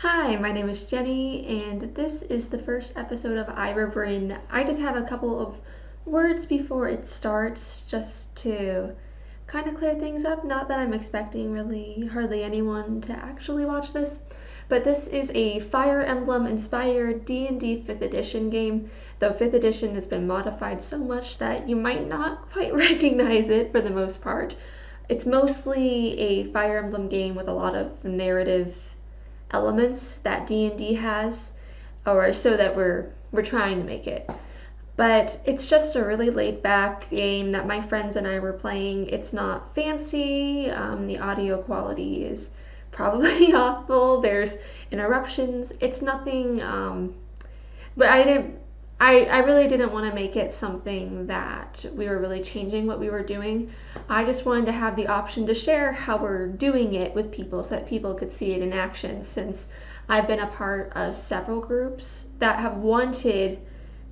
Hi, my name is Jenny, and this is the first episode of Eira Bryn. I just have a couple of words before it starts, just to kind of clear things up. Not that I'm expecting really hardly anyone to actually watch this, but this is a Fire Emblem inspired D&D 5th edition game, though 5th edition has been modified so much that you might not quite recognize it for the most part. It's mostly a Fire Emblem game with a lot of narrative elements that D&D has, or so that we're trying to make it. But it's just a really laid back game that my friends and I were playing. It's not fancy. The audio quality is probably awful. There's interruptions. It's nothing. But I didn't. I really didn't want to make it something that we were really changing what we were doing. I just wanted to have the option to share how we're doing it with people so that people could see it in action, since I've been a part of several groups that have wanted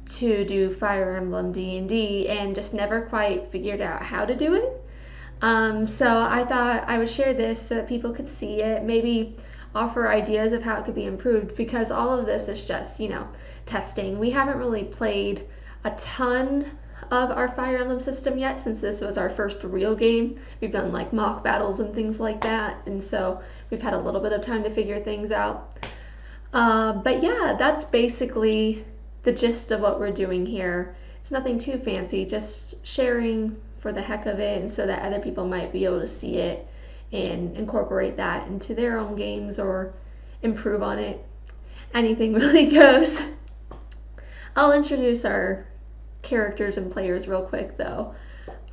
to do Fire Emblem D&D and just never quite figured out how to do it. So I thought I would share this so that people could see it, maybe offer ideas of how it could be improved, because all of this is just, testing. We haven't really played a ton of our Fire Emblem system yet, since this was our first real game. We've done like mock battles and things like that, and so we've had a little bit of time to figure things out. But yeah, that's basically the gist of what we're doing here. It's nothing too fancy, just sharing for the heck of it, and so that other people might be able to see it and incorporate that into their own games or improve on it. Anything really goes. I'll introduce our characters and players real quick though.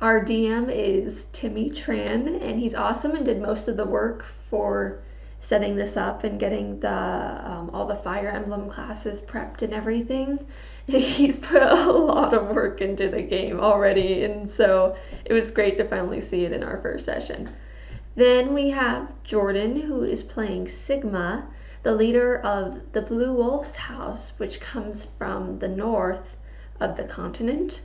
Our DM is Timmy Tran, and he's awesome and did most of the work for setting this up and getting the all the Fire Emblem classes prepped and everything. He's put a lot of work into the game already, and so it was great to finally see it in our first session. Then we have Jordan, who is playing Sigma, the leader of the Blue Wolves house, which comes from the north of the continent.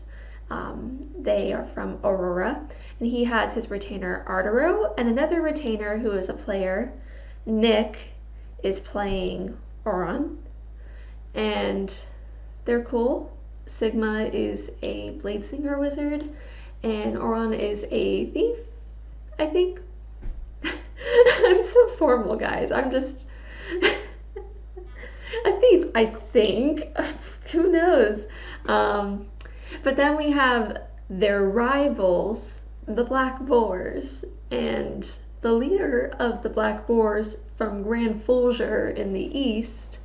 They are from Aurora, and he has his retainer Arturo and another retainer who is a player. Nick is playing Oron, and they're cool. Sigma is a blade singer wizard, and Oron is a thief, I think. I'm so formal, guys. I'm just a thief, I think. Who knows? But then we have their rivals, the Black Boars, and the leader of the Black Boars from Grand Folger in the east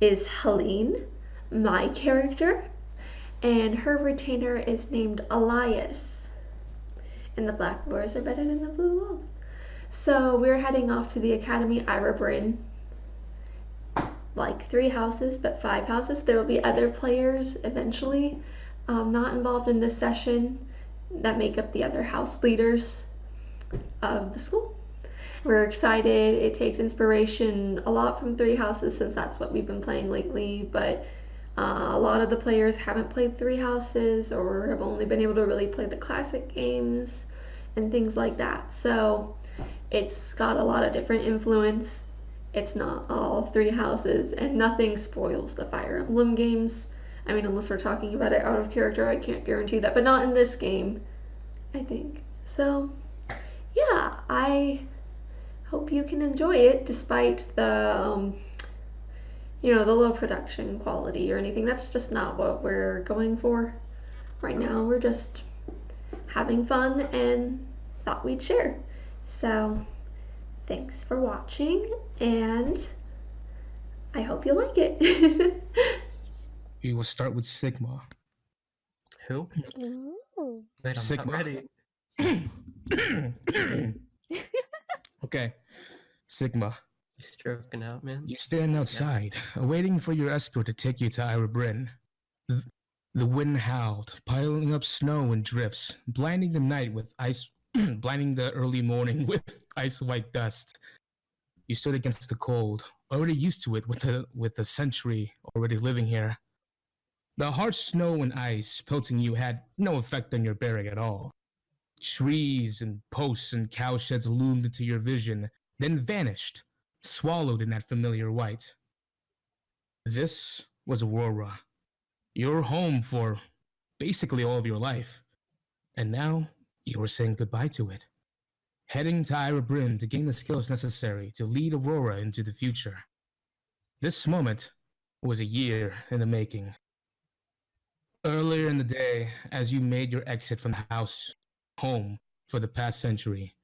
is Helene, my character, and her retainer is named Elias. And the Black Boars are better than the Blue Wolves. So we're heading off to the Academy Eira Bryn. Like 3 houses, but 5 houses. There will be other players eventually, not involved in this session, that make up the other house leaders of the school. We're excited. It takes inspiration a lot from 3 houses, since that's what we've been playing lately, but a lot of the players haven't played 3 houses or have only been able to really play the classic games and things like that. So it's got a lot of different influence. It's not all 3 houses, and nothing spoils the Fire Emblem games. I mean, unless we're talking about it out of character, I can't guarantee that, but not in this game, I think. So, yeah, I hope you can enjoy it despite the, the low production quality or anything. That's just not what we're going for right now. We're just having fun and thought we'd share. So, thanks for watching, and I hope you like it. We will start with Sigma. Who? Ooh. Wait, I'm Sigma. not ready. Okay, Sigma. You stroking out, man? You stand outside, waiting for your escort to take you to Eira Bryn. The wind howled, piling up snow and drifts, blinding the night with ice, blinding the early morning with ice-white dust. You stood against the cold, already used to it with a century already living here. The harsh snow and ice pelting you had no effect on your bearing at all. Trees and posts and cow sheds loomed into your vision, then vanished, swallowed in that familiar white. This was Aurora, your home for basically all of your life. And now you were saying goodbye to it, heading to Eira Bryn to gain the skills necessary to lead Aurora into the future. This moment was a year in the making. Earlier in the day, as you made your exit from the house home for the past century,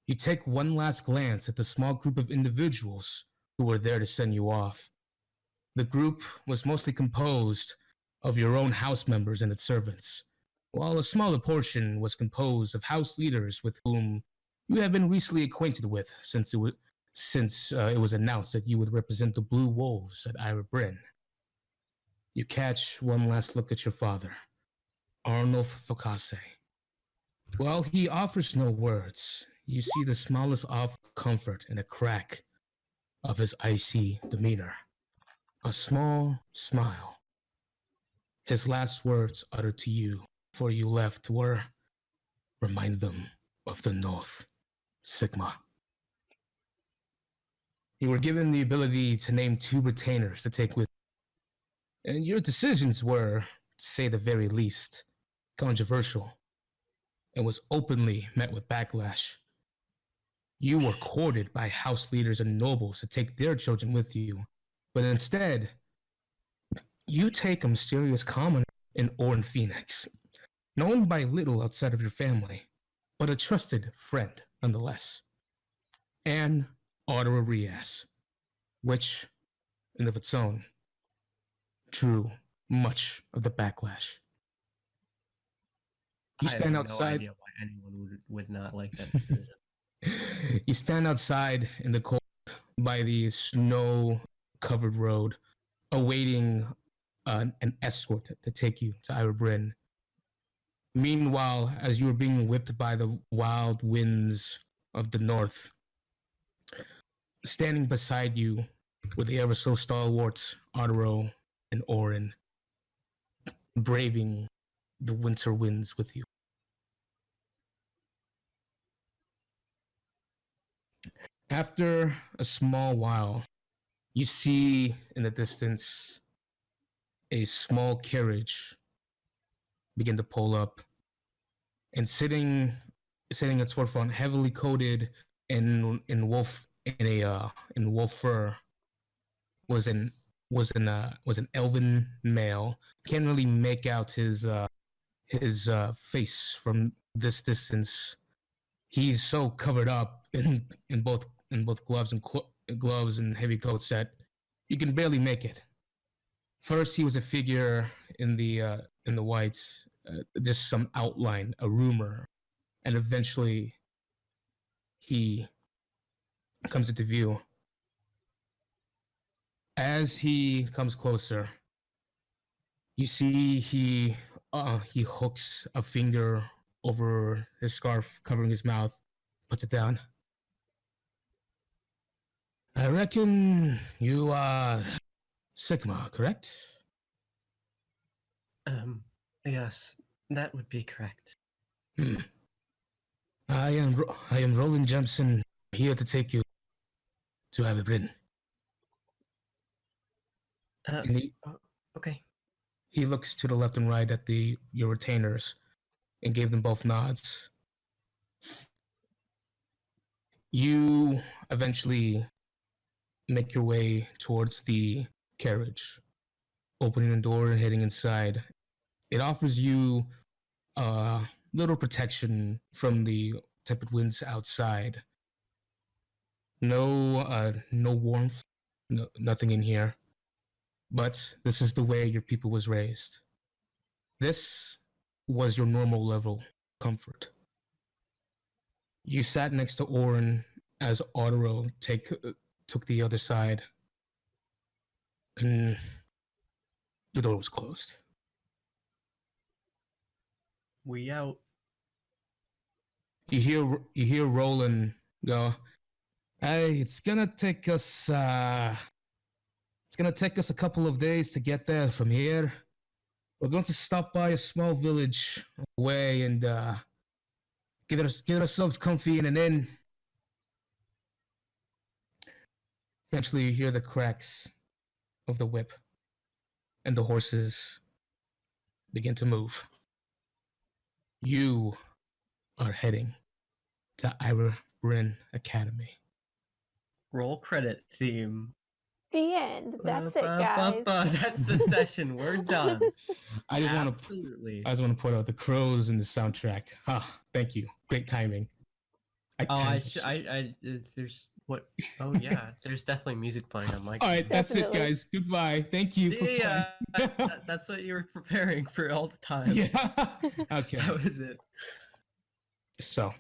you take one last glance at the small group of individuals who were there to send you off. The group was mostly composed of your own house members and its servants, while a smaller portion was composed of house leaders with whom you have been recently acquainted with since it was announced that you would represent the Blue Wolves at Eira Bryn. You catch one last look at your father, Arnulf Focase. While he offers no words, you see the smallest of comfort in a crack of his icy demeanor. A small smile. His last words uttered to you before you left were, "Remind them of the North, Sigma." You were given the ability to name 2 retainers to take with you, and your decisions were, to say the very least, controversial, and was openly met with backlash. You were courted by house leaders and nobles to take their children with you, but instead, you take a mysterious commoner in Orin Phoenix, known by little outside of your family, but a trusted friend nonetheless, and Audra Rias, which, in of its own, drew much of the backlash. You stand outside. I have no idea why anyone would not like that decision. You stand outside in the cold by the snow-covered road, awaiting an escort to take you to Eira Bryn. Meanwhile, as you are being whipped by the wild winds of the north, standing beside you were the ever so stalwart Otero and Orin, braving the winter winds with you. After a small while, you see in the distance a small carriage begin to pull up, and sitting its forefront, heavily coated in wolf fur, was an elven male. Can't really make out his face from this distance. He's so covered up in both gloves and heavy coats that you can barely make it. First, he was a figure in the whites, just some outline, a rumor, and eventually he comes into view. As he comes closer, you see he hooks a finger over his scarf covering his mouth, puts it down. "I reckon you are Sigma, correct?" Yes, that would be correct. I am Roland Jemson, here to take you to Eira Bryn. Okay. He looks to the left and right at your retainers and gave them both nods. You eventually make your way towards the carriage, opening the door and heading inside. It offers you little protection from the tepid winds outside. No warmth, nothing in here. But this is the way your people was raised. This was your normal level of comfort. You sat next to Orin as Otero took the other side, and the door was closed. We out. You hear Roland go, "Hey, it's gonna take us a couple of days to get there from here. We're going to stop by a small village away and get ourselves comfy in an inn." Eventually, you hear the cracks of the whip, and the horses begin to move. You are heading to Eira Bryn Academy. Roll credit theme. The end. That's it, guys. That's the session. We're done. I just want Absolutely. to point out the crows in the soundtrack. Thank you. Great timing. There's what? Oh yeah, there's definitely music playing on my. All right, that's it, Definitely. guys. Goodbye. Thank you for Yeah, playing. that's what you were preparing for all the time. Yeah. Okay. That was it. So.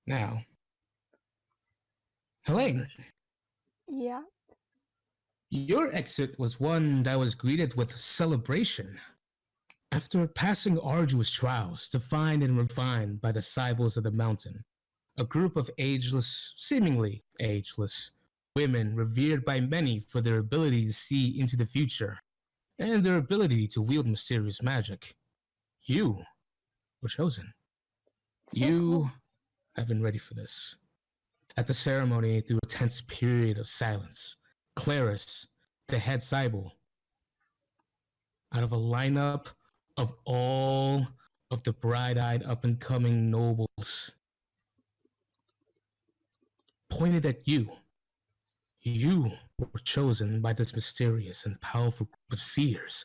Now. Helene, Yeah. your exit was one that was greeted with celebration. After passing arduous trials defined and refined by the Cybils of the mountain, a group of seemingly ageless, women revered by many for their ability to see into the future and their ability to wield mysterious magic, you were chosen. So You cool. have been ready for this. At the ceremony, through a tense period of silence, Claris, the head Cybil, out of a lineup of all of the bright-eyed up-and-coming nobles, pointed at you. You were chosen by this mysterious and powerful group of seers,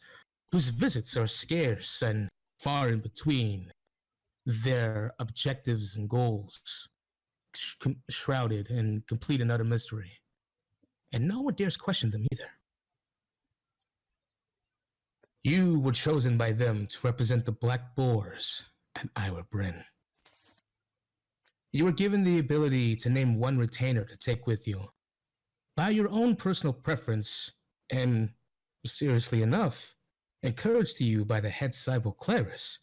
whose visits are scarce and far in between, their objectives and goals shrouded in complete and utter mystery. And no one dares question them either. You were chosen by them to represent the Black Boars at Eira Bryn. You were given the ability to name one retainer to take with you. By your own personal preference, and mysteriously enough, encouraged to you by the head Cybil Claris,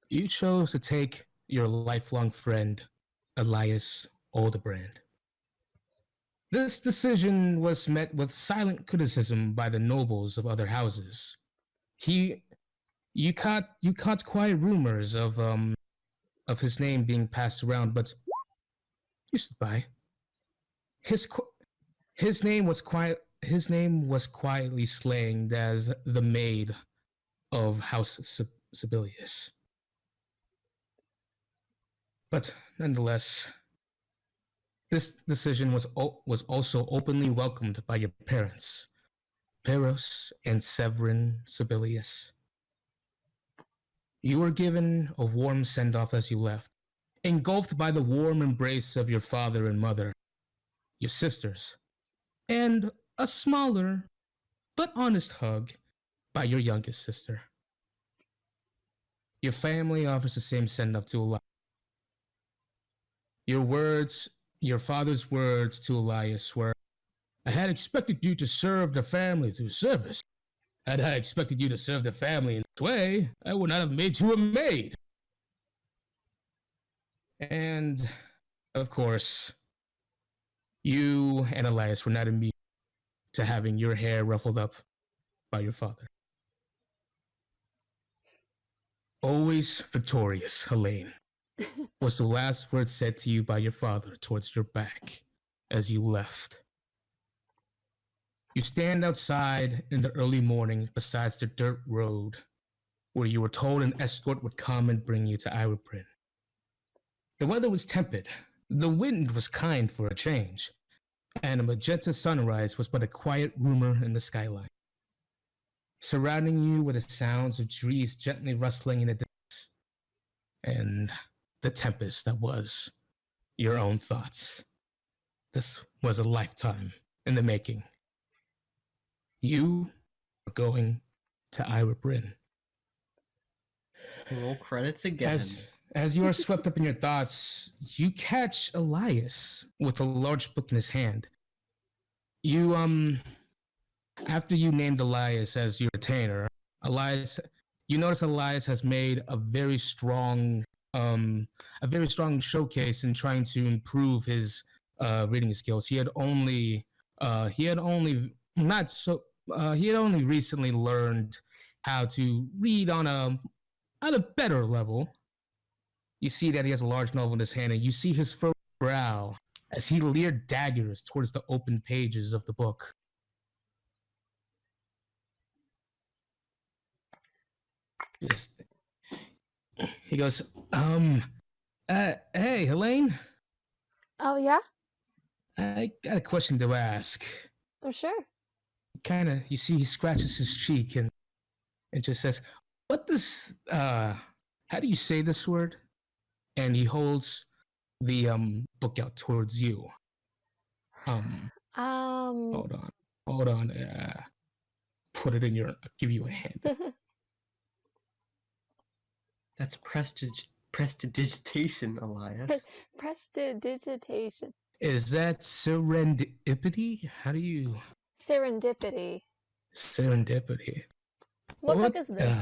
you chose to take your lifelong friend, Elias Aldebrand. This decision was met with silent criticism by the nobles of other houses. You caught quiet rumors of his name being passed around, but you stood by. His name was quietly slang as the maid of House Sibelius. But nonetheless, this decision was also openly welcomed by your parents, Peros and Severin Sibelius. You were given a warm send-off as you left, engulfed by the warm embrace of your father and mother, your sisters, and a smaller but honest hug by your youngest sister. Your family offers the same send-off to Elias. Your father's words to Elias were, "I had expected you to serve the family through service. Had I expected you to serve the family in this way, I would not have made you a maid." And, of course, you and Elias were not immune to having your hair ruffled up by your father. Always victorious, Helene, was the last word said to you by your father towards your back as you left. You stand outside in the early morning beside the dirt road where you were told an escort would come and bring you to Eira Bryn. The weather was tepid, the wind was kind for a change, and a magenta sunrise was but a quiet rumor in the skyline. Surrounding you were the sounds of trees gently rustling in the distance, and the tempest that was your own thoughts. This was a lifetime in the making. You are going to Eira Bryn. Roll credits again. As you are swept up in your thoughts, you catch Elias with a large book in his hand. You, after you named Elias as your retainer, you notice Elias has made a very strong showcase in trying to improve his reading skills. He had only recently learned how to read on a better level. You see that he has a large novel in his hand, and you see his brow as he leered daggers towards the open pages of the book. Just, he goes, hey, Helene, Oh, yeah? I got a question to ask. Oh, sure. You see, he scratches his cheek and just says, what does, how do you say this word? And he holds the, book out towards you. Um, Hold on, put it in your, I'll give you a hand. That's prestidigitation, Elias. Prestidigitation. Is that serendipity? How do you... Serendipity. Serendipity. What book is this?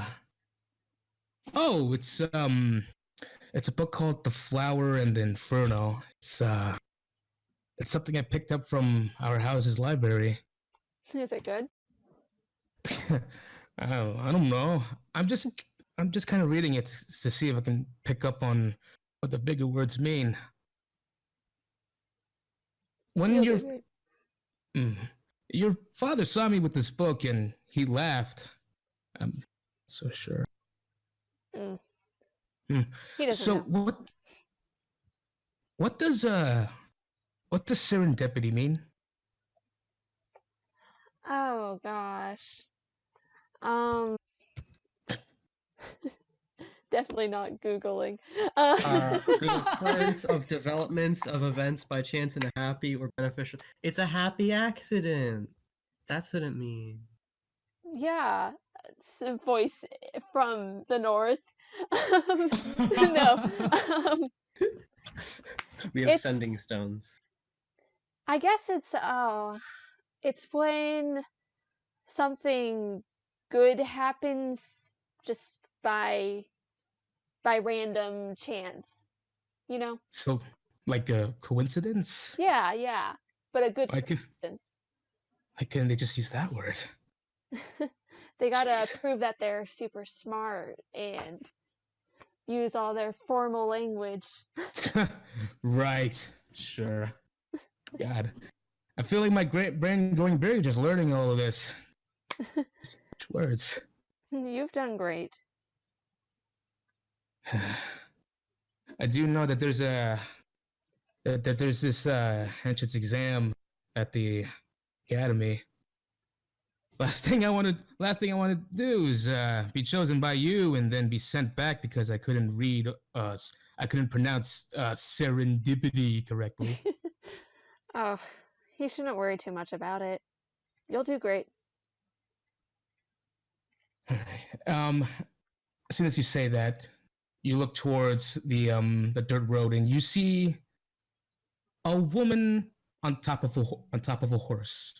Oh, it's a book called The Flower and the Inferno. It's something I picked up from our house's library. Is it good? I don't know. I'm just kind of reading it to see if I can pick up on what the bigger words mean. When your father saw me with this book and he laughed. I'm so sure. He doesn't know. What does serendipity mean? Oh gosh. Definitely not Googling. The occurrence of developments of events by chance in a happy or beneficial. It's a happy accident. That's what it means. Yeah, it's a voice from the north. No. We have sending stones. I guess it's when something good happens just by random chance, you know? So, like a coincidence? Yeah, but a good coincidence. Why couldn't they just use that word? They gotta prove that they're super smart and use all their formal language. Right, sure. God, I feel like my brain going big just learning all of this. Words. You've done great. I do know that there's this entrance exam at the academy. Last thing I want to do is be chosen by you and then be sent back because I couldn't pronounce serendipity correctly. Oh, you shouldn't worry too much about it. You'll do great. As soon as you say that, you look towards the dirt road and you see a woman on top of a horse.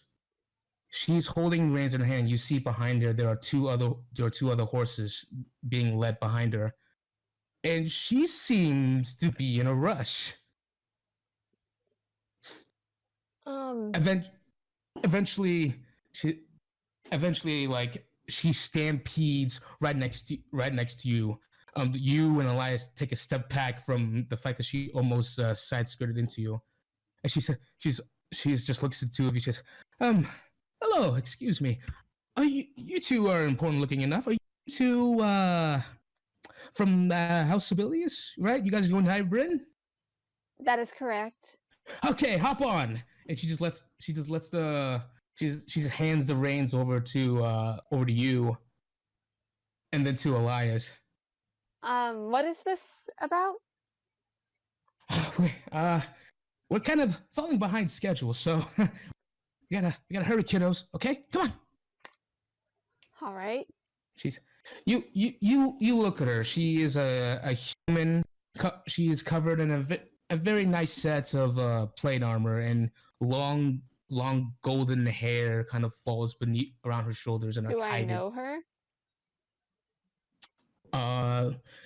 She's holding reins in her hand. You see behind her there are two other horses being led behind her, and she seems to be in a rush. Eventually, like she stampedes right next to you. You and Elias take a step back from the fact that she almost side skirted into you, and she just looks at the two of you. She says, hello, excuse me. Are you two are important looking enough? Are you two from House Sibelius, right? You guys are going to Eira Bryn? That is correct. Okay, hop on. And she just hands the reins over to you, and then to Elias. What is this about? We're kind of falling behind schedule, so we gotta hurry, kiddos. Okay, come on. All right. You look at her. She is a human. She is covered in a very nice set of plate armor, and long golden hair kind of falls beneath around her shoulders and are tied. Do I know her?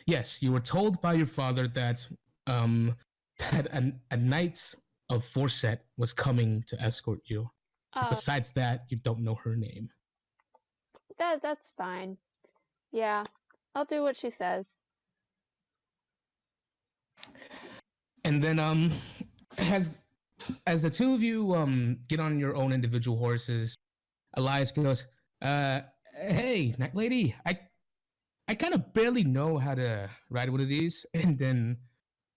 Yes, you were told by your father that that a knight of Forset was coming to escort you. Besides that, you don't know her name. That's fine. Yeah, I'll do what she says. And then as the two of you get on your own individual horses, Elias goes, "Hey, night lady, I kind of barely know how to ride one of these." And then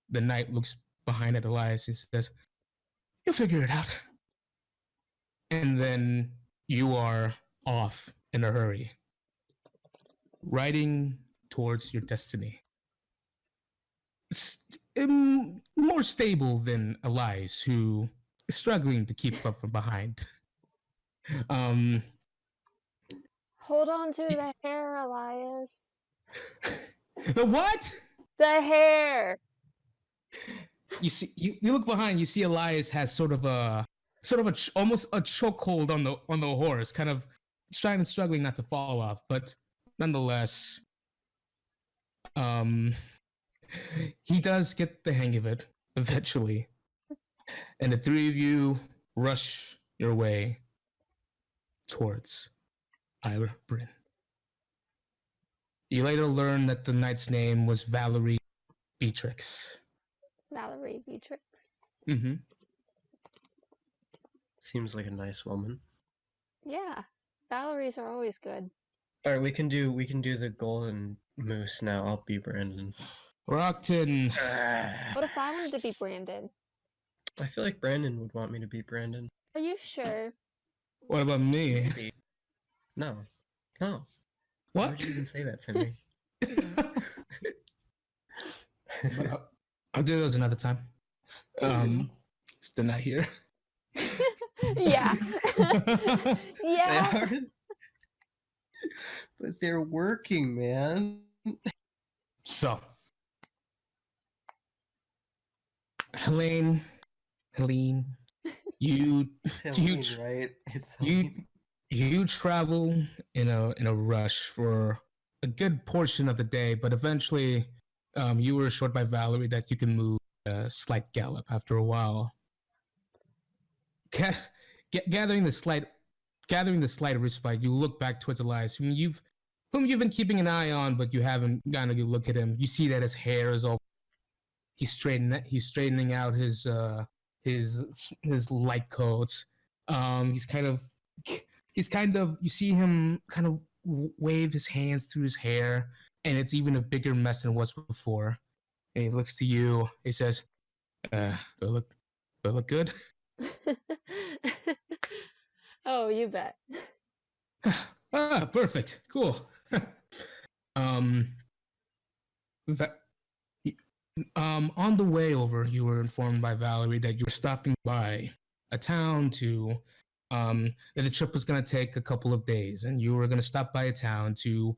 the knight looks behind at Elias and says, "You'll figure it out." And then you are off in a hurry, riding towards your destiny. More stable than Elias, who is struggling to keep up from behind. Um, Hold on to the hair, Elias. the what? The hair. You see, you look behind. You see Elias has sort of almost a chokehold on the horse, kind of trying and struggling not to fall off, but nonetheless, he does get the hang of it eventually, and the three of you rush your way towards Eira Bryn. You later learn that the knight's name was Valerie Beatrix. Valerie Beatrix. Mm-hmm. Seems like a nice woman. Yeah, Valeries are always good. All right, we can do the golden moose now. I'll be Brandon. Rockton. What if I wanted to be Brandon? I feel like Brandon would want me to be Brandon. Are you sure? What about me? Maybe. No. No. Why What? would you even say that to me? But I'll do those another time. Still not here. Yeah. Yeah. They are, but they're working, man. So, Helene, you Helene, right? It's you Helene. you travel in a rush for a good portion of the day, but eventually, you were assured by Valerie that you can move a slight gallop after a while. Gathering the slight respite, you look back towards Elias, whom you've been keeping an eye on, but you haven't gotten a good look at him. You see that his hair is all. He's straightening out his light coats. He's kind of. You see him kind of wave his hands through his hair, and it's even a bigger mess than it was before. And he looks to you. He says, "Do I look good?" Oh, you bet. Perfect. Cool. On the way over, you were informed by Valerie that you were stopping by a town to, that the trip was going to take a couple of days, and you were going to stop by a town to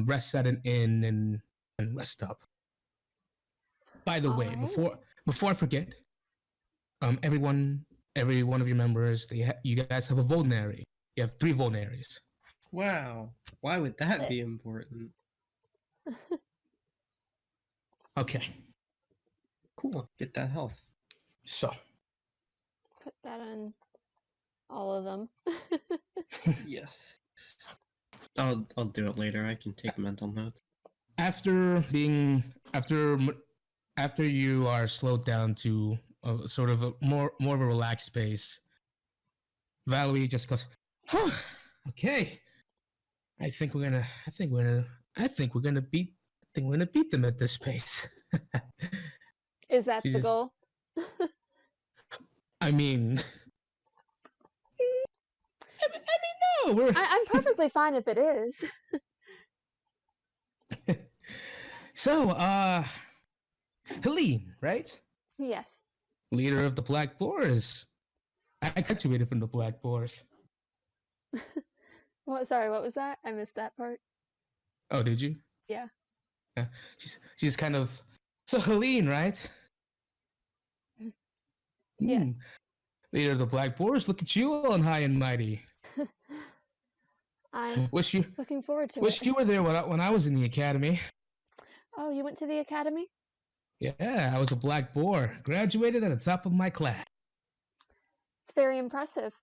rest at an inn and rest up. By the way, Alright. before I forget, every one of your members, you guys have a vulnerary. You have 3 vulneraries. Wow. Why would that be important? Okay. Cool. Get that health. So, Put that on all of them. Yes. I'll do it later. I can take mental notes. after you are slowed down to a sort of a more of a relaxed space, Valerie just goes, "Okay, I think we're gonna beat them at this pace." Is that She the just- goal? I mean, no, we're I'm perfectly fine if it is. so. Helene, right? Yes. Leader of the Black Boars. I graduated from the Black Boars. What? Sorry, what was that? I missed that part. Oh, did you? Yeah. Yeah. She's kind of. So Helene, right? Yeah. Hmm. Leader of the Black Boars. Look at you, all high and mighty. I'm Wish you looking forward to wish it. you were there when I was in the academy. Oh, you went to the academy? Yeah, I was a Black Boar. Graduated at the top of my class. It's very impressive.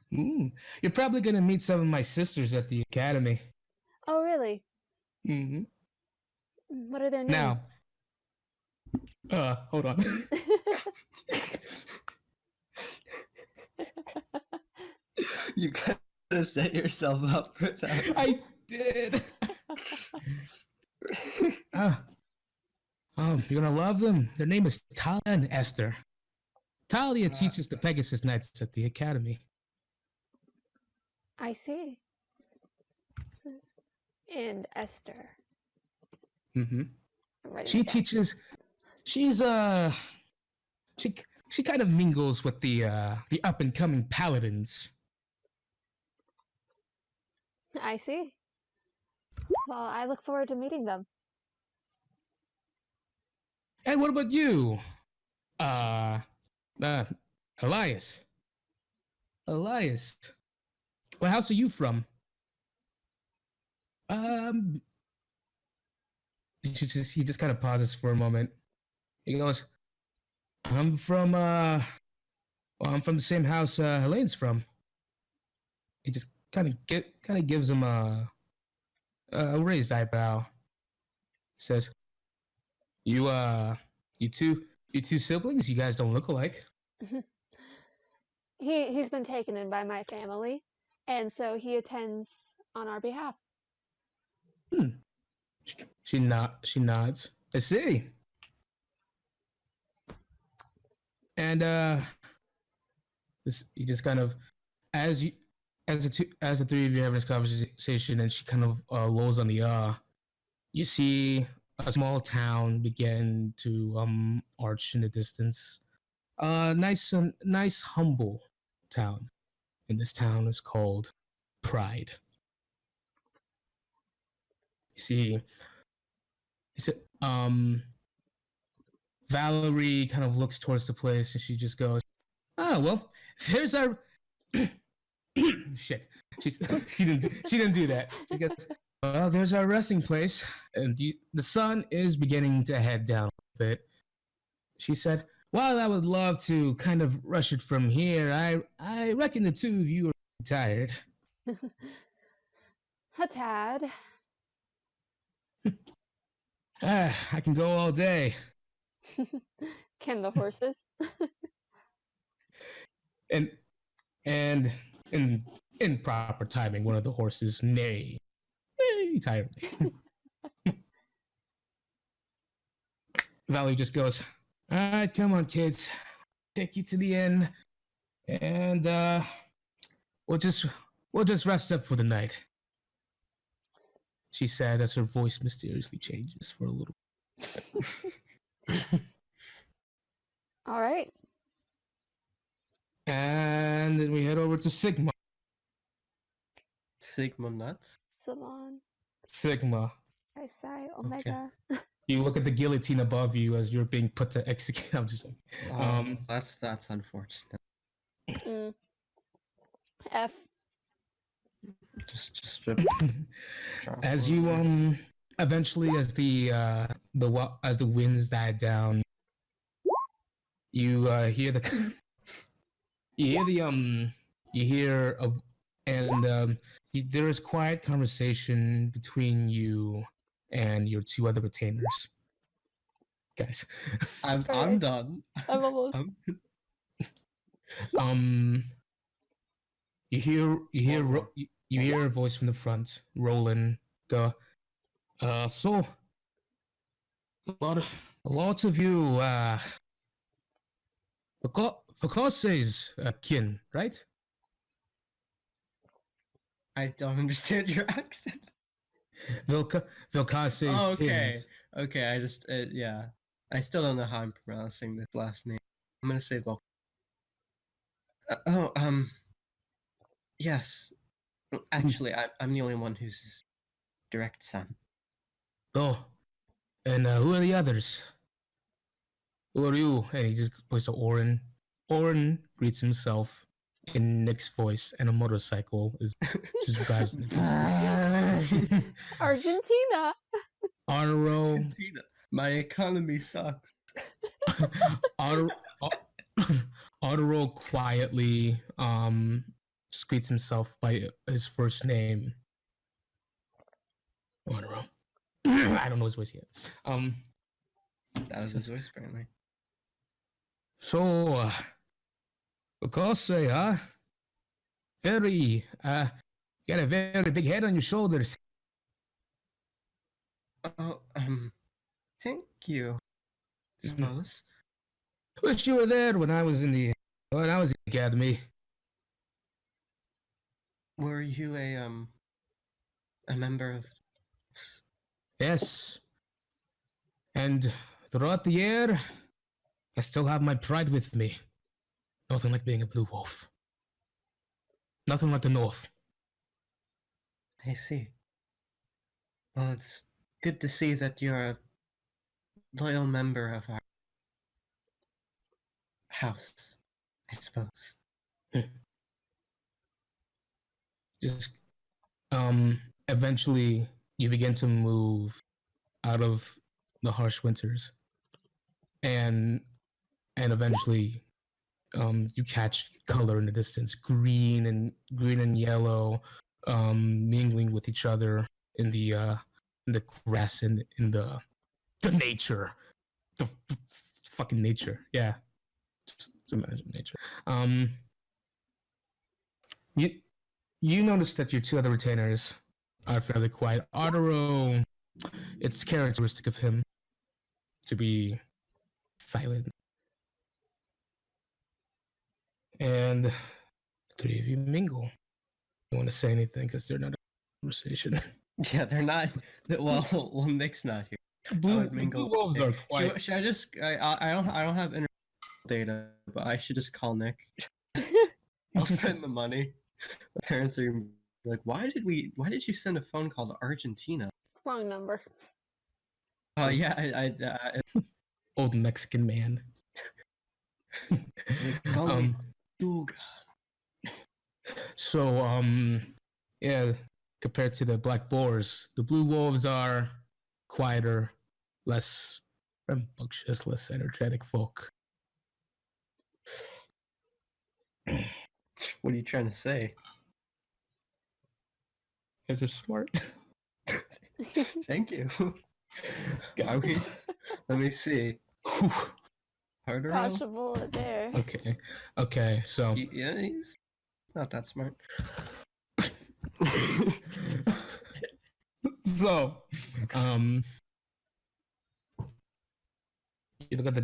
You're probably gonna meet some of my sisters at the academy. Oh, really? Mm-hmm. What are their names? Now, hold on. You gotta set yourself up for that. I did. You're gonna love them. Their name is Talia and Esther. Talia teaches the Pegasus Knights at the academy. I see. And Esther. Mm-hmm. I'm writing She it down. teaches. She's she kind of mingles with the up and coming paladins. I see. Well, I look forward to meeting them. And what about you? Elias. Elias. What house are you from? He just kind of pauses for a moment. He goes, I'm from the same house Helene's from. He just kind of gives him a raised eyebrow. He says, you two siblings, you guys don't look alike. He's been taken in by my family, and so he attends on our behalf. She nods. I see. And you just kind of as the three of you have this conversation, and she kind of lulls on the you see a small town begin to arch in the distance. Nice humble town, and this town is called Pride. You see, Valerie kind of looks towards the place, and she just goes, "Oh well, there's our shit." She didn't do that. She goes, "Well, there's our resting place, and the sun is beginning to head down a bit." She said, "While I would love to kind of rush it from here, I reckon the two of you are tired." A tad. I can go all day. Can the horses? And in proper timing, one of the horses neigh tiredly. Valerie just goes, "All right, come on, kids, take you to the inn, and we'll just rest up for the night." She said as her voice mysteriously changes for a little. All right. And then we head over to Sigma. Sigma nuts. Salon. Sigma. I sigh. Omega. You look at the guillotine above you as you're being put to execute. I'm just like, that's unfortunate. F. Just as you eventually as the winds die down, you hear there is quiet conversation between you and your two other retainers. Guys, I'm done. I'm almost. You hear a voice from the front, Roland, go, so a lot of you Focase's kin, right? I don't understand your accent. Focase's okay. kins. Okay, I just yeah. I still don't know how I'm pronouncing this last name. I'm gonna say Volk. Yes. Actually, I'm the only one who's his direct son. Oh, and who are the others? Who are you? And he just points to Oren. Oren greets himself in Nick's voice, and a motorcycle just drives in the distance. Argentina. Arturo. Argentina. My economy sucks. Arturo quietly greets himself by his first name. Arturo. I don't know his voice yet. That was his voice, apparently. So, Focasse, huh? very got a very big head on your shoulders. Oh, thank you. Suppose. Wish you were there when I was in the academy. Were you a member of? Yes. And throughout the year, I still have my pride with me. Nothing like being a blue wolf. Nothing like the North. I see. Well, it's good to see that you're a loyal member of our house, I suppose. Just eventually you begin to move out of the harsh winters. And eventually you catch color in the distance, green and yellow, mingling with each other in the grass and in the nature, the fucking nature. Yeah, just imagine nature. You notice that your two other retainers are fairly quiet. Ardero, it's characteristic of him to be silent. And three of you mingle. You want to say anything because they're not a conversation. Yeah, they're not. Well, Nick's not here. Blue wolves are quiet. Should I just? I don't have internet data, but I should just call Nick. I'll spend the money. My parents are gonna be like, why did you send a phone call to Argentina? Wrong number. Oh yeah, I Old Mexican man. Duga. So yeah, compared to the Black Boars, the Blue Wolves are quieter, less rambunctious, less energetic folk. What are you trying to say? Because they're smart. Thank you. Let me see. Harder. Dodge a bullet there. Okay. So yeah, he's not that smart. So, you look at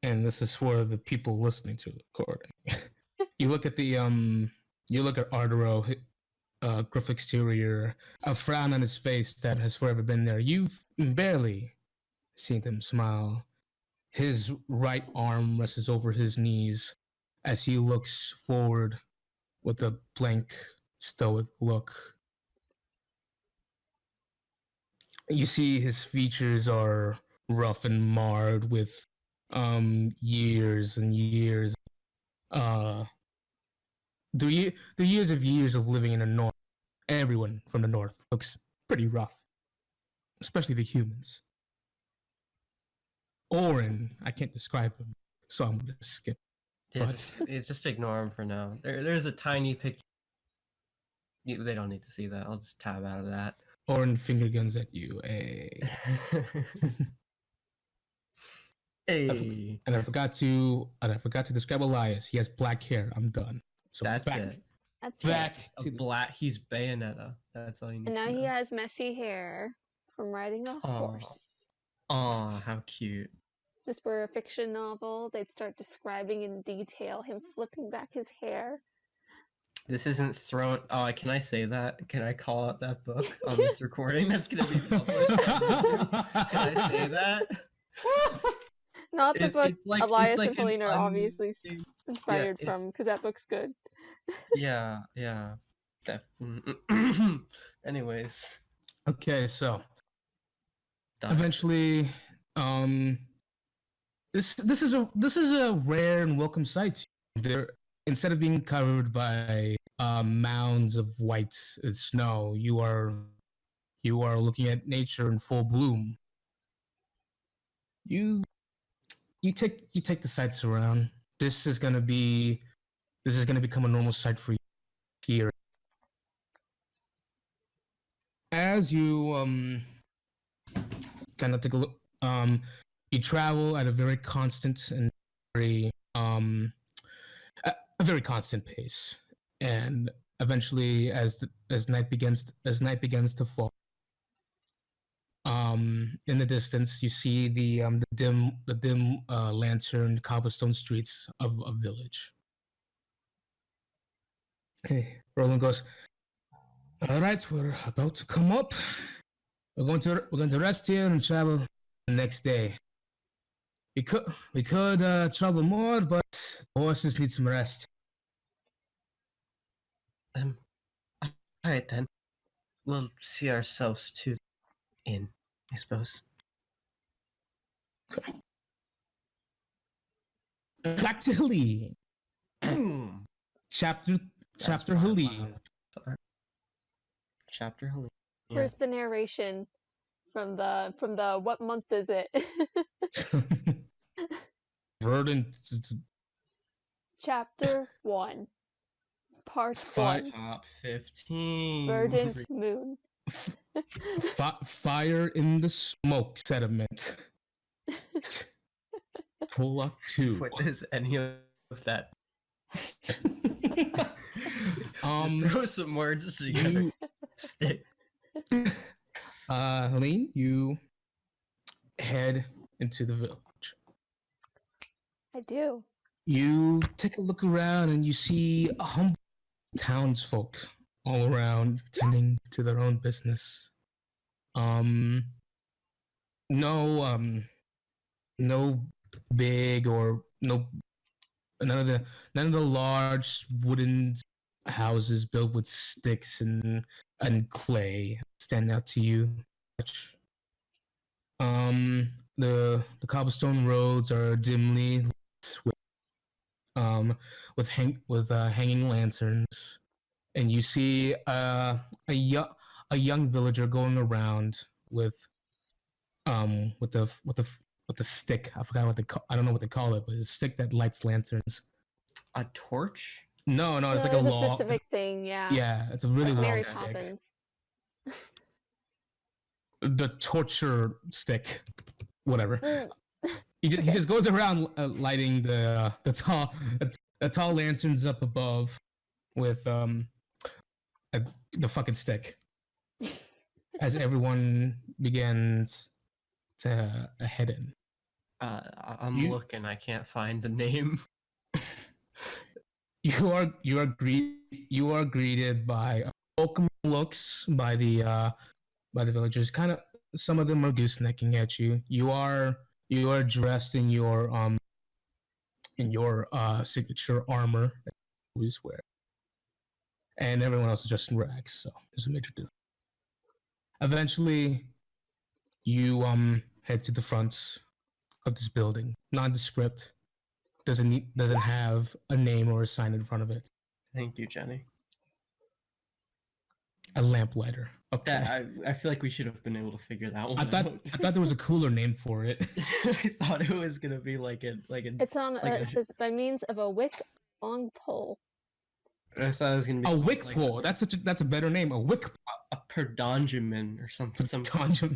and this is for the people listening to the recording. You look at Ardero, gruff exterior, a frown on his face that has forever been there. You've barely seen him smile. His right arm rests over his knees as he looks forward with a blank, stoic look. You see his features are rough and marred with years and years. The years of living in the north. Everyone from the north looks pretty rough, especially the humans. Orin, I can't describe him, so I'm gonna skip. Yeah, just ignore him for now. There's a tiny picture. They don't need to see that. I'll just tab out of that. Orin finger guns at you. Hey. Hey. And I forgot to describe Elias. He has black hair. I'm done. So That's it. That's Back it. to the Black. He's Bayonetta. That's all you need. And now to know. he has messy hair from riding a horse. Aw, how cute. Just for a fiction novel, they'd start describing in detail him flipping back his hair. This isn't thrown. Oh, can I say that? Can I call out that book on this recording that's going to be published? Can I say that? Not the book Elias and an Pauline are obviously inspired from, because that book's good. Yeah. Anyways. Okay, so Done. eventually, this is a rare and welcome sight. There, instead of being covered by mounds of white snow, you are looking at nature in full bloom. You take the sights around. This is gonna become a normal sight for you here. As you kind of take a look, you travel at a very constant and very a very constant pace, and Eventually, as night begins to fall, in the distance, you see the dim lantern cobblestone streets of a village. Hey, Roland goes, "All right, we're about to come up. We're going to rest here and travel the next day. We could travel more, but horses need some rest." All right then. We'll see ourselves to the inn, I suppose. Back to Helene. Boom. Chapter That's Helene. Sorry. Chapter Helene. Yeah. Where's the narration from the what month is it? Verdant. Chapter 1. Part 1. Top 15. Verdant Moon. Fire in the Smoke sediment. Pull up 2. What does any of that? Just throw some words together. Helene, you head into the village. I do. You take a look around and you see humble townsfolk all around tending to their own business. No big or none of the large wooden houses built with sticks and clay stand out to you much. The cobblestone roads are dimly lit with hanging lanterns, and you see a young villager going around with the stick. I forgot what I don't know what they call it, but it's a stick that lights lanterns. A torch? No, it's like There's a a long. specific thing, yeah. Yeah, it's a really Like long Mary stick. Poppins. The torture stick, whatever. He just goes around lighting the tall lanterns up above with the fucking stick. As everyone begins to head in. I'm looking. I can't find the name. You are greeted by welcome looks by the villagers. Kind of, some of them are goosenecking at you. You are dressed in your signature armor that you always wear, and everyone else is just in rags. So there's a major difference. Eventually, you head to the front of this building. Nondescript. Doesn't have a name or a sign in front of it. Thank you, Jenny. A lamplighter. Okay. I feel like we should have been able to figure that one out. I thought there was a cooler name for it. I thought it was gonna be like a. It's on. It says by means of a wick long pole. I thought it was gonna be a wick pole. That's a better name. A wick. A perdongeman or something. Some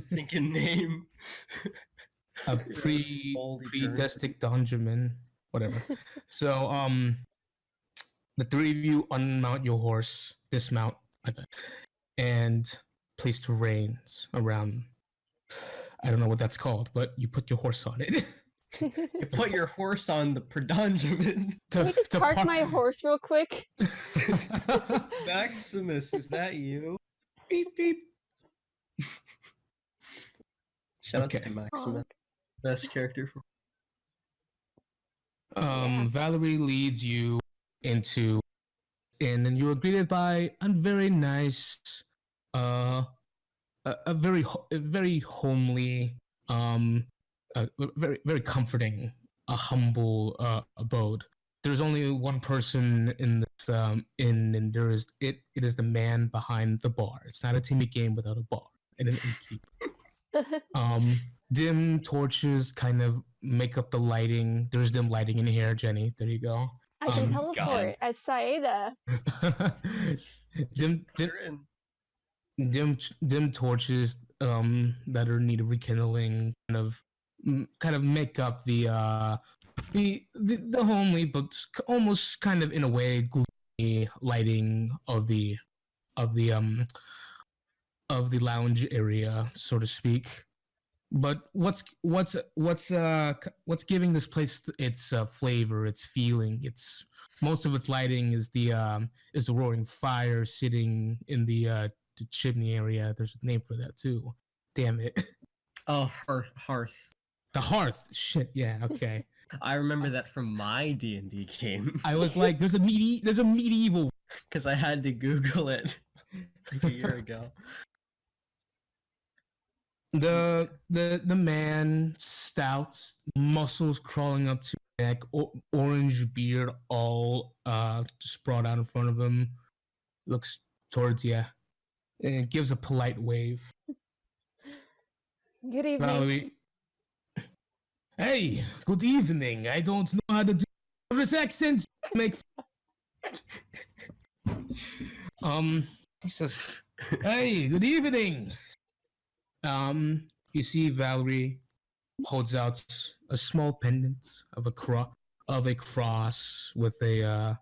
thinking name. A predestic dongerman. Whatever. So the three of you unmount your horse, dismount, I bet, and place the reins around. I don't know what that's called, but you put your horse on it. You put your horse on the predongeman. Can we just park my horse real quick? Maximus, is that you? Beep beep. Shout out to Maximus, best character for. Valerie leads you into inn, and you are greeted by a very nice, a very homely, very very comforting, a humble abode. There's only one person in this inn, and it is the man behind the bar. It's not a Timmy game without a bar and an innkeeper. Dim torches kind of make up the lighting. There's dim lighting in here, Jenny. There you go. I can teleport as Saeda. dim torches that are in need of rekindling kind of make up the homely but almost kind of in a way lighting of the of the um of the lounge area, so to speak. But what's giving this place its flavor, its feeling, its most of its lighting is the roaring fire sitting in the chimney area. There's a name for that too. Damn it. Oh, hearth. The hearth. Shit. Yeah. Okay. I remember that from my D&D game. I was like, there's a medieval. Because I had to Google it like a year ago. The man, stout, muscles crawling up to his neck, orange beard, all sprawled out in front of him, looks towards you, and gives a polite wave. Good evening. Valerie, hey, good evening. I don't know how to do this accent. Make he says, hey, good evening. You see Valerie holds out a small pendant of a cross with a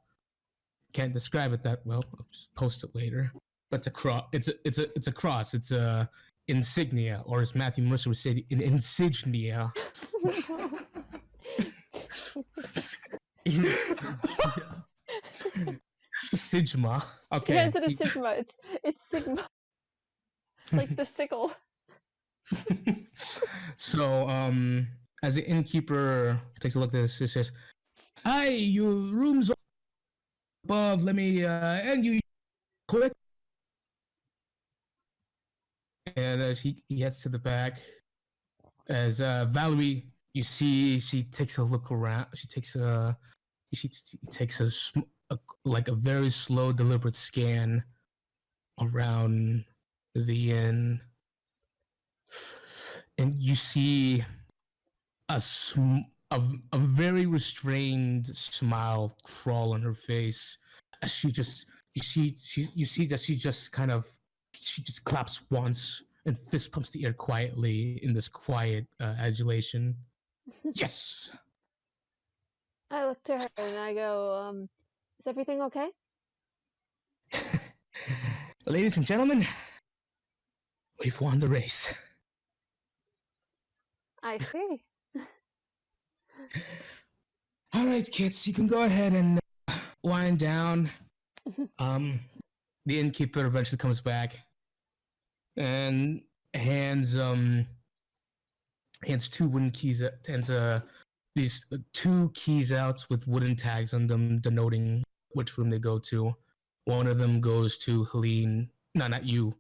can't describe it that well. I'll just post it later. But it's a cross. It's a cross. It's a insignia, or as Matthew Mercer would say, an insignia. Sigma. Okay. Yeah, instead of Sigma, it's Sigma. Like the sickle. So, as the innkeeper takes a look at this, it says, "Hi, your room's above. Let me end you quick." And as he heads to the back, as Valerie, you see, she takes a look around. She takes a like a very slow, deliberate scan around the inn. And you see a very restrained smile crawl on her face as you see that she just claps once and fist pumps the air quietly in this quiet adulation. Yes. I look to her and I go, is everything okay? Ladies and gentlemen, we've won the race. I see. All right, kids, you can go ahead and wind down. The innkeeper eventually comes back and hands two wooden keys. These two keys out with wooden tags on them, denoting which room they go to. One of them goes to Helene. No, not you.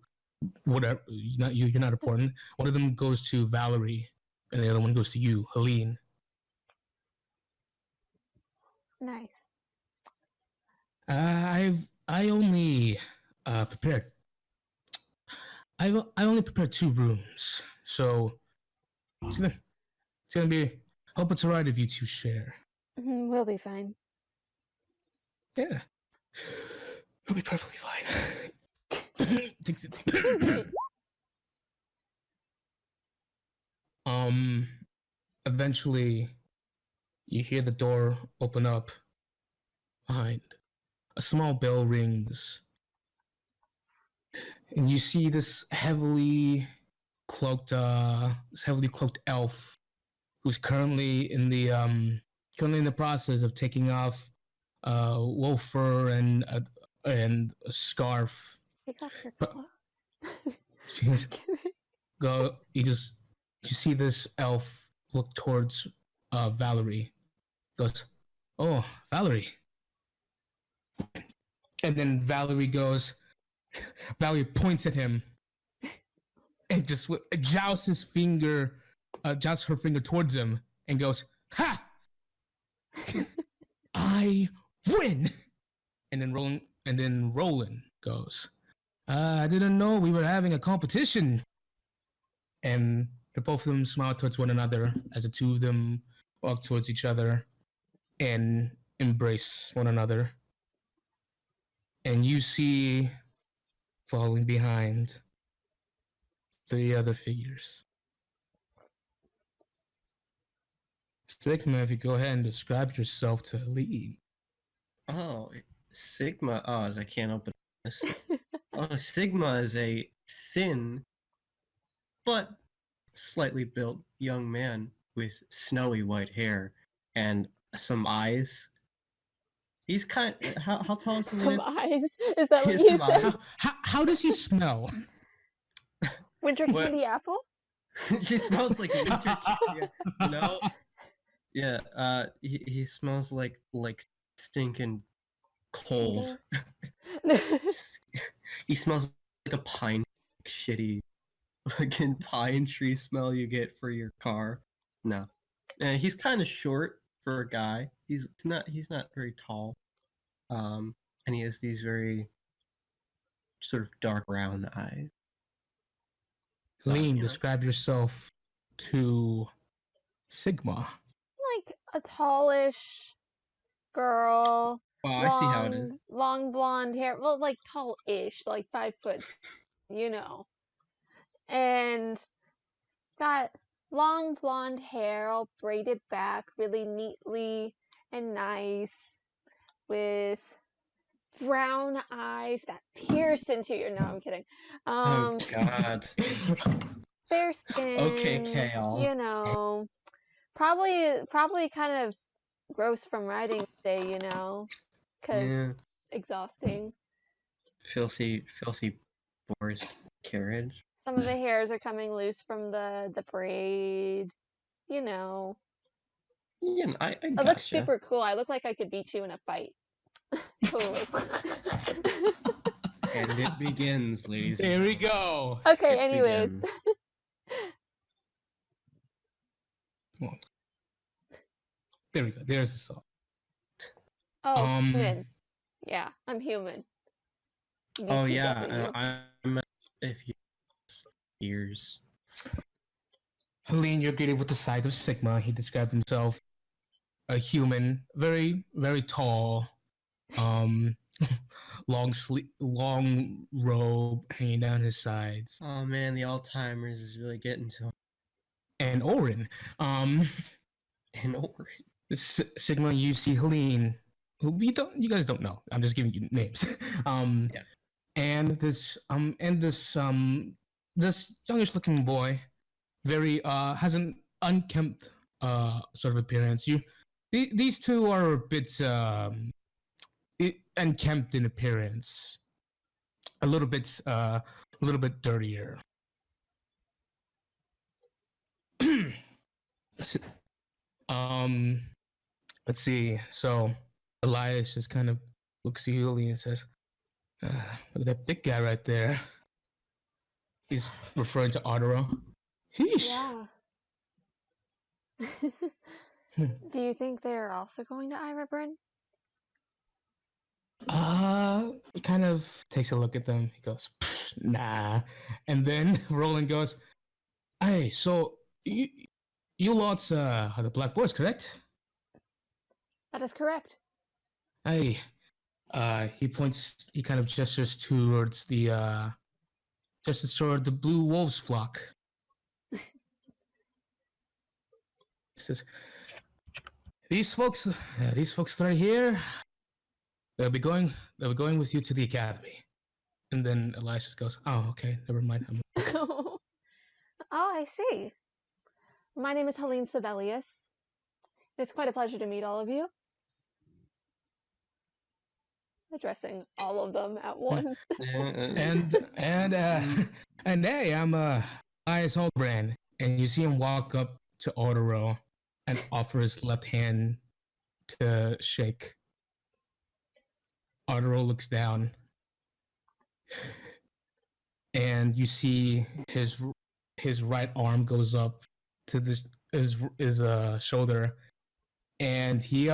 Whatever, not you. You're not important. One of them goes to Valerie, and the other one goes to you, Helene. Nice. I only prepared. I only prepared 2 rooms, so it's gonna be. Hope it's alright if you two share. We'll be fine. Yeah, it'll be perfectly fine. Eventually, you hear the door open up behind. A small bell rings, and you see this heavily cloaked elf who's currently in the process of taking off wool fur and a scarf. Take off your clothes. You see this elf look towards Valerie. Goes, "Oh, Valerie." And then Valerie points at him and just jousts her finger towards him and goes, "Ha! I win!" And then Roland goes, "I didn't know we were having a competition." And the both of them smile towards one another as the two of them walk towards each other and embrace one another. And you see, following behind, 3 other figures. Sigma, if you go ahead and describe yourself to Lee. Oh, Sigma. Oh, I can't open this. Sigma is a thin but slightly built young man with snowy white hair and some eyes. He's how tall is he? Some eyes. Is that He what has you some said? eyes. How does he smell? Winter What? candy apple? He smells like winter candy, you know? Yeah, he smells like stinking cold. Cheating? He smells like a pine shitty fucking pine tree smell you get for your car. No. He's kind of short for a guy. He's not very tall. And he has these very sort of dark brown eyes. Lean, you know. describe yourself to Sigma. Like a tallish girl. Oh, I see how it is. Long blonde hair. Well, like tall-ish, like 5 foot, you know. And got long blonde hair all braided back really neatly and nice with brown eyes that pierce into your no, I'm kidding. Oh god. Fair skin. Okay, Kale. You know. Probably kind of gross from riding all day, you know. 'Cause Yeah. exhausting. Filthy forest carriage. Some of the hairs are coming loose from the braid. You know. Yeah, I It gotcha. looks super cool. I look like I could beat you in a fight. Totally. And it begins, ladies. Here we go. Okay, It anyways. begins. Come on. There we go. There's the song. Oh, human. Yeah, I'm human. Oh yeah, BTW. I'm if you ears. Lean, you're greeted with the sight of Sigma. He described himself a human, very, very tall, long robe hanging down his sides. Oh man, the Alzheimer's is really getting to him. And Orin, And Orin. Sigma, you see Helene, who you guys don't know. I'm just giving you names. Yeah. And this youngish looking boy, very has an unkempt sort of appearance. These two are a bit unkempt in appearance, a little bit dirtier. Let's see. So Elias just kind of looks at you and says, "Look at that big guy right there." He's referring to Otero. Sheesh. Yeah. Do you think they're also going to Eira Bryn? He kind of takes a look at them. He goes, "Nah," and then Roland goes, "Hey, so you lots are the Black Boars, correct?" That is correct. Hey, he kind of gestures towards the Blue Wolves flock. He says, these folks right here, they'll be going with you to the academy. And then Elias just goes, "Oh, okay, never mind." Oh, I see. My name is Helene Sibelius. It's quite a pleasure to meet all of you. Addressing all of them at once. and hey, I'm Elias Homebrewed, and you see him walk up to Otero and offer his left hand to shake. Otero looks down, and you see his right arm goes up to his shoulder, and he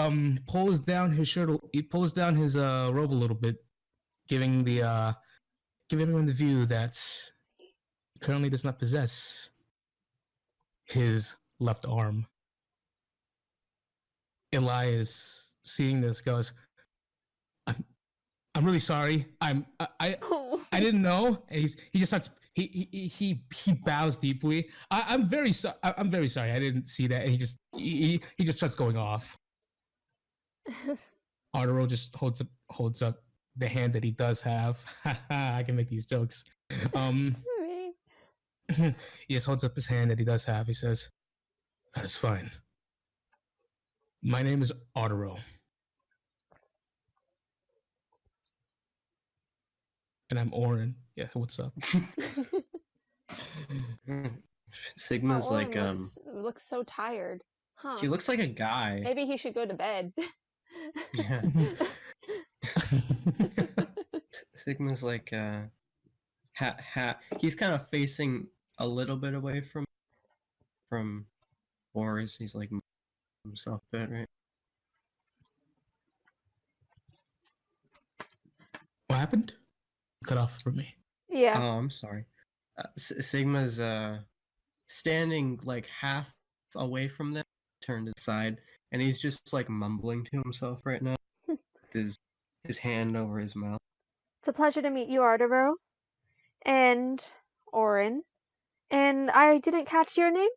pulls down his shirt. He pulls down his robe a little bit, giving everyone the view that he currently does not possess his left arm. Elias, seeing this, goes, I'm really sorry. I didn't know." And he just starts. He bows deeply. I'm very sorry. I'm very sorry. I didn't see that. And he just starts going off. Otero just holds holds up the hand that he does have. I can make these jokes. He just holds up his hand that he does have. He says, "That's fine. My name is Otero. And I'm Oren. Yeah, what's up?" Sigma's like looks so tired. Huh. he looks like a guy. Maybe he should go to bed. Yeah. Sigma's like he's kind of facing a little bit away from Boris. He's like himself a bit, right? What happened? Cut off for me. Yeah. Oh, I'm sorry. Sigma's standing like half away from them, turned aside, and he's just like mumbling to himself right now, with his hand over his mouth. It's a pleasure to meet you, Arturo. And Oren. And I didn't catch your name?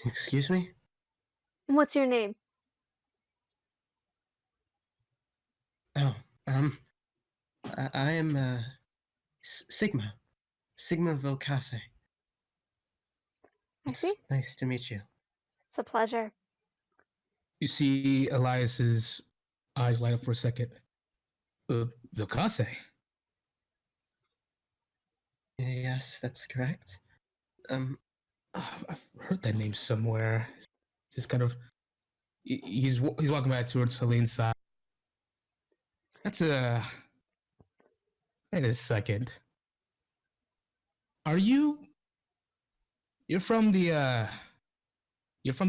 Excuse me? What's your name? Oh, I am Sigma Vilcase. I see. Nice to meet you. It's a pleasure. You see Elias's eyes light up for a second. Vilcase? Yes, that's correct. I've heard that name somewhere. Just kind of, he's walking back towards Helene's side. That's a. Wait a second. You're from the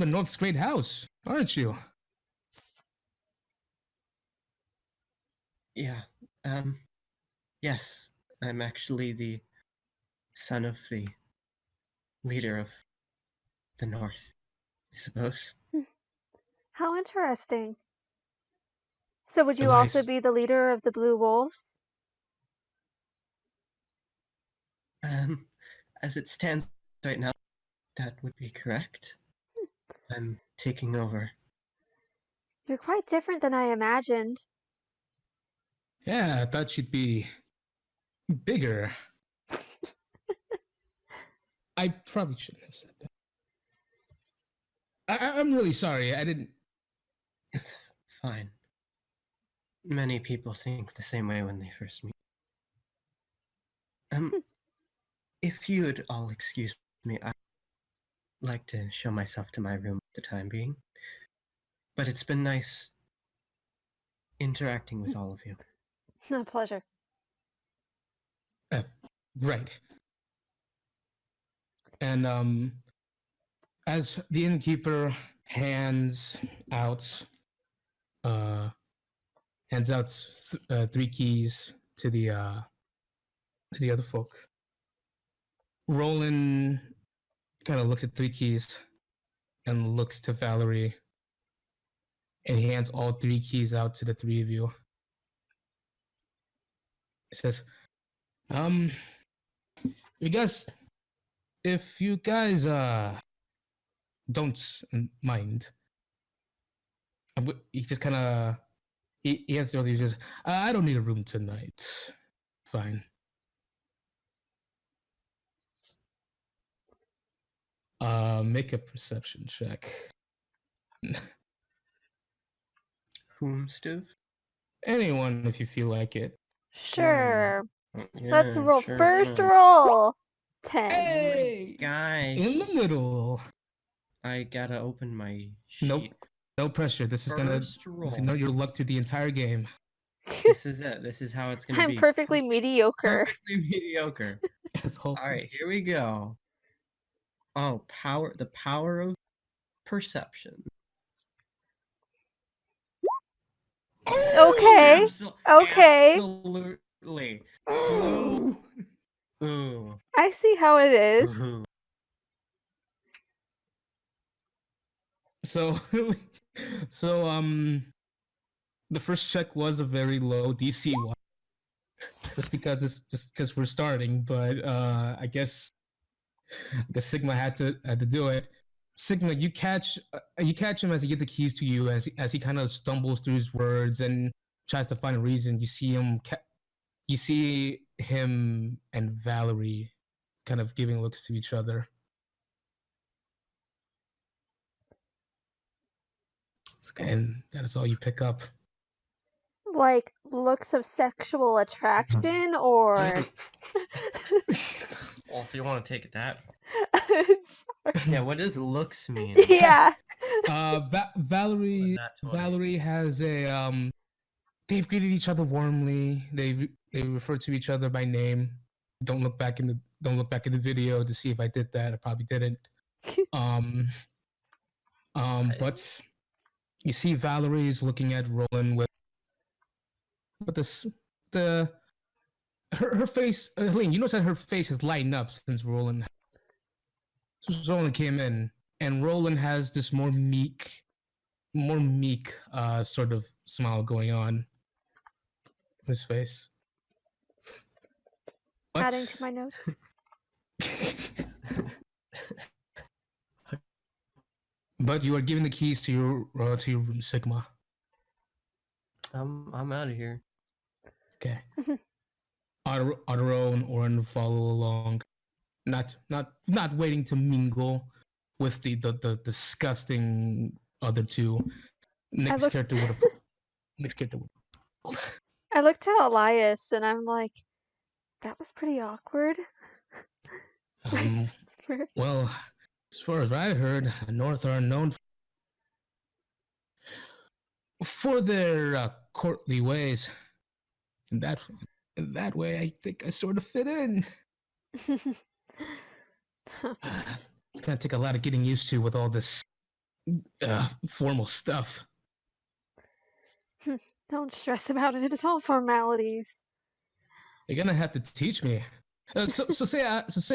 North Great House, aren't you? Yeah. Yes, I'm actually the son of the leader of the North, I suppose. How interesting. So would you also Elias. be the leader of the Blue Wolves? As it stands right now, that would be correct. I'm taking over. You're quite different than I imagined. Yeah, I thought she'd be bigger. I probably shouldn't have said that. I'm really sorry. I didn't. It's fine. Many people think the same way when they first meet. If you would all excuse me, I'd like to show myself to my room at the time being. But it's been nice interacting with all of you. A pleasure. Right. And as the innkeeper hands out 3 keys to the other folk, Roland kind of looks at 3 keys and looks to Valerie, and he hands all 3 keys out to the 3 of you. He says, you guys, if you guys don't mind, he just kind of he answers you just, I don't need a room tonight. Fine. Make a perception check. Whom, Steve? Anyone, if you feel like it. Sure. Yeah, Let's roll. sure, First yeah. roll. 10. Hey! Guys, In the middle. I gotta open my sheet. Nope. No pressure. This is First roll. your luck through the entire game. This is it. This is how it's gonna be. I'm perfectly mediocre. Perfectly mediocre. All right, here we go. Oh, the power of perception. Okay. Okay. Absolutely. Oh! Ooh. I see how it is. Ooh. So the first check was a very low DC one. Just because we're starting, but I guess Sigma had to do it. Sigma, you catch him as he gets the keys to you, as he kind of stumbles through his words and tries to find a reason. You see him and Valerie kind of giving looks to each other. And that is all you pick up. Like looks of sexual attraction, or Well, if you want to take it that. Yeah, what does looks mean? yeah. Valerie Not 20. Valerie has a they've greeted each other warmly. They refer to each other by name. Don't look back in the video to see if I did that. I probably didn't. But you see Valerie is looking at Roland with her face. Helene, you notice that her face has lightened up since Roland came in, and Roland has this more meek sort of smile going on in his face. Adding to my notes. But you are given the keys to your room, Sigma. I'm out of here. Okay. Otaro and Oren follow along, not waiting to mingle with the disgusting other two. Nick's character would have. I looked at Elias and I'm like, that was pretty awkward. Well, as far as I heard, the North are known for their courtly ways. In that way, I think I sort of fit in. It's gonna take a lot of getting used to with all this formal stuff. Don't stress about it. It's all formalities. You're gonna have to teach me. So say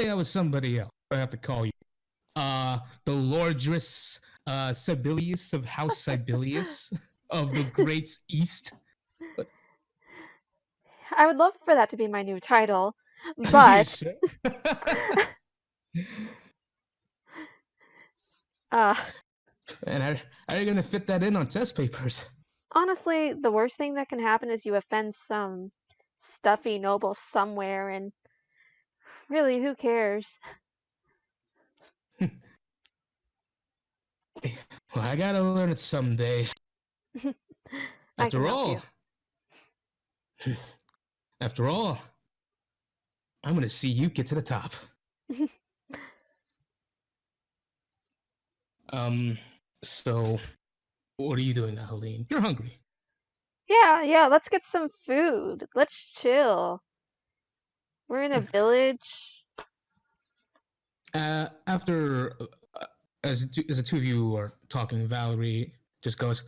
I was somebody else. I have to call you. The Lordress Sibelius of House Sibelius of the Great East. I would love for that to be my new title, but Sure? And how are you gonna fit that in on test papers? Honestly, the worst thing that can happen is you offend some stuffy noble somewhere, and really, who cares? Well, I gotta learn it someday. After all, I'm gonna see you get to the top. So what are you doing now, Helene? You're hungry. Yeah, let's get some food. Let's chill. We're in a village. After as the two of you are talking, Valerie just goes,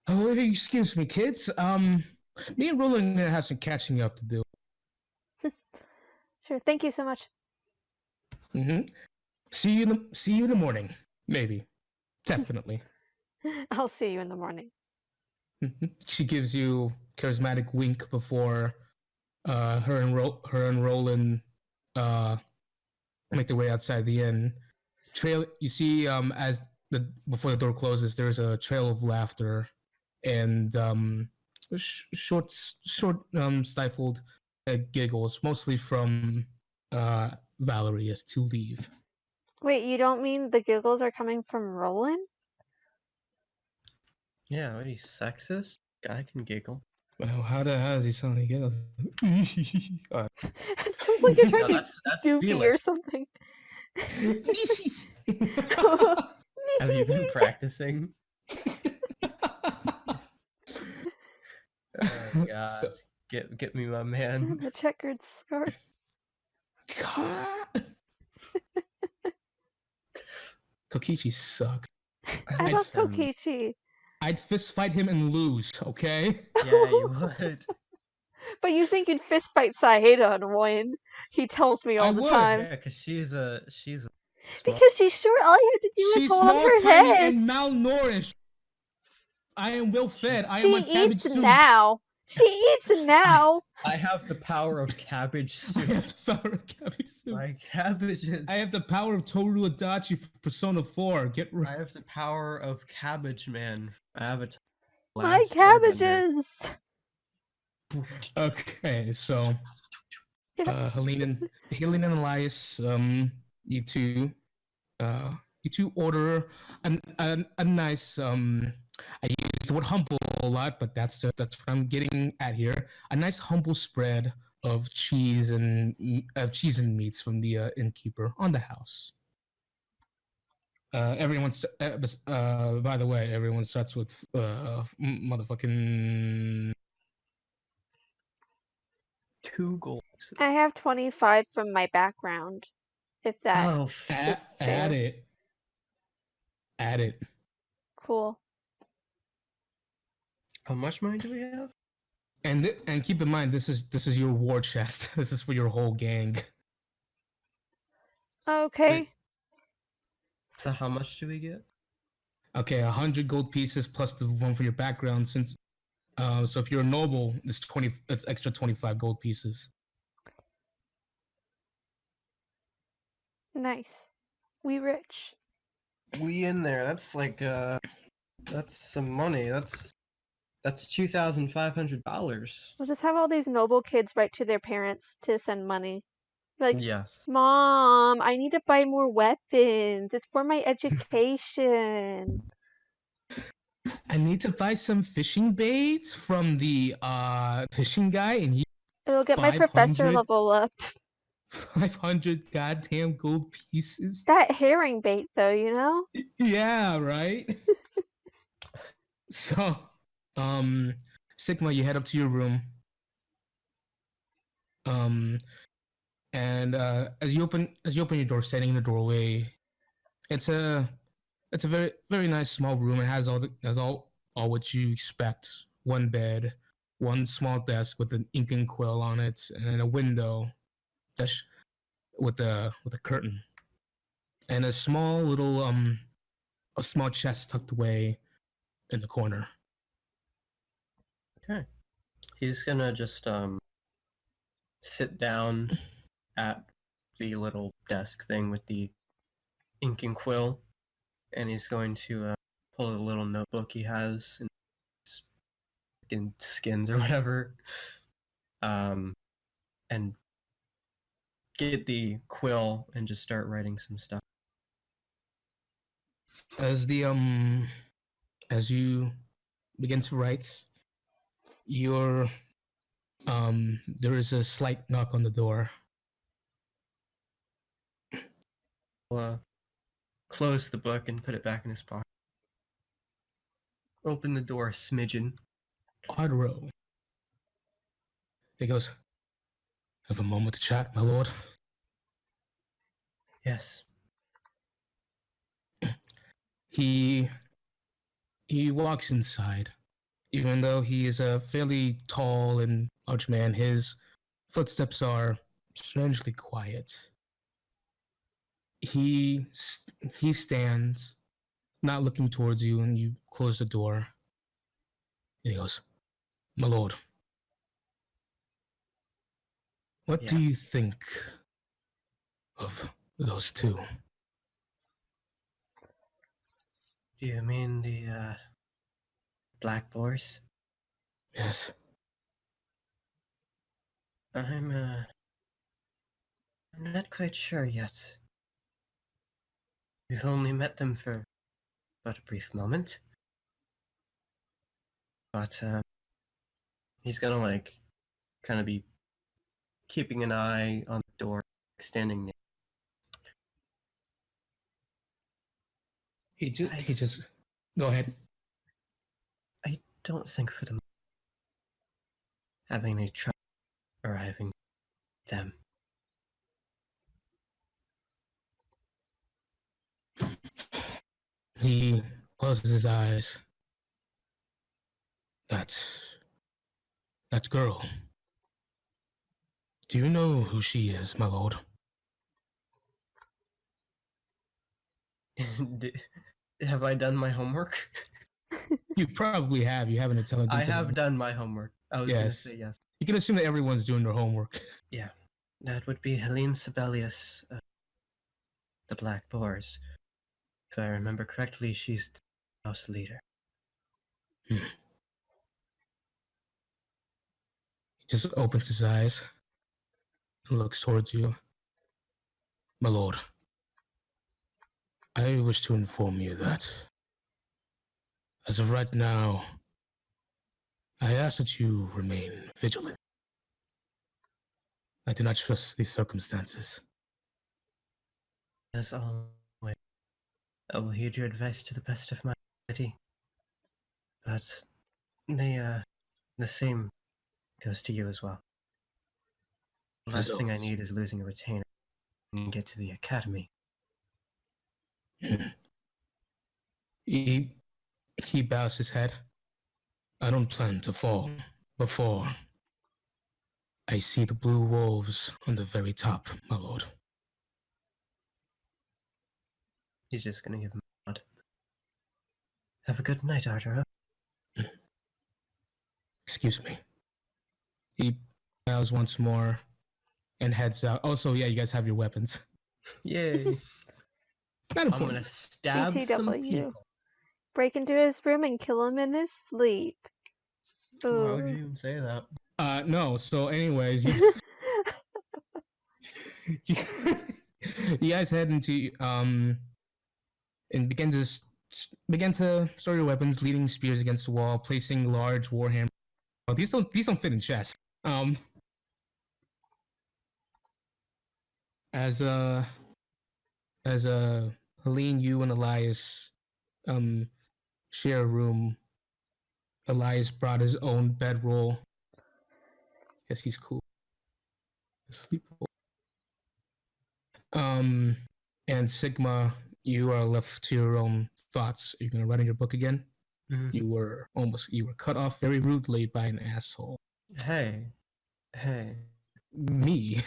"Oh, excuse me, kids. Me and Roland are gonna have some catching up to do." Sure, thank you so much. See you in the morning. Maybe. Definitely. I'll see you in the morning. She gives you charismatic wink before her and Roland make their way outside the inn. You see before the door closes, there's a trail of laughter and short stifled giggles, mostly from Valerie as to leave. Wait, you don't mean the giggles are coming from Roland? Yeah, what, he's sexist? Guy can giggle. Well, how does he sound? He giggles. It sounds like you're trying to be goofy or something. Have you been practicing? Oh god. So, get me my man. The checkered scarf. God. Kokichi sucks. I love Kokichi. I'd fist fight him and lose, okay? Yeah, you would. But you think you'd fist fight Saeda and win? He tells me all the time. Yeah, because she's a Because she's short. All you have to do is hold her head. And malnourished. I am well fed. I She am on cabbage eats soup. now. She eats now. I have the power of cabbage I soup. have the power of cabbage soup. My cabbages. I have the power of Toru Adachi for Persona 4. Get I ready. have the power of Cabbage Man from Avatar. My Last Airbender. cabbages. Okay, so Helene and Elias, you two order a nice I use the word humble a lot, but that's what I'm getting at here. A nice humble spread of cheese and meats from the innkeeper on the house. By the way, everyone starts with motherfucking 2 gold. I have 25 from my background. If that Oh, is fair. Add it. Cool. how much money do we have? And keep in mind, this is your war chest. This is for your whole gang. Okay. Wait, so how much do we get? Okay, 100 gold pieces plus the one for your background. Since so if you're a noble, it's extra 25 gold pieces. Nice. We rich. We in there. That's like that's some money. That's $2,500. We'll just have all these noble kids write to their parents to send money. Like, Yes. Mom, I need to buy more weapons. It's for my education. I need to buy some fishing bait from the fishing guy, and It'll get my professor 500? level up. 500 goddamn gold pieces. That herring bait, though, you know? Yeah, right. So, Sigma, you head up to your room. And as you open your door, standing in the doorway, it's a very very nice small room. It has all what you expect: one bed, one small desk with an ink and quill on it, and a window, with a curtain, and a small little a small chest tucked away in the corner. Okay. He's gonna just sit down at the little desk thing with the ink and quill, and he's going to pull a little notebook he has in skins or whatever, and get the quill and just start writing some stuff. As you begin to write, there is a slight knock on the door. Close the book and put it back in his pocket. Open the door a smidgen. Audro. He goes, "Have a moment to chat, my lord." Yes. He walks inside. Even though he is a fairly tall and large man, his footsteps are strangely quiet. He stands, not looking towards you, and you close the door. And he goes, "My lord, what do Yeah. you think of those two?" Do you mean the Black Boars? Yes. I'm not quite sure yet. We've only met them for but a brief moment. But he's gonna like kind of be keeping an eye on the door, standing near. He just go ahead. I don't think for them having any trouble arriving them. He closes his eyes. That girl. Do you know who she is, my lord? Have I done my homework? You probably have. You have an intelligence. I of have a- done my homework. I was gonna Yes. say yes. You can assume that everyone's doing their homework. Yeah, that would be Helene Sibelius, the Black Boars. If I remember correctly, she's the house leader. He just opens his eyes and looks towards you. My lord, I wish to inform you that, as of right now, I ask that you remain vigilant. I do not trust these circumstances. As always, I will heed your advice to the best of my ability. But the same goes to you as well. The As last thing I always. need is losing a retainer and get to the academy. He bows his head. I don't plan to fall before I see the blue wolves on the very top, my lord. He's just gonna give him a nod. Have a good night, Arthur. Excuse me. He bows once more and heads out. Also, yeah, you guys have your weapons. Yay! Not I'm gonna important. stab some BTW. people. Break into his room and kill him in his sleep. Why would Ooh. you even say that? No. So, anyways, you you guys head into and begin to start your weapons, leading spears against the wall, placing large warhammer. Oh, these don't fit in chests. As Helene, you and Elias share a room. Elias brought his own bedroll. Guess he's cool. Sleep. And Sigma, you are left to your own thoughts. Are you gonna write in your book again? Mhm. You were cut off very rudely by an asshole. Hey. Me.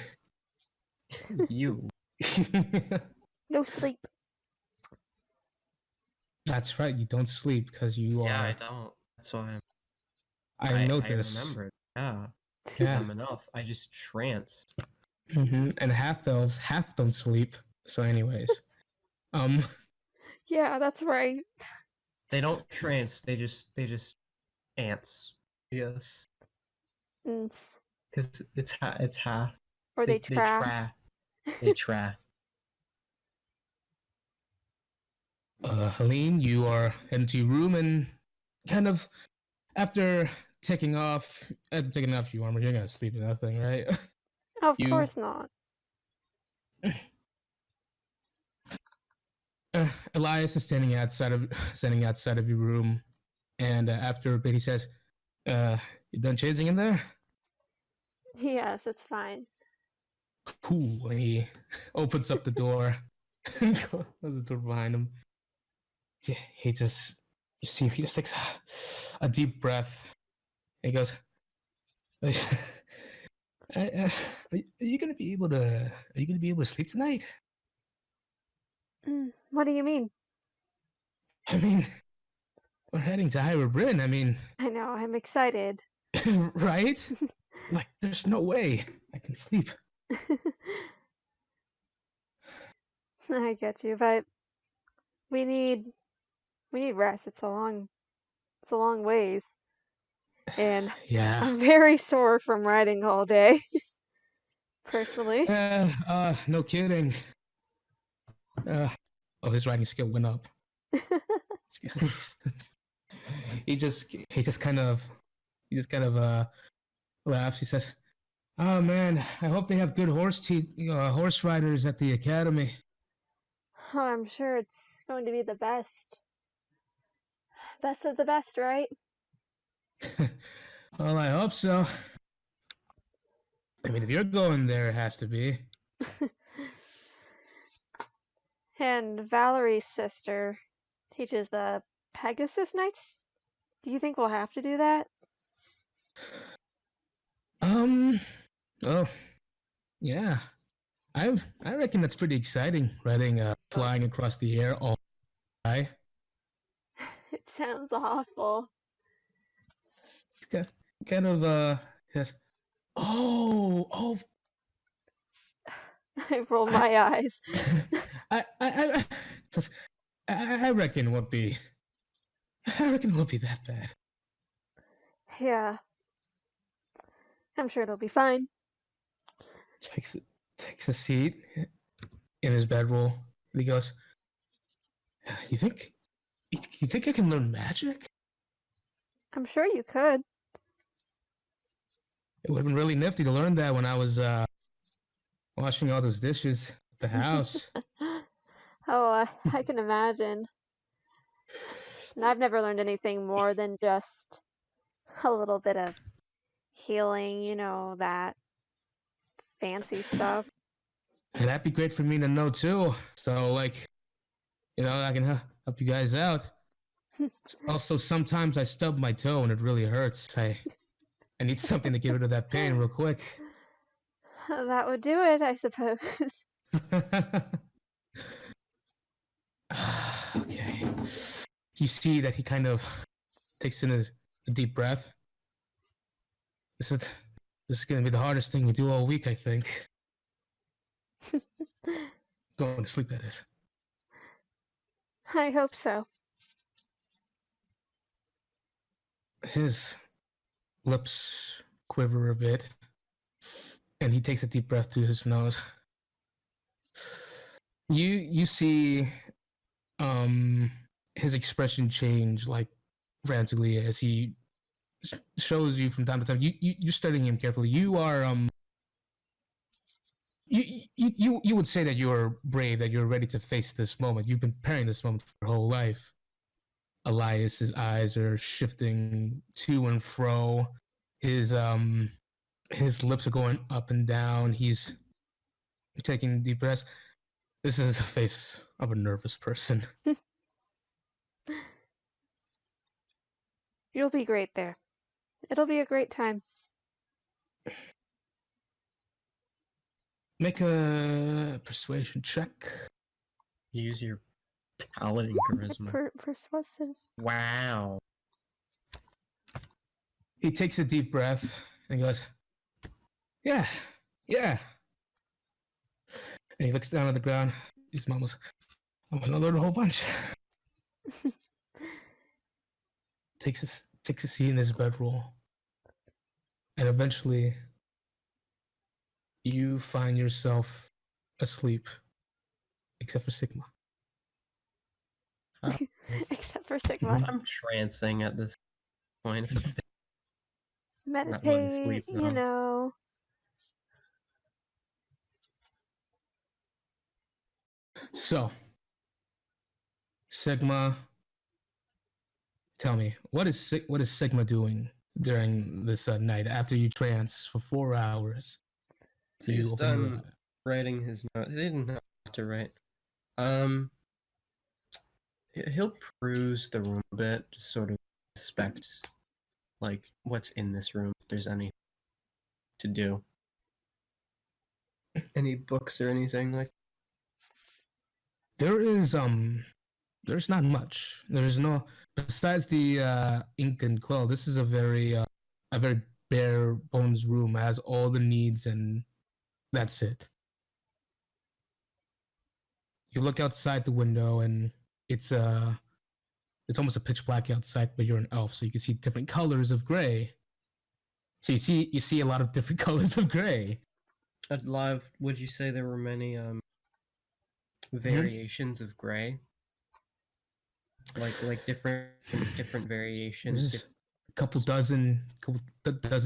You. No sleep. That's right. You don't sleep because you Yeah, I are. don't. That's why I know I this. remembered. Yeah. Yeah. I'm enough. I just trance. And half elves half don't sleep. So, anyways, Yeah, that's right. They don't trance. They just ants. Yes. Mm. Because it's half. Or they They try. try. They try. Helene, you are into your room and kind of after taking off your armor, you're gonna sleep in that thing, right? Of You- course not. Elias is standing outside of your room, and after a bit, he says, "You done changing in there?" Yes, it's fine. Cool. And he opens up the door and closes the door behind him. He just takes a deep breath. And he goes, are you gonna be able to sleep tonight? What do you mean? I mean, we're heading to Eira Bryn. I mean, I know, I'm excited. right? Like, there's no way I can sleep. I get you, but we need rest. It's a long ways. And Yeah. I'm very sore from riding all day. Personally. No kidding. His riding skill went up. he just kind of laughs. He says, "Oh man, I hope they have good horse riders at the academy." Oh, I'm sure it's going to be the best. Best of the best, right? Well, I hope so. I mean, if you're going there, it has to be. And Valerie's sister teaches the Pegasus Knights. Do you think we'll have to do that? Oh, yeah. I reckon that's pretty exciting, riding, flying across the air all day. It sounds awful. Kind of yes. Oh, I roll I, my eyes. I, just- I reckon it won't be. I reckon it won't be that bad. Yeah, I'm sure it'll be fine. Takes a seat in his bedroll. And he goes, "You think? You think I can learn magic? I'm sure you could. It would have been really nifty to learn that when I was washing all those dishes at the house." Oh, I can imagine. And I've never learned anything more than just a little bit of healing, that fancy stuff. And that'd be great for me to know too. So, like, I can help you guys out. Also, sometimes I stub my toe and it really hurts. I need something to get rid of that pain real quick. That would do it, I suppose. Okay. You see that he kind of takes in a deep breath. This is gonna be the hardest thing we do all week, I think. Going to sleep, that is. I hope so. His lips quiver a bit, and he takes a deep breath through his nose. You see his expression change like frantically as he shows you from time to time. You're studying him carefully. You are you would say that you're brave, that you're ready to face this moment. You've been preparing this moment for your whole life. Elias's eyes are shifting to and fro. His lips are going up and down. He's taking deep breaths. This is the face of a nervous person. You'll be great there. It'll be a great time. Make a persuasion check. Use your paladin charisma. Persuasive. Wow. He takes a deep breath and he goes, "Yeah, yeah." And he looks down at the ground. He mumbles, "I'm gonna learn a whole bunch." takes a seat in his bedroll, and eventually, you find yourself asleep, except for Sigma. Except for Sigma. I'm trancing at this point. It's Meditate, sleep, though. So, Sigma, tell me, what is Sigma doing during this night after you trance for 4 hours? So he's done writing his note. He didn't have to write. He'll peruse the room a bit, just sort of inspect, like, what's in this room, if there's anything to do. Any books or anything like? There is there's not much. There's no, besides the ink and quill. This is a very bare bones room. It has all the needs and that's it. You look outside the window and it's almost a pitch black outside, but you're an elf, so you can see different colors of gray. So you see a lot of different colors of gray. Would you say there were many variations of gray? Like different variations. There's a couple dozen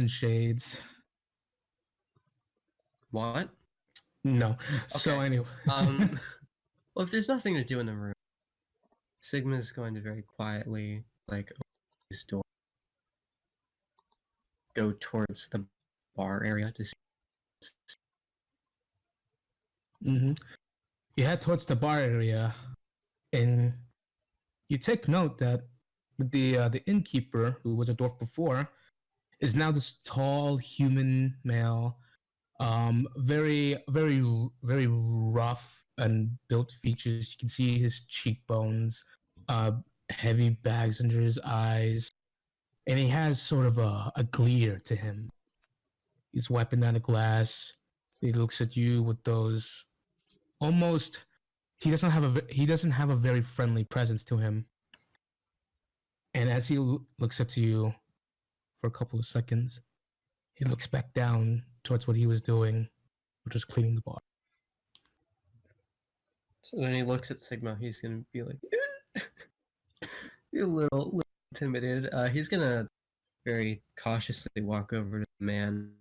shades. What? No. Okay. So anyway. Well, if there's nothing to do in the room, Sigma's going to very quietly, like, open his door, go towards the bar area to see. Mm-hmm. You head towards the bar area, and you take note that the innkeeper, who was a dwarf before, is now this tall human male, very rough and built features. You can see his cheekbones, heavy bags under his eyes, and he has sort of a glare to him. He's wiping down the glass. He looks at you with those almost. He doesn't have a very friendly presence to him. And as he looks up to you for a couple of seconds, he looks back down towards what he was doing, which was cleaning the bar. So when he looks at Sigma, he's gonna be like, be a little intimidated. He's gonna very cautiously walk over to the man.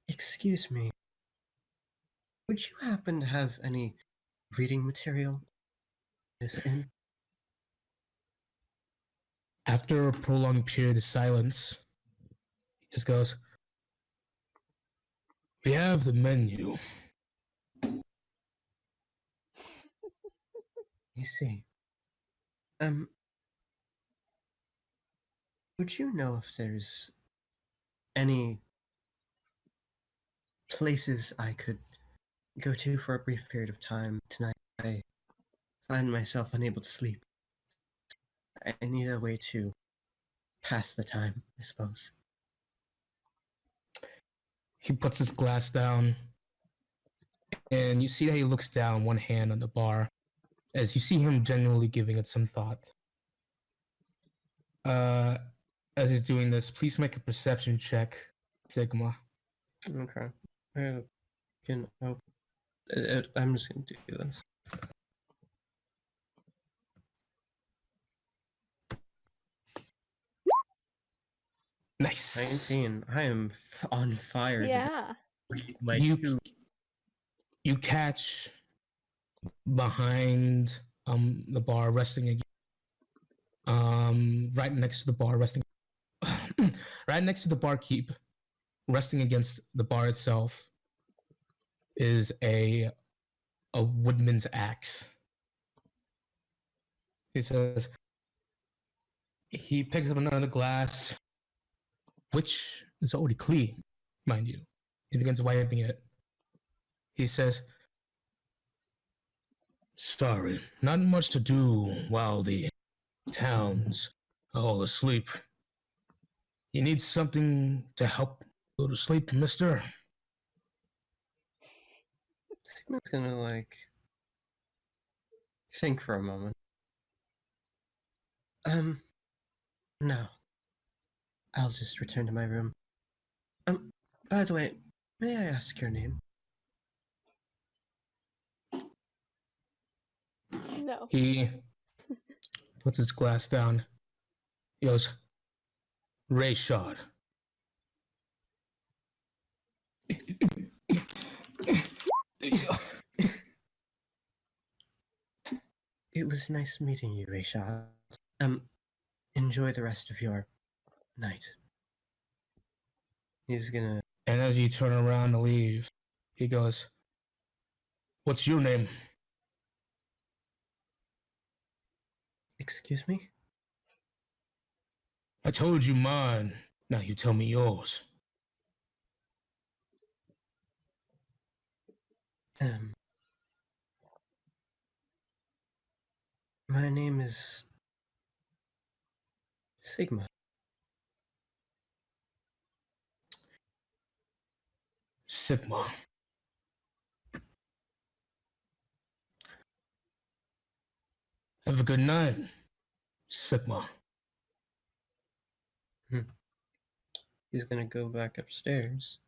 Excuse me. Would you happen to have any reading material this in? After a prolonged period of silence, he just goes, "We have the menu." You see. Would you know if there's any places I could go to for a brief period of time tonight? I find myself unable to sleep. I need a way to pass the time, I suppose. He puts his glass down, and you see that he looks down, one hand on the bar, as you see him genuinely giving it some thought. As he's doing this, please make a perception check, Sigma. Okay. I'm just gonna do this. Nice. 19. I am on fire. Yeah. My You catch behind the bar, resting again. Right next to the bar, resting. Right next to the barkeep, resting against the bar itself, is a woodman's axe. He says. He picks up another glass, which is already clean, mind you. He begins wiping it. He says, "Sorry, not much to do while the town's all asleep. You need something to help go to sleep, mister?" Sigma's gonna like think for a moment. No. I'll just return to my room. By the way, may I ask your name? No. He puts his glass down. He goes, "Rayshard." It was nice meeting you, Rayshad. Enjoy the rest of your night. He's gonna... And as you turn around to leave, he goes, "What's your name?" Excuse me? "I told you mine. Now you tell me yours." My name is... Sigma. Sigma. Have a good night, Sigma. He's gonna go back upstairs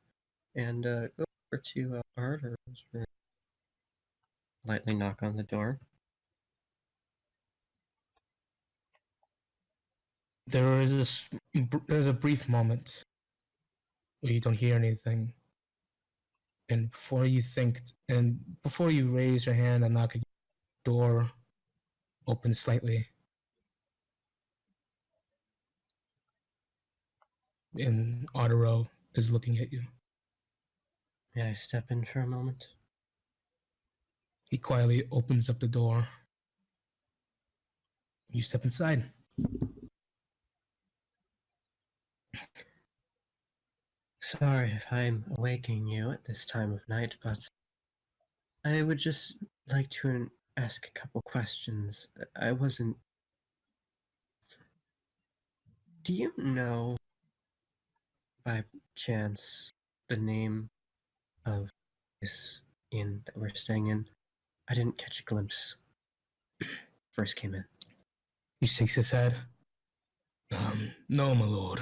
and go over to Arthur's room. Lightly knock on the door. There's a brief moment where you don't hear anything, and before you raise your hand and knock, a door opens slightly, and Arturo is looking at you. May I step in for a moment? He quietly opens up the door. You step inside. Sorry if I'm awaking you at this time of night, but I would just like to ask a couple questions. I wasn't. Do you know, by chance, the name of this inn that we're staying in? I didn't catch a glimpse. First came in. He shakes his head. No, my lord.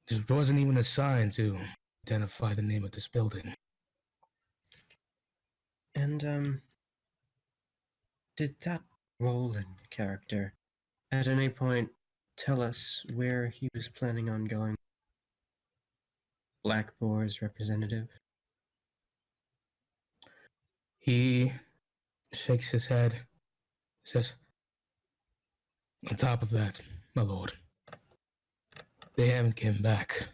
There wasn't even a sign to identify the name of this building. And, did that Roland character at any point tell us where he was planning on going? Black Boars representative? He shakes his head, says, on top of that, my lord, they haven't come back.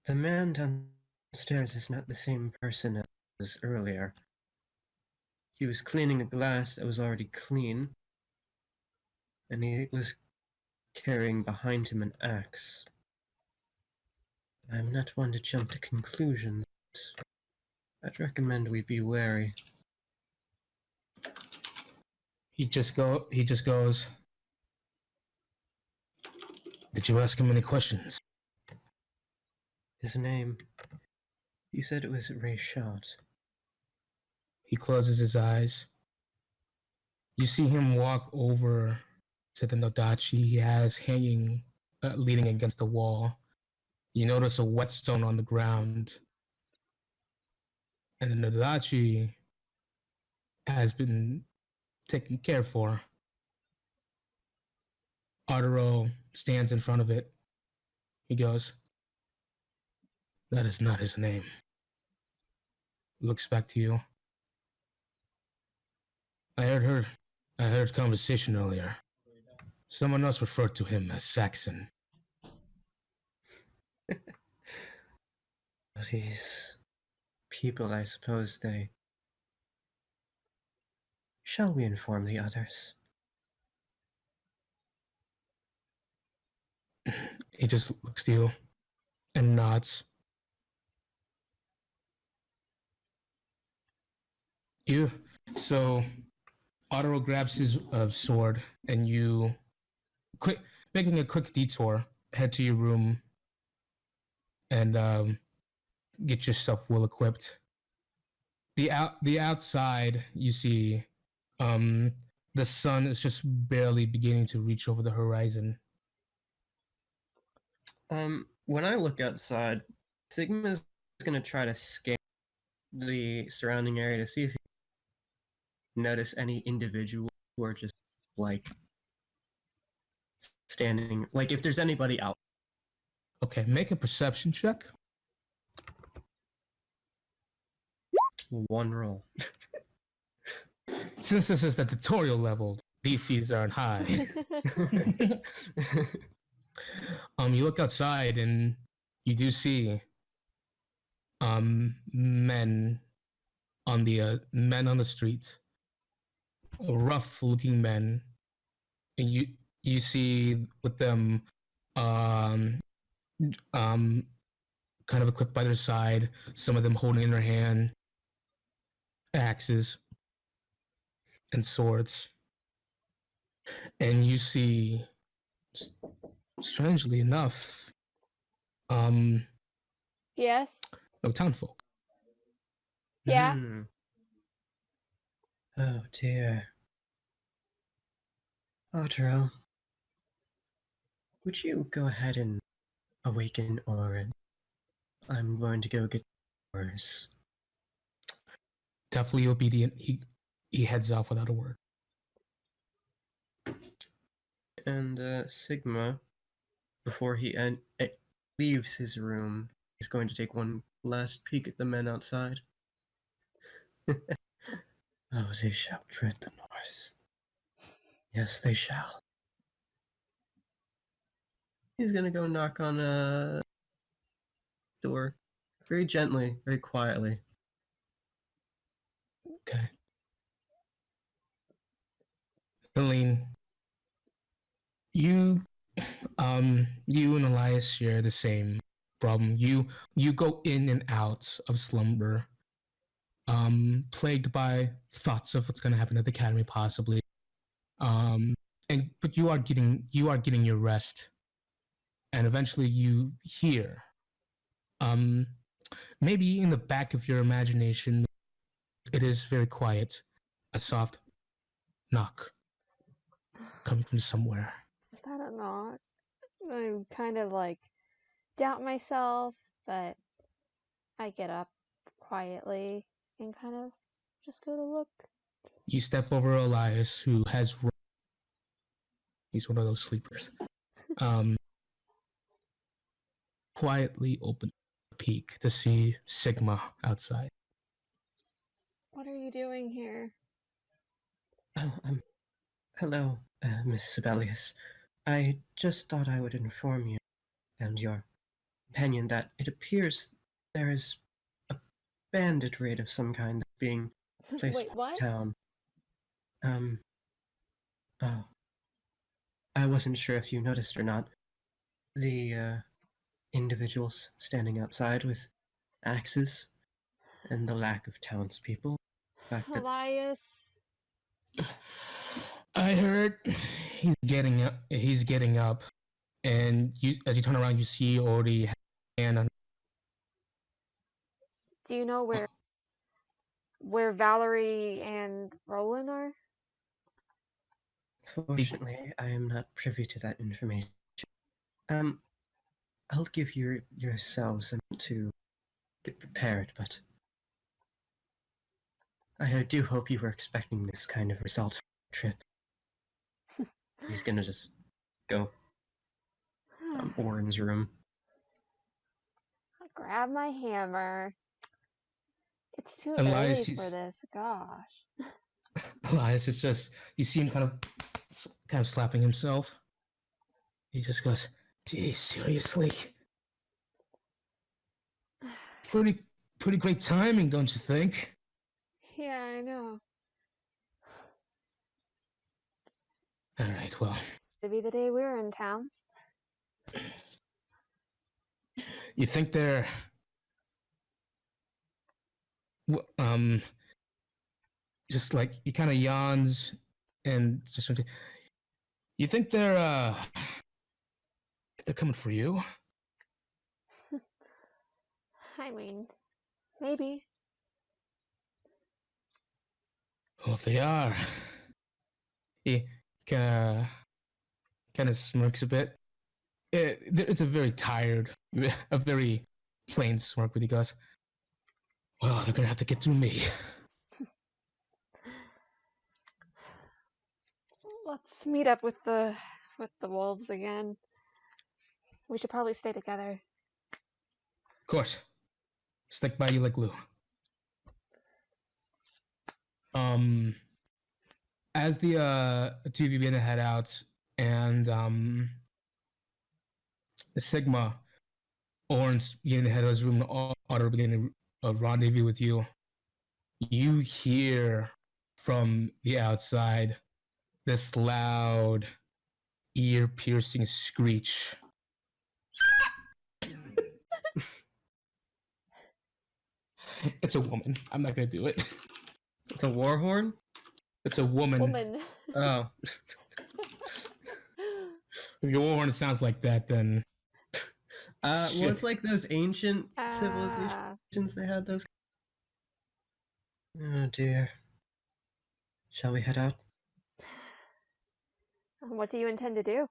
The man downstairs is not the same person as earlier. He was cleaning a glass that was already clean, and he was carrying behind him an axe. I'm not one to jump to conclusions. I'd recommend we be wary. He just goes, did you ask him any questions? His name, you said it was Ray Shot. He closes his eyes. You see him walk over to the Nodachi he has hanging, leaning against the wall. You notice a whetstone on the ground. And the Nodachi has been taken care for. Arturo stands in front of it. He goes, that is not his name. Looks back to you. I heard conversation earlier. Someone else referred to him as Saxon. These people, I suppose they... Shall we inform the others? He just looks to you and nods. So Otto grabs his sword and you, making a quick detour, head to your room and get yourself well equipped. The outside, you see, the sun is just barely beginning to reach over the horizon. When I look outside, Sigma's gonna try to scan the surrounding area to see if he notice any individual who are just like standing, like if there's anybody out. Okay, make a perception check. One roll. Since this is the tutorial level, DCs aren't high. You look outside and you do see men on the street, rough looking men, and you see with them kind of equipped by their side, some of them holding in their hand axes and swords, and you see, strangely enough, Yes. no townfolk. Yeah. Oh dear. Otro, would you go ahead and awaken Orin? I'm going to go get yours. Definitely obedient. He heads off without a word. And Sigma, before he leaves his room, he's going to take one last peek at the men outside. Oh, they shall tread the north. Yes, they shall. He's gonna go knock on a door, very gently, very quietly. Okay. Helene, you and Elias share the same problem. You go in and out of slumber plagued by thoughts of what's going to happen at the academy, possibly. But you are getting your rest, and eventually you hear, maybe in the back of your imagination, it is very quiet, a soft knock coming from somewhere. Is that a knock? I kind of like doubt myself, but I get up quietly and kind of just go to look. You step over Elias, who has. He's one of those sleepers. Quietly open a peek to see Sigma outside. What are you doing here? Oh, hello, Miss Sibelius. I just thought I would inform you and your companion that it appears there is a bandit raid of some kind being placed Wait, what? town. Oh, I wasn't sure if you noticed or not. The individuals standing outside with axes, and the lack of townspeople. The fact that Elias. I heard he's getting up. And as you turn around, you see already hand on. Do you know where Valerie and Roland are? Fortunately, I am not privy to that information. I'll give yourselves a minute to get prepared, but I do hope you were expecting this kind of result from the trip. He's gonna just go Oren's room. I'll grab my hammer. It's too Elias, early for this. Gosh. Elias is just, you see him kind of slapping himself. He just goes, "Geez, seriously? Pretty great timing, don't you think?" Yeah, I know. All right, well. To be the day we're in town. You think they're just like he kind of yawns and just, you think they're coming for you? I mean, maybe. Well, if they are, he kind of smirks a bit. It's a very tired, a very plain smirk, but he goes, "Well, they're gonna have to get through me." Let's meet up with the wolves again. We should probably stay together. Of course, stick by you like glue. As the two of you begin to head out, and the Sigma, Orange beginning to head to his room, Otter beginning to rendezvous with you. You hear from the outside this loud, ear-piercing screech. It's a woman. I'm not gonna do it. It's a war horn? It's a woman. Woman. Oh. If your war horn sounds like that, then Well, it's like those ancient civilizations. They had those. Oh dear. Shall we head out? What do you intend to do?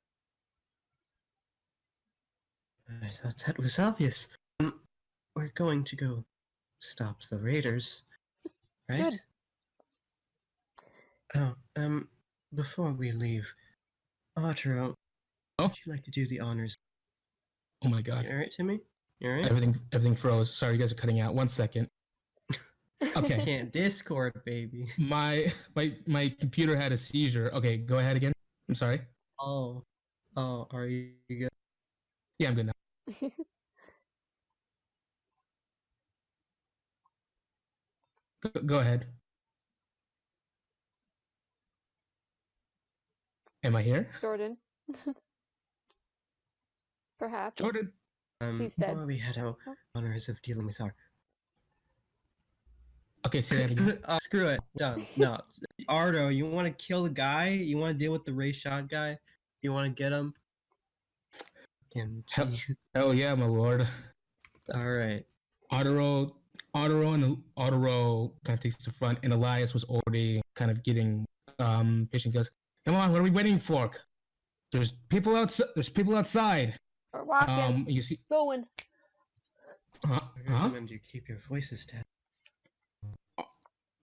I thought that was obvious. We're going to go stop the raiders, right? Good. Oh, before we leave, Otto, would you like to do the honors? Oh my god. You alright, Timmy? You alright? Everything froze. Sorry, you guys are cutting out. 1 second. Okay. Can't Discord, baby. My computer had a seizure. Okay, go ahead again. I'm sorry. Oh, are you good? Yeah, I'm good now. Go ahead. Am I here? Jordan. Perhaps. Jordan. He's dead. Before we head out, honors of dealing with our Okay, say that again. Screw it. Done. No. Ardo, you want to kill the guy? You want to deal with the Ray shot guy? You want to get him? Hell, Jeez. hell yeah, my lord. All right. Otero kind of takes the front, and Elias was already kind of getting patient. Goes, come on, what are we waiting for? There's people outside. We're walking. You see, Going. huh? Recommend you keep your voices down.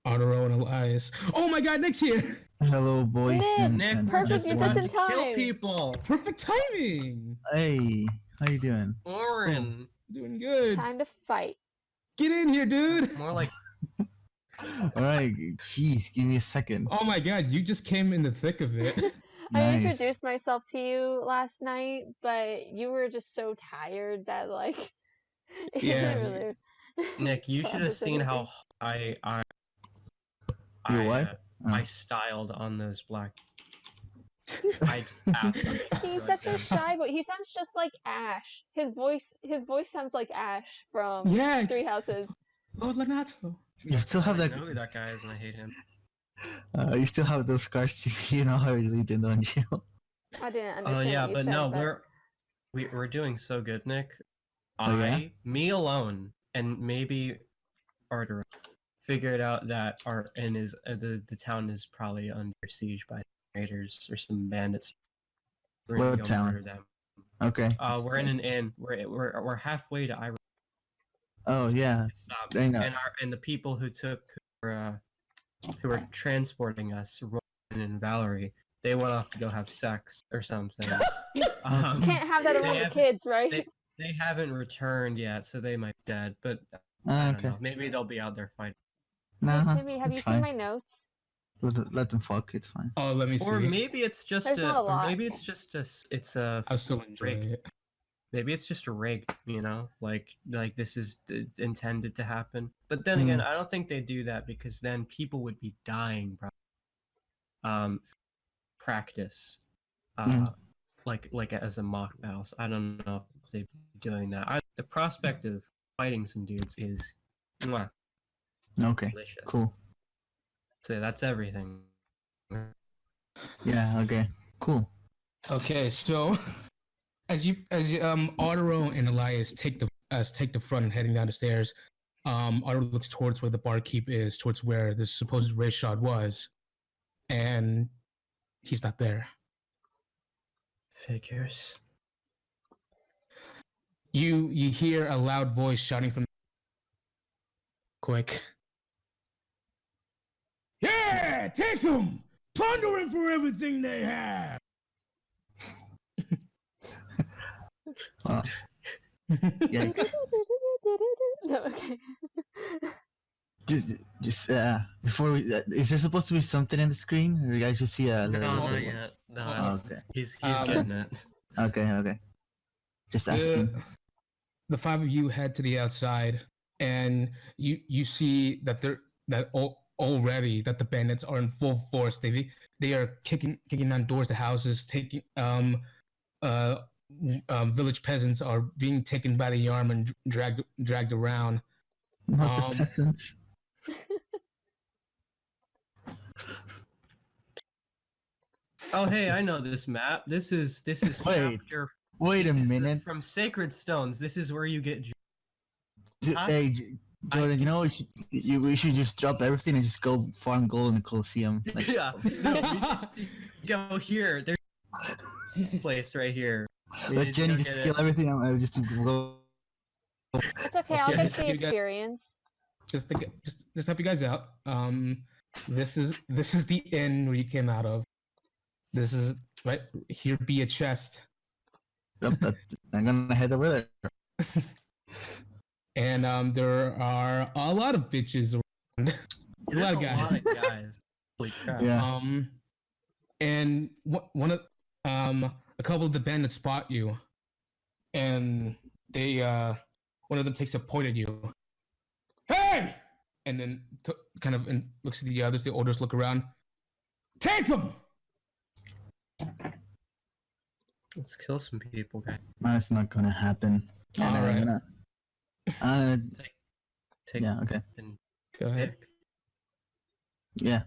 Otero and Elias. Oh my God, Nick's here! Hello, boys. Nick, Nick, and we're perfect, just you're about just to in kill time. people. Perfect timing. Hey, how you doing? Oren. Doing good. Time to fight. Get in here, dude. More like All right, jeez, give me a second. Oh my God, you just came in the thick of it. I Nice. introduced myself to you last night, but you were just so tired that like it Yeah. didn't really Nick. You should have process seen how anything. You what? I styled on those black. I just absolutely He's like such a them. shy boy. He sounds just like Ash. His voice sounds like Ash from Yeah, Three Houses. Lord Lenato. You still have I that. know who that guy is, and I hate him. You still have those scars. You know how you did, don't you? I didn't Oh understand. yeah, what you but said, no, we're doing so good, Nick. Oh, yeah? Me alone, and maybe Arter figured out that the town is probably under siege by raiders or some bandits. We're gonna What go town? murder them. Okay. We're in an inn. We're halfway to Ira. Oh yeah, I know. And the people who were transporting us, Roland and Valerie, they went off to go have sex or something. Can't have that they around the have- kids, right? They haven't returned yet, so they might be dead. But I don't Okay. know. Maybe they'll be out there fighting. Nah, Timmy, have it's you fine. seen my notes? Let them fuck. It's fine. Oh, let me see. Or maybe it's just There's not a lot. it's a I'll still enjoy Rick. it. maybe it's just a rig, like this is it's intended to happen. But then again, I don't think they do that because then people would be dying, bro. Practice, like as a mock battle. So I don't know if they'd be doing that. The prospect of fighting some dudes is mwah, Okay. delicious. Cool. So that's everything. Yeah. Okay. Cool. Okay, so as Otero and Elias take the front and heading down the stairs, Otero looks towards where the barkeep is, towards where the supposed race shot was, and he's not there. Figures. You hear a loud voice shouting from quick. Yeah, take them! Plunder them for everything they have! Yeah. No, okay. Just before we, is there supposed to be something in the screen, or you guys just see a? No, little- not yet. No, Oh, it's- okay. he's Um, getting it. Okay. Just asking. The five of you head to the outside, and you see that already that the bandits are in full force. They are kicking down doors to houses, taking village peasants are being taken by the arm and dragged around. Not the peasants. Oh, hey, I know this map. This is Wait, chapter. Wait a this is, minute. from Sacred Stones. This is where you get. Huh? Hey, Jordan, you know we should just drop everything and just go farm gold in the Coliseum. Like, Yeah. No, we need to go here. There's a place right here. We let need to Jenny go just get kill it. everything and just go. It's okay. I'll Yeah, take so the you guys- experience. just to help you guys out. This is the inn where you came out of. This is right here. Be a chest, I'm gonna head over there. and there are a lot of bitches around. a There's lot of guys. guys. Holy crap. Yeah. And a couple of the bandits spot you, and they one of them takes a point at you. Hey! And then kind of looks at the others. The others look around. Take them! Let's kill some people, guys. That's not gonna happen. All right. Uh, Take yeah. Okay. and Go ahead. pick. Yeah.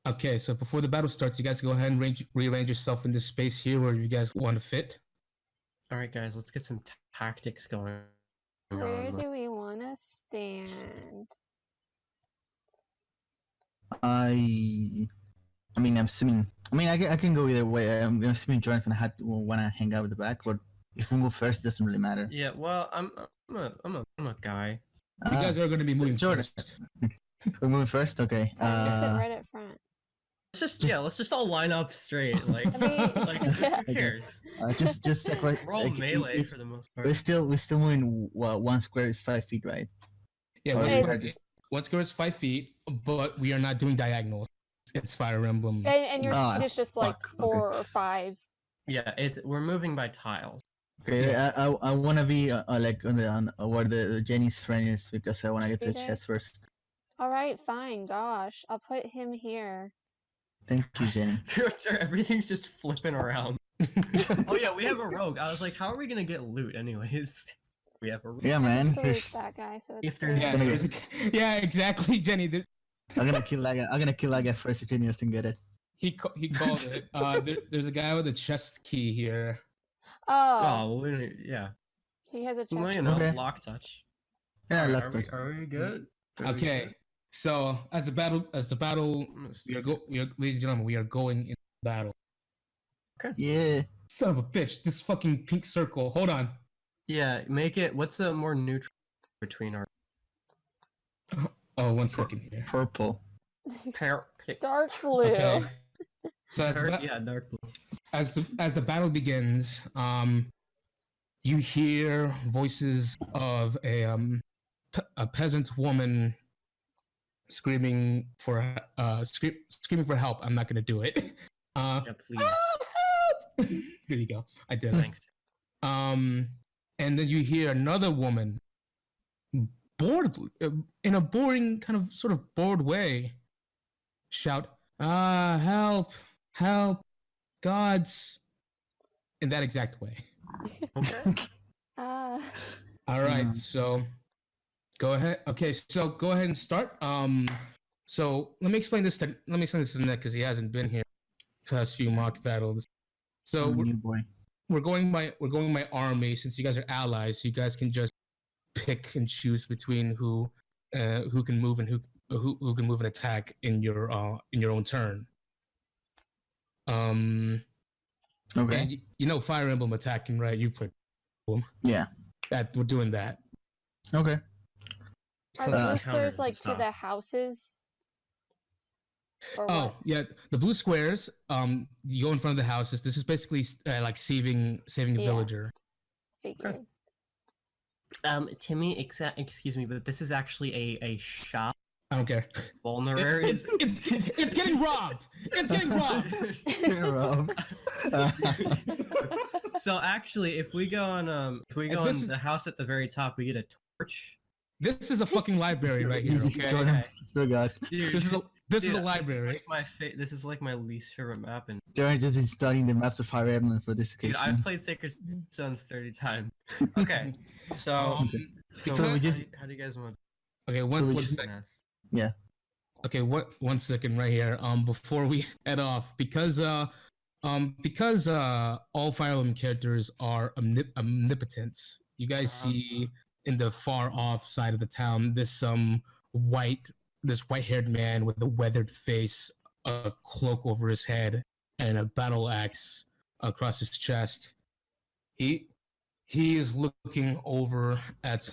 Okay, so before the battle starts, you guys go ahead and rearrange yourself in this space here where you guys want to fit. All right, guys, let's get some tactics going. Where do we want to stand? I mean, I'm assuming. I mean, I can go either way. I'm assuming Jordan's gonna want to hang out with the back, but if we move first, it doesn't really matter. Yeah, well, I'm a guy. You guys are going to be moving Jordan. first. We're moving first. Okay. Sit right up front. Let's just all line up straight. Like, I mean, like yeah. who cares? Just like right. We're all like, melee for the most part. We're still moving. One square is 5 feet, right? Yeah, one square is 5 feet, but we are not doing diagonals. It's Fire Emblem. And yours Ah, is just like fuck, 4 or 5. Yeah, we're moving by tiles. Okay, I want to be like on where the Jenny's friend is because I want to get to the Peter? chest first. All right, fine. Gosh, I'll put him here. Thank you, Jenny. Everything's just flipping around. Oh yeah, we have a rogue. I was like, how are we gonna get loot anyways? We have a rogue. Yeah, man. So it's that guy. So it's If there's- good. Yeah, exactly, Jenny. I'm gonna kill that guy. I'm gonna kill that guy first. So Jenny doesn't get it. He called it. There's a guy with a chest key here. Oh, Oh, well, yeah. he has a Well, chest. you know, Okay. lock touch. Yeah, Alright, look. are we good? Are we Okay, good? so as the battle, ladies and gentlemen, we are going in battle. Yeah. Son of a bitch! This fucking pink circle. Hold on. Yeah, make it. What's a more neutral between our Oh, 1 second here. Purple. Dark blue. Okay. So yeah, dark blue. as the battle begins, you hear voices of a peasant woman screaming for help. I'm not gonna do it. Yeah, please. There you go. I did it. Thanks. And then you hear another woman, bored in a boring kind of sort of bored way, shout, help, help, gods," in that exact way. Okay. Uh, All right, so go ahead. Okay, so go ahead and start. So let me explain this to Nick because he hasn't been here for the past few mock battles. So New boy. we're going by army since you guys are allies. So you guys can just pick and choose between who can move and who can move and attack in your own turn. Okay. And you know Fire Emblem attacking, right? You put Yeah. that we're doing that. Okay. are that's the counter squares like to stuff. the houses? Or Oh what? yeah, the blue squares. You go in front of the houses. This is basically like saving a Yeah. villager. Figured. Timmy, excuse me, but this is actually a shop. I don't care. Vulnerary. It's getting robbed. It's getting robbed. So actually, if we go on this is- the house at the very top, we get a torch. This is a fucking library right here. Okay. Jordan still got. Dude, This is a dude, library. This is like my least favorite map, and Jordan just been studying the maps of Fire Emblem for this dude, occasion. I've played Sacred Sons 30 times. Okay, so So we just- how do you guys want? Okay, So one we one just- sec. Yeah. Okay, 1 second right here. Before we head off, because all Fire Emblem characters are omnipotent. You guys see in the far off side of the town this white-haired man with a weathered face, a cloak over his head, and a battle axe across his chest. He is looking over at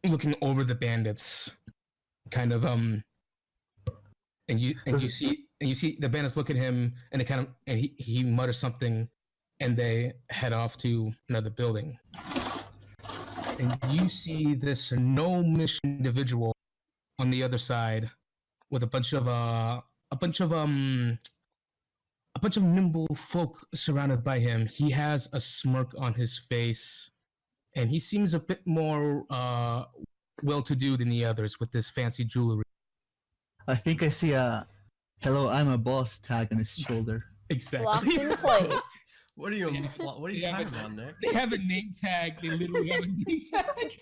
looking over the bandits, kind of and you see the bandits look at him and he mutters something, and they head off to another building. And you see this no-mission individual on the other side with a bunch of nimble folk surrounded by him. He has a smirk on his face, and he seems a bit more well-to-do than the others with this fancy jewelry. I think I see a "Hello, I'm a boss" tag on his shoulder. Locked Exactly. in place. What are you talking about, Nick? They have a name tag. They literally have a name tag.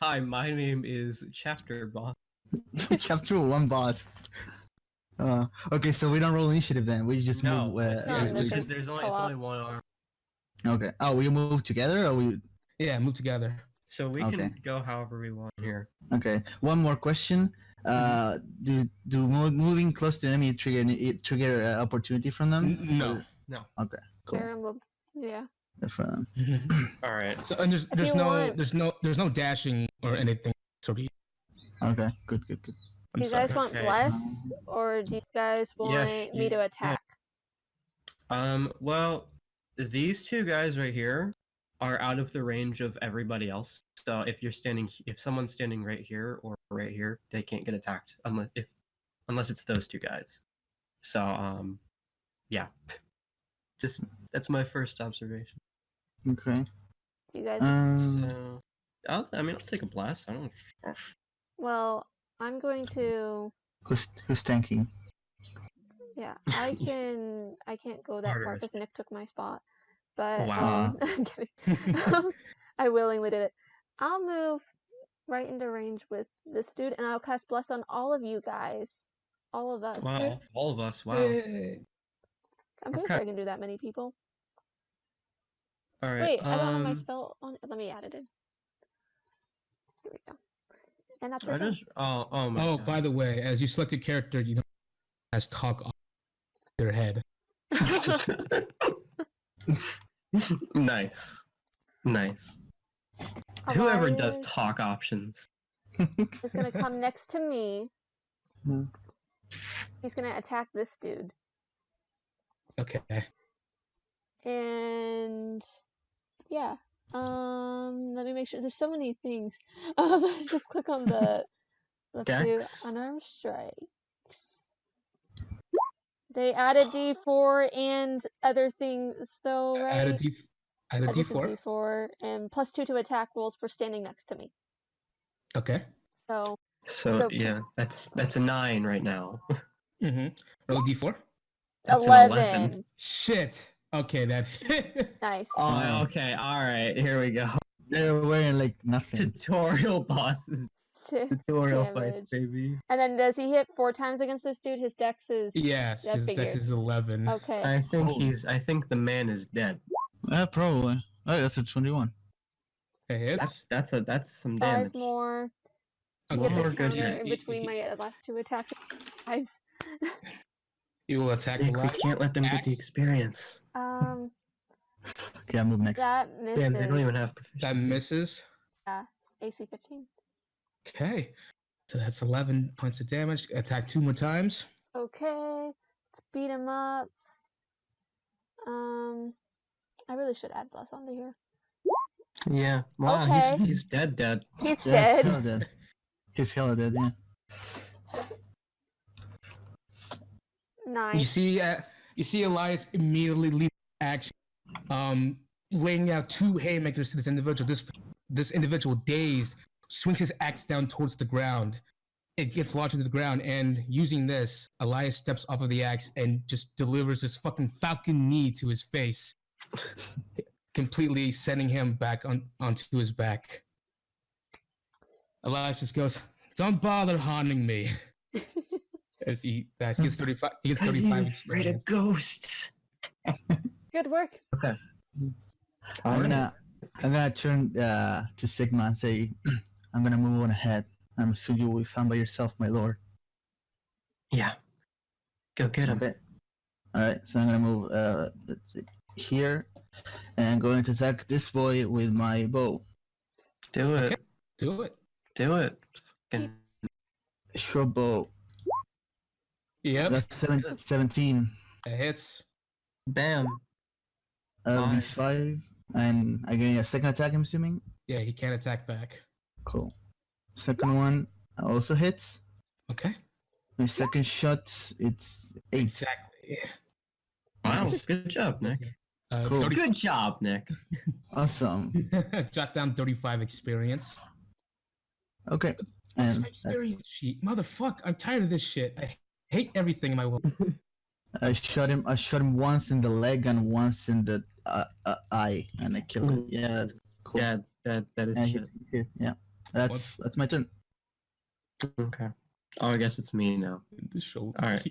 Hi, my name is Chapter Boss. Chapter 1 boss. Okay, so we don't roll initiative then. We just No, move. it's, Not it's in this because it's only co-op. one arm, Okay. Oh, we move together, or we? Yeah, move together. so we Okay. can go however we want here. Okay. One more question. Do moving close to enemy trigger opportunity from them? No. Okay. Cool. Fire Emblem. Yeah. Good for them. All right. So and If you want- there's no dashing or anything. Sorry. Okay. Good. Do you guys want Okay. bless, or do you guys want me to attack? Well, these two guys right here are out of the range of everybody else. So if someone's standing right here or right here, they can't get attacked unless it's those two guys. So yeah. Just that's my first observation. Okay. Do you guys? So I'll take a blast. I don't. Well, I'm going to. Who's tanking? Yeah, I can't go that far Martyrs. because Nick took my spot. But Wow. I'm kidding. I willingly did it. I'll move right into range with this dude, and I'll cast bless on all of you guys, all of us. Wow, all of us. Wow. Yay. I'm pretty Okay. sure I can do that many people. All right. Wait, I don't have my spell on. Let me add it in. Here we go. And that's I your turn. just. Oh my. Oh, God. by the way, as you select a character, you don't has talk on their head. Nice. Whoever does Elias talk options. is gonna come next to me. Hmm. He's gonna attack this dude. Okay. And yeah. Let me make sure. There's so many things. Just click on the. Let's Dex. do unarmed strikes. They added D4 and other things though, right? Add a Just a D4. D4 and +2 to attack rolls for standing next to me. Okay. So So yeah, that's a 9 right now. Mm-hmm. Roll D4. That's an 11. Shit. Okay, that. Nice. Oh, okay. All right. Here we go. They're wearing like nothing. Tutorial bosses. Tutorial fights, Damage. baby. And then does he hit 4 times against this dude? His dex is. Yes, That his dex figures. is 11. Okay. I think Oh. I think the man is dead. Probably. Oh, that's a 21. It hits. That's some 5 damage. more. Okay. One Get the more good counter hit. in between my last 2 attacks. Guys. You will attack Nick, we Elias. can't let them get the Axe. experience. Okay, I'll move next. That misses. Damn, they don't even have proficiency. That misses. AC 15. Okay. So that's 11 points of damage. Attack 2 more times. Okay. Let's beat him up. I really should add bless onto here. Yeah. Wow. Okay. He's dead. He's Yeah, he's dead. hella dead. He's hella dead, yeah. Nice. You see Elias immediately leave action, laying out 2 haymakers to this individual. This individual, dazed, swings his axe down towards the ground. It gets launched into the ground, and using this, Elias steps off of the axe and just delivers this fucking falcon knee to his face, completely sending him back onto his back. Elias just goes, "Don't bother haunting me." As he gets 35. He gets 35 experience. ghosts. Good work. Okay. I'm gonna turn to Sigma and say, I'm gonna move on ahead. I'm assuming you will be found by yourself, my lord. Yeah. Go get him. Okay. Alright, so I'm gonna move let's see, here and I'm going to attack this boy with my bow. Do it. Okay. Do it. Do it. Fucking- Short bow. Yep. That's 17. It hits. Bam. These 5. And I get a second attack, I'm assuming. Yeah, he can't attack back. Cool. Second one also hits. Okay. My second shot, it's 8. Exactly. Wow. Good job, Nick. Cool. 30 Good job, Nick. Awesome. Jot down 35 experience. Okay. What's And my experience sheet? Motherfuck, I'm tired of this shit. I hate everything in my world. I shot him once in the leg and once in the eye, and I killed him. Yeah, that's Cool. Yeah, that is Yeah, shit. yeah. That's my turn. Okay. Oh, I guess it's me now. The show. All right.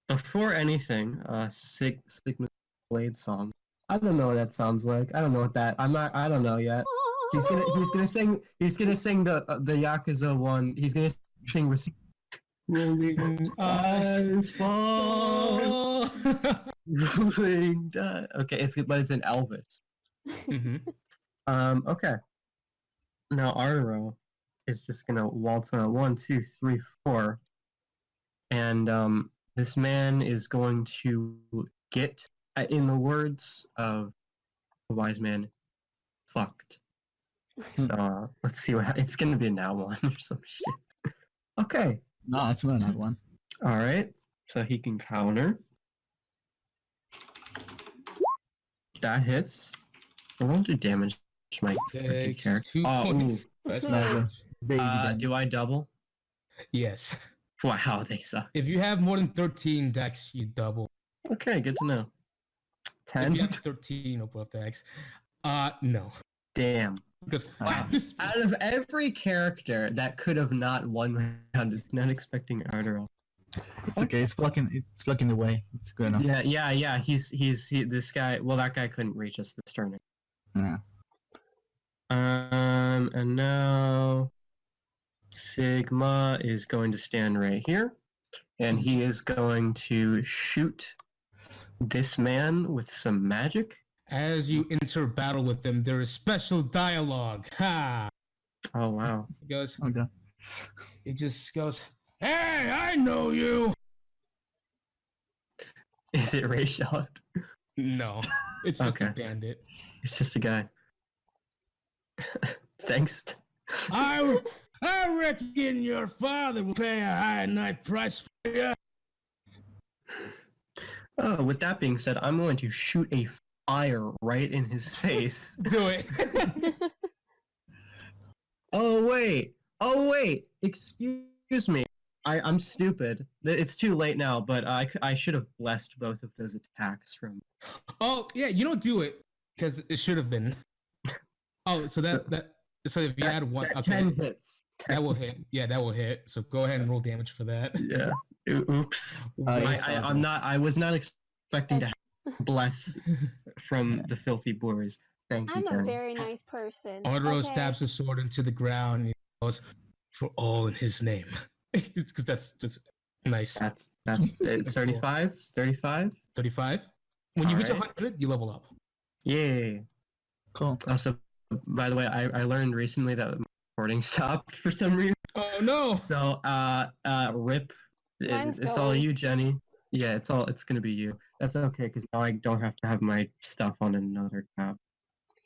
Before anything, Sigma's Blade song. I don't know what that sounds like. I don't know what that. I don't know yet. He's gonna sing the Yakuza one. He's gonna sing Rolling Eyes fall. Rolling die. Okay, it's good, but it's in Elvis. Mm-hmm. Okay. Now Arturo is just gonna waltz on 1, 2, 3, 4, and this man is going to get, in the words of the wise man, fucked. So let's see what it's gonna be now one or some shit. Okay. No, it's not another one. All right. So he can counter. That hits. I won't do damage to my freaking Takes character. 2 points. Do I double? Yes. Wow, they suck. If you have more than 13 decks, you double. Okay, good to know. If 10? you have 13 or above decks, no. Damn. Because Wow. Out of every character that could have not won round, it's not expecting Arturo. It's okay. It's blocking the way. It's good enough. Yeah. This guy. Well, that guy couldn't reach us this turn. Yeah. And now Sigma is going to stand right here, and he is going to shoot this man with some magic. as you enter battle with them, there is special dialogue. Ha! Oh wow! He goes. Okay. He just goes, "Hey, I know you." Is it Ray Shot? No, it's just Okay. a bandit. It's just a guy. Thanks. I reckon your father will pay a high night price for you. Oh, with that being said, I'm going to shoot a fire right in his face. Do it. Oh wait! Excuse me. I'm stupid. It's too late now, but I should have blessed both of those attacks from. Oh yeah, you don't do it because it should have been. Oh, so so if you add one, That okay, 10 hits. that will hit. Yeah, that will hit. So go ahead and roll damage for that. Yeah. Oops. Yeah. I was not expecting to bless from the filthy boars. Thank you, I'm a Jenny. very nice person. Arturo Okay. stabs his sword into the ground and he goes, "For all in his name." Because that's just nice. That's 35? 35? 35. When you reach Alright. 100, you level up. Yay. Cool. Also, by the way, I learned recently that my recording stopped for some reason. Oh no! So, rip. Mine's It's all going. you, Jenny. Yeah, it's gonna be you. That's okay, because now I don't have to have my stuff on another tab.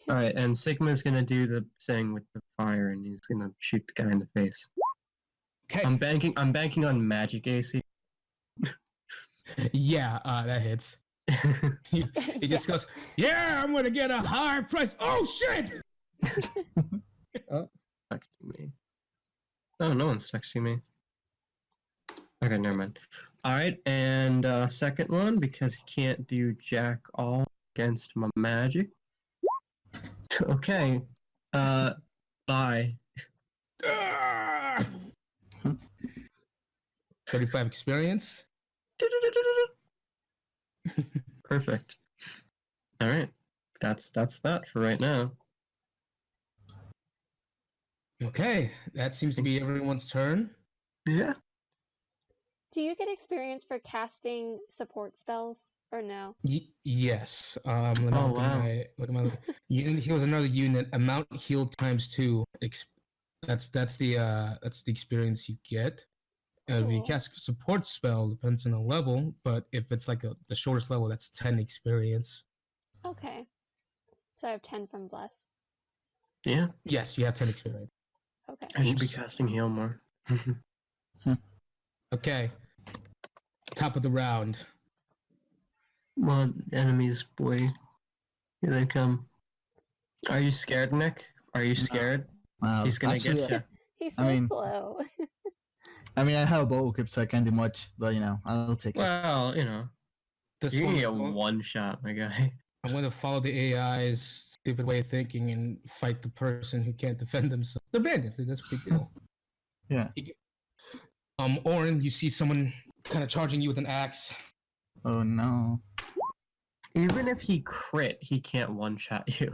Alright, and Sigma's gonna do the thing with the fire, and he's gonna shoot the guy in the face. Okay. I'm banking on magic AC. Yeah, that hits. He just goes, "Yeah, I'm gonna get a higher price." Oh shit! Texting me. Oh, no one's texting me. Okay, never mind. Alright, and second one, because he can't do jack all against my magic. Okay. Bye. 35 experience. Perfect. Alright. That's that for right now. Okay, that seems to be everyone's turn. Yeah. Do you get experience for casting support spells or no? Yes. Let me Oh, look wow. at my unit heals another unit. Amount healed times 2. That's the experience you get. If you Cool. cast a support spell, depends on the level. But if it's like the shortest level, that's 10 experience. Okay. So I have 10 from Bless. Yeah. Yes, you have 10 experience. Okay. I should be Oops. casting heal more. Okay. Top of the round. Come on, enemies, boy. Here they come. Are you scared, Nick? Are you scared? He's gonna Actually, get you. He's so I mean- slow. I mean, I have a bow equip, so I can't do much, but I'll take it. Well, This you one can is get going- one shot, my guy. I'm going to follow the AI's stupid way of thinking and fight the person who can't defend themselves. They're bandits. That's a big deal. Yeah. Orin, you see someone kind of charging you with an axe. Oh no. Even if he crit, he can't one-shot you.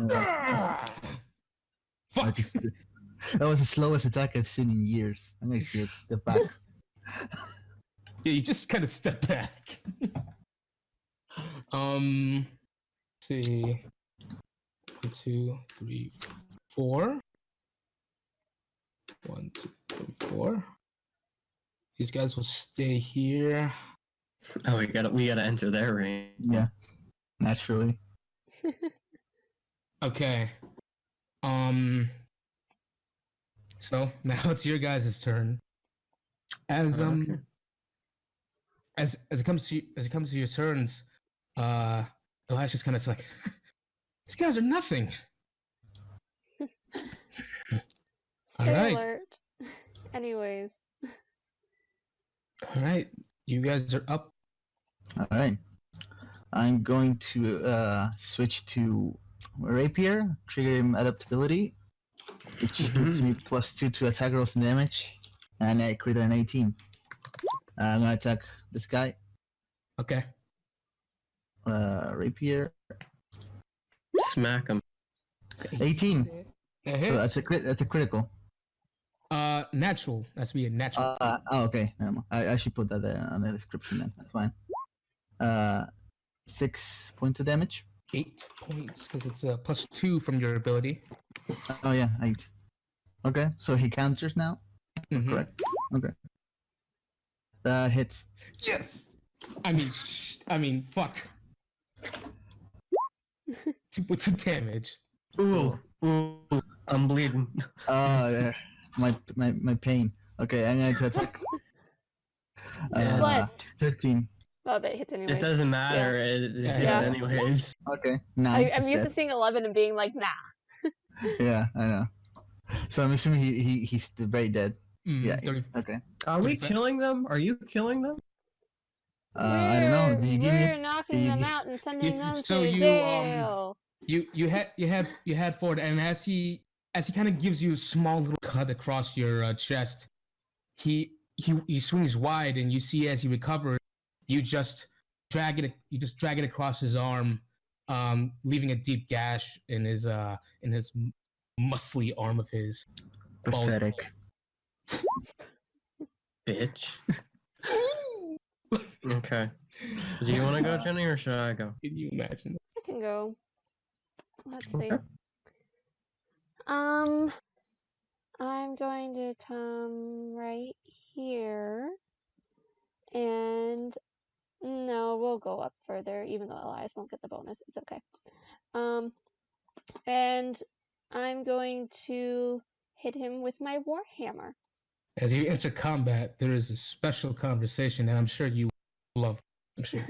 Fuck! That was the slowest attack I've seen in years. I'm gonna step back. Yeah, you just kind of step back. Let's see. 1, 2, 3, 4. 1, 2, 3, 4. These guys will stay here. Oh, we gotta enter their range. Yeah. Naturally. Okay. So now it's your guys' turn. As Okay. as it comes to your turns, Elias just kind of like, these guys are nothing. Stay Alright. alert. Anyways. All right, you guys are up. All right. I'm going to switch to rapier, trigger him adaptability, which gives me +2 to attack rolls and damage, and I crit an 18. I'm gonna attack this guy. Okay. Rapier. Smack him. 18. That So hits. that's a critical. Natural. That's be a natural. Okay. I should put that there on the description then. That's fine. 6 points of damage. 8 points because it's a +2 from your ability. Oh yeah, 8. Okay, so he counters now. Mhm. Correct. Okay. That hits. Yes. I mean, fuck. 2 points of damage. Ooh, I'm bleeding. Yeah. My pain. Okay, I'm going to attack. Bless. 13. Oh, but it hits anyway. It doesn't matter. It hits Yeah. anyways. Okay, 9. I'm used to instead. seeing 11 and being like, nah. Yeah, I know. So I'm assuming he's very dead. Yeah. 30. Okay. Are we 25. killing them? Are you killing them? I don't know. Did you give me? We're knocking you them gi- out and sending them so to you, jail. You had Ford, and as he kind of gives you a small little cut across your chest, he swings wide, and you see as he recovers, you just drag it across his arm, leaving a deep gash in his muscly arm of his. Pathetic. Bitch. Okay. Do you want to go, Jenny, or should I go? Can you imagine? I can go. Let's see. Okay. I'm going to come right here. And no, we'll go up further, even though Elias won't get the bonus. It's okay. And I'm going to hit him with my warhammer. As you enter combat, there is a special conversation that I'm sure you love. I'm sure.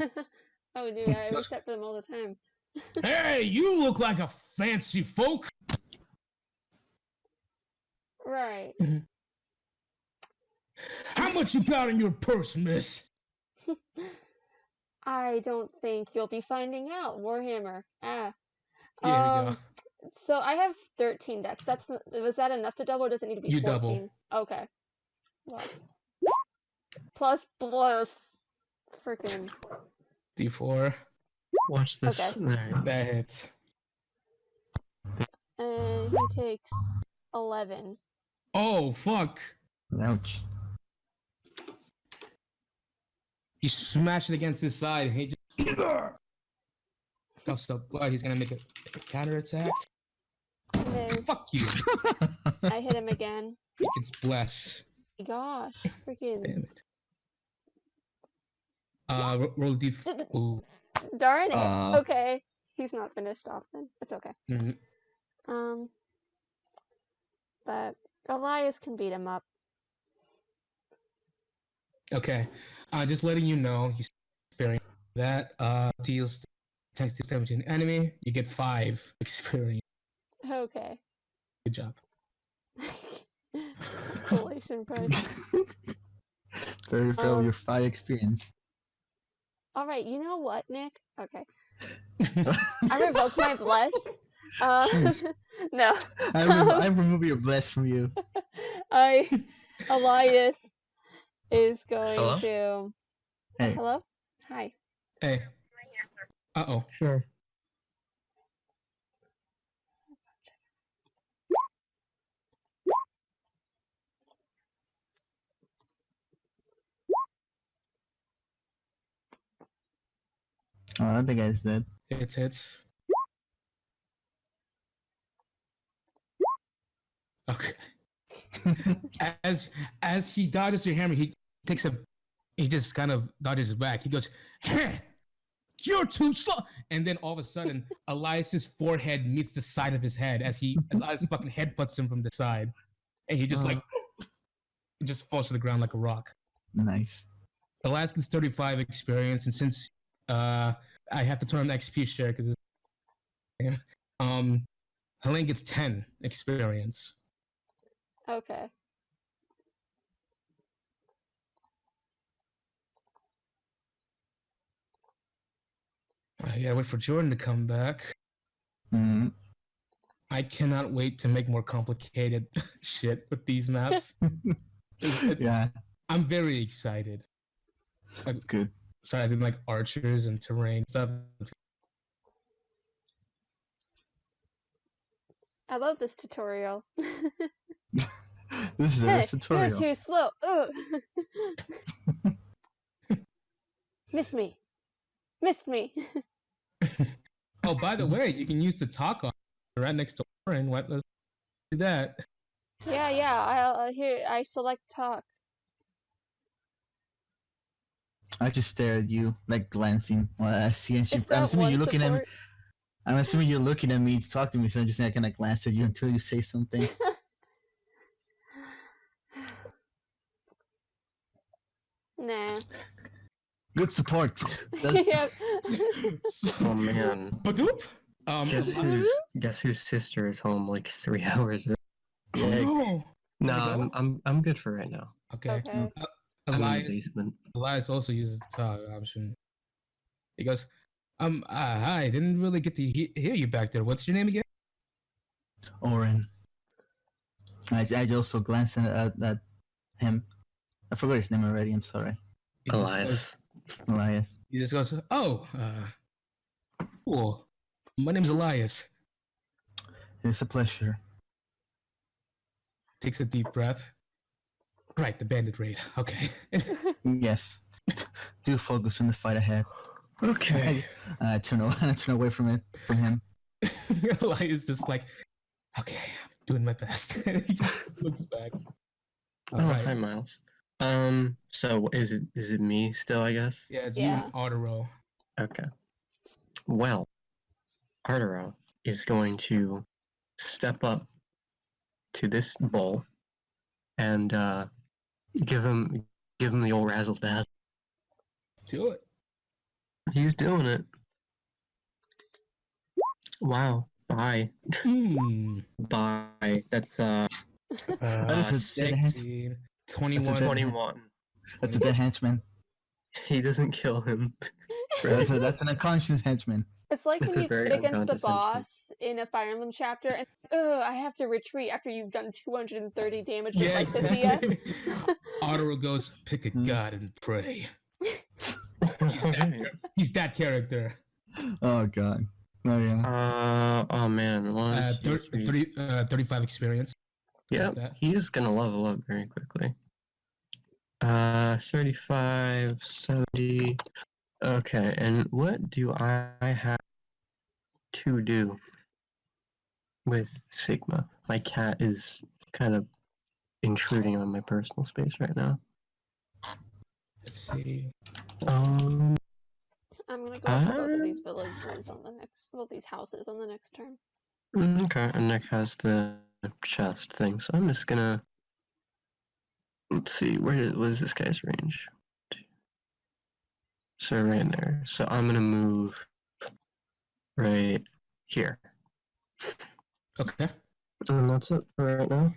Oh, dude, I wish that for them all the time. Hey, you look like a fancy folk. Right. How much you got in your purse, miss? I don't think you'll be finding out. Warhammer. Ah. Here we go. So I have 13 decks. Was that enough to double, or does it need to be You 14? double. Okay. Well. Plus. Freaking. D4. Watch this. Okay. There. That hits. And he takes 11. Oh, fuck. Ouch. You smash it against his side, and he just coughs up blood. He's gonna make a counterattack. Miss. Fuck you. I hit him again. It's bless. Gosh. Freaking. Damn it. Roll D. Ooh. Darn it. Aw. Okay. He's not finished off then. It's okay. Mhm. But Elias can beat him up. Okay. Just letting you know, you experience that deals 10 to 17 enemy. You get 5 experience. Okay. Good job. Collation price. Very fair your 5 experience. Alright, you know what, Nick? Okay. I revoked my bless. No. I remove your bless from you. Elias is going Hello? to. Hey. Hello? Hi. Hey. Uh-oh. Sure. Oh, the guy's dead. Hits. Okay. As he dodges your hammer, he just kind of dodges back. He goes, "You're too slow!" And then all of a sudden, Elias's forehead meets the side of his head as Elias fucking headbutts him from the side, and he just it just falls to the ground like a rock. Nice. Elias gets 35 experience, and since I have to turn on XP share because Helene gets 10 experience. Okay. I gotta wait for Jordan to come back. Mm. I cannot wait to make more complicated shit with these maps. Yeah, I'm very excited. good. Sorry, I did like archers and terrain stuff. I love this tutorial. This is a Hey, tutorial. you're too slow. Ugh. Miss me. Missed me. Oh, by the way, you can use the talk on right next to Warren. Let's do that. Yeah. I select talk. I just stare at you, like glancing. Well, I see, and Is I'm that assuming one you're looking at me. support? I'm assuming you're looking at me to talk to me, so I'm just gonna glance at you until you say something. Nah. Good support. Yeah. Oh man. Badoop? Guess whose sister is home like 3 hours? Yeah. Oh, No, Wanna go? I'm good for right now. okay. Okay. I'm in the Elias, basement. Elias also uses the talk option. He goes, hi, didn't really get to hear you back there. What's your name again? Oren. I also glanced at him. I forgot his name already. I'm sorry. He just Elias. goes, Elias. he just goes, oh, cool. My name's Elias. It's a pleasure. Takes a deep breath. Right, the bandit raid. Okay. Yes. Do focus on the fight ahead. Okay. I turn away from him. Elias just like, okay, I'm doing my best. He just looks back. All Oh, right. hi Miles. So is it me still, I guess? Yeah, it's Yeah. you and Autoro. Okay. Well, Arturo is going to step up to this bowl and give him the old razzle dazzle. Do it. He's doing it. Wow. Bye. Bye. That's That is a dead hand. 16, That's 21. a 21. That's a dead henchman. He doesn't kill him. That's an unconscious henchman. It's like That's when a you very fight against the unconscious henchman. boss in a Fire Emblem chapter, and I have to retreat after you've done 230 damage with Yeah, my Cynthia. exactly. Autoro goes, pick a god and pray. He's that character. Oh god. Oh yeah. Oh man. 35 experience. Yeah, that. he's gonna level up very quickly. 35, 70. Okay, and what do I have to do with Sigma? My cat is kind of intruding on my personal space right now. Let's see. Um, I'm gonna go after both of these villages on the next, well, these houses on the next turn. okay, and Nick has the chest thing, so I'm just gonna. Let's see, what is this guy's range? So right in there. So I'm gonna move right here. Okay. And that's it for right now.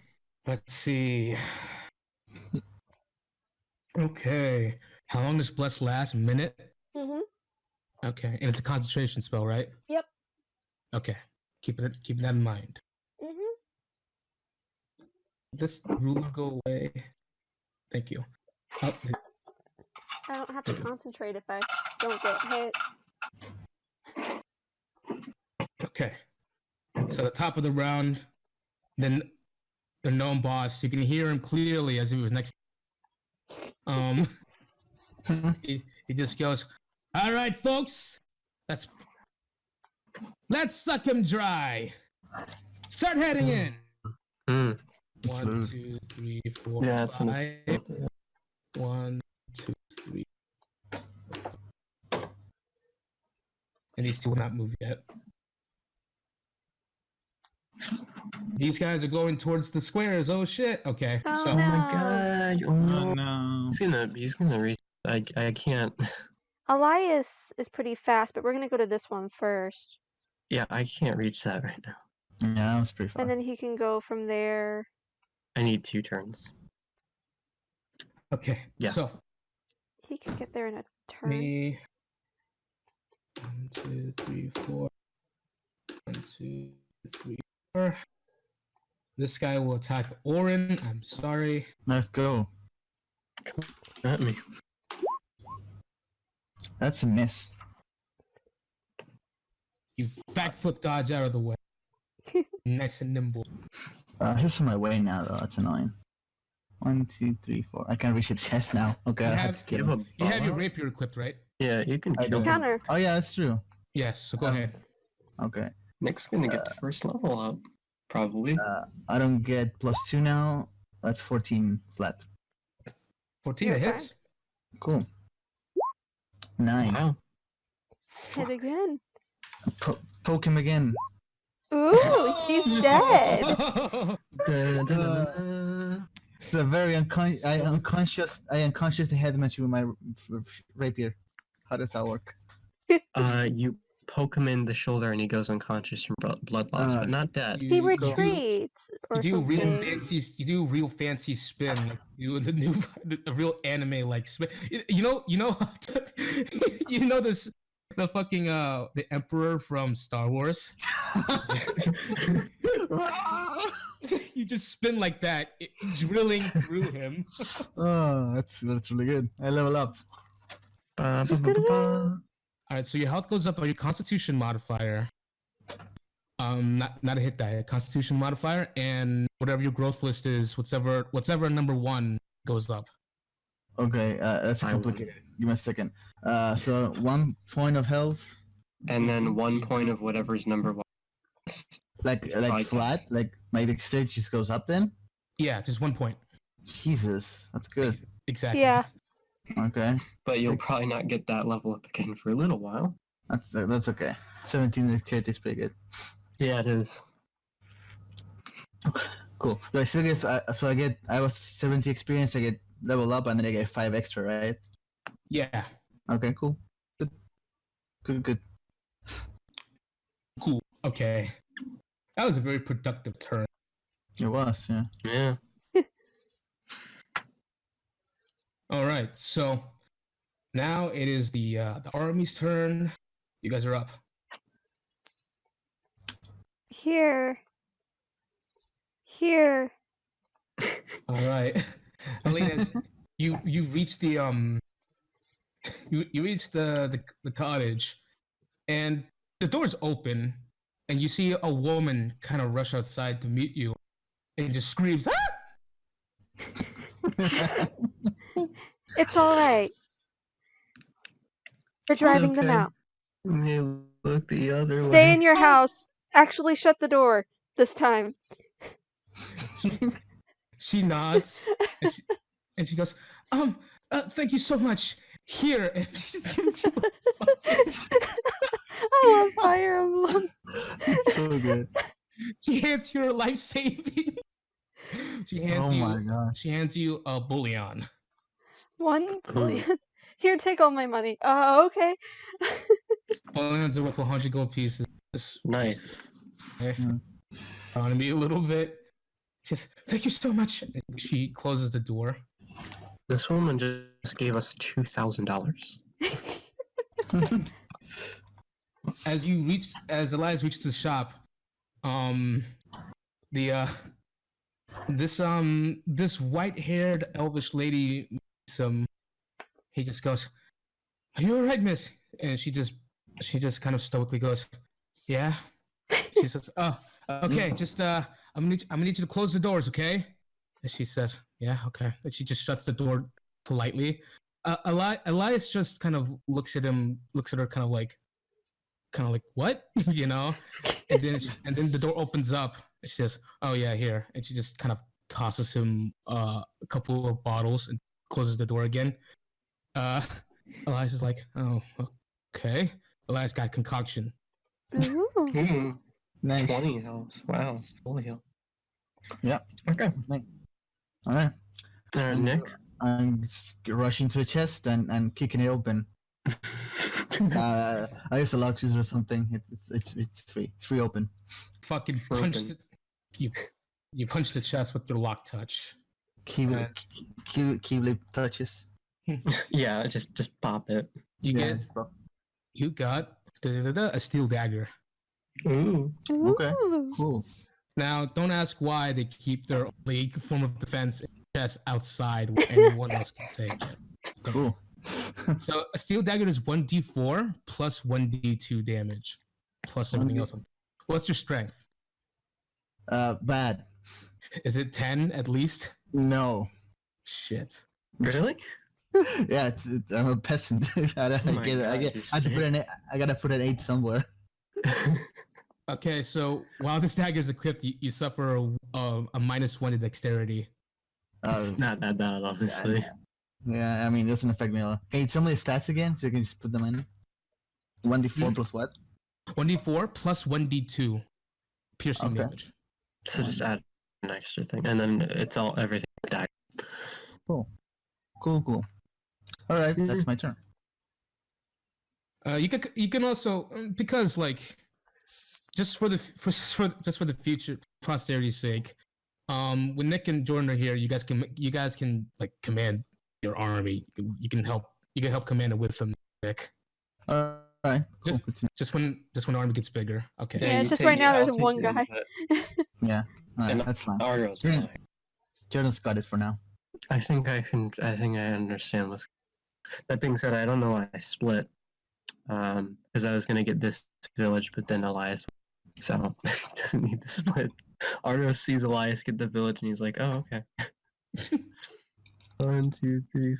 Let's see. Okay. How long does Bless last? A minute? Mm-hmm. Okay. And it's a concentration spell, right? Yep. Okay. Keep that in mind. Mhm. This ruler go away. Thank you. Oh, I don't have to concentrate if I don't get hit. okay. So the top of the round, then the gnome boss. You can hear him clearly as if he was next. He just goes, "All right, folks, let's suck him dry. Start heading in." Mm. It's 1, rude. 2, 3, 4, Yeah, it's 5. 1, 2, 3. And these two will not move yet. These guys are going towards the squares. Oh shit. Okay. Oh, So Oh my no. god. Oh Oh, no. he's gonna reach. I can't. Elias is pretty fast, but we're gonna go to this one first. Yeah, I can't reach that right now. Yeah, that was pretty fun. And then he can go from there. I need 2 turns. okay. Yeah. So He can get there in a turn. me 1, 2, 3, 4. 1, 2, 3, 4. This guy will attack Orin. I'm sorry. Let's go. At me. That's a miss. You backflip dodge out of the way. Nice and nimble. He's on my way now, though. That's annoying. 1, 2, 3, 4. I can't reach his chest now. Okay, I have to You kill have him. a You have your bow? rapier equipped, right? Yeah, you can I kill do. him. Counter. Oh yeah, that's true. Yes. So go Um, ahead. Okay. Nick's gonna get the first level up. Probably. I don't get +2 now. That's 14 flat. 14 You're to fine. hits. Cool. 9. Wow. Hit again. Poke him again. Ooh, he's dead. It's a very unconscious headmatch with my rapier. How does that work? You poke him in the shoulder and he goes unconscious from blood loss, but not dead. He You retreats or do real something. fancy. You do real fancy spin. Like you do the new, the real anime like spin. You know. You know this. The fucking the Emperor from Star Wars. You just spin like that, drilling through him. Oh, that's really good. I level up. Ba, ba, ba, ba, ba. All right, so your health goes up by your Constitution modifier. Not a hit die, a Constitution modifier, and whatever your growth list is, whatever number 1 goes up. Okay, that's complicated. Give me a second. So 1 point of health, And then 1 point of whatever's number 1. like Like- flat, like my dexterity just goes up then. Yeah, just 1 point. Jesus, that's good. Exactly. Yeah. Okay, But you'll probably not get that level up again for a little while. that's okay. 17 dexterity is pretty good. Yeah, it is. Cool. So I still get. I was 70 experience. I get level up, and then I get 5 extra, right? Yeah. Okay, cool. Good. Cool. Okay. That was a very productive turn. It was, yeah. Yeah. All right. So now it is the army's turn. You guys are up. Here. All right. Alina, you reach the you reach the cottage, and the door's open, and you see a woman kind of rush outside to meet you, and just screams, "Ah!" It's all right. We're driving them okay. out. Hey, look the other way. Stay in your house. Actually, shut the door this time. She nods, and she goes, thank you so much. Here," and she just gives you. I love Fire Emblem. So good. She hands you her life saving. She hands Oh you. my god. She hands you a bullion. 1 billion. Here, take all my money. Okay. Bullions are worth 100 gold pieces. Nice. On me a little bit. She says, "Thank you so much." And she closes the door. This woman just gave us $2,000. As Elias reaches the shop, The this white-haired elvish lady meets him. He just goes, "Are you all right, miss?" And she just kind of stoically goes, "Yeah." She says, "Oh, okay. Just I'm gonna need you to close the doors, okay?" And she says, "Yeah, okay." And she just shuts the door politely. Elias just kind of looks at her, kind of like what, you know? And then the door opens up. And she says, "Oh yeah, here." And she just kind of tosses him a couple of bottles and closes the door again. Elias is like, "Oh, okay." Elias got concoction. Ooh. Nice. 20 health. Wow. Holy hell. Yeah. Okay. Nice. All right. Nick? I'm rushing to a chest and kicking it open. I use a lock scissors or something. It's free open. Fucking punched it. You punched the chest with your lock touch. Keyblade touches. Yeah, just pop it. You got a steel dagger. Ooh. Okay. Ooh. Cool. Now, don't ask why they keep their only form of defense in chest outside where anyone else can take it. Cool. So a steel dagger is 1d4 plus 1d2 damage, plus everything else. What's your strength? Bad. Is it 10 at least? No. Shit. Really? Yeah, I'm a peasant. I gotta put an 8 somewhere. Okay, so while this dagger is equipped, you suffer a -1 to dexterity. It's not that bad, honestly. Yeah, I mean, it doesn't affect me a lot. Can you tell me the stats again so you can just put them in? 1d4 plus what? 1d4 plus 1d2 piercing Okay. damage. So just add an extra thing, and then it's everything died. Cool. All right, that's my turn. You can also, because like just for the future posterity's sake, when Nick and Jordan are here, you guys can like command your army. You can help command it with them, Nick. All right. Cool. Just when the army gets bigger. Okay. Yeah, it's just right now there's one guy. Yeah. All right, that's fine. Jordan's got it for now. I think I understand what's. That being said, I don't know why I split. Because I was gonna get this village, but then Elias, so he doesn't need to split. Arno sees Elias get the village, and he's like, "Oh, okay." 1, 2, 3,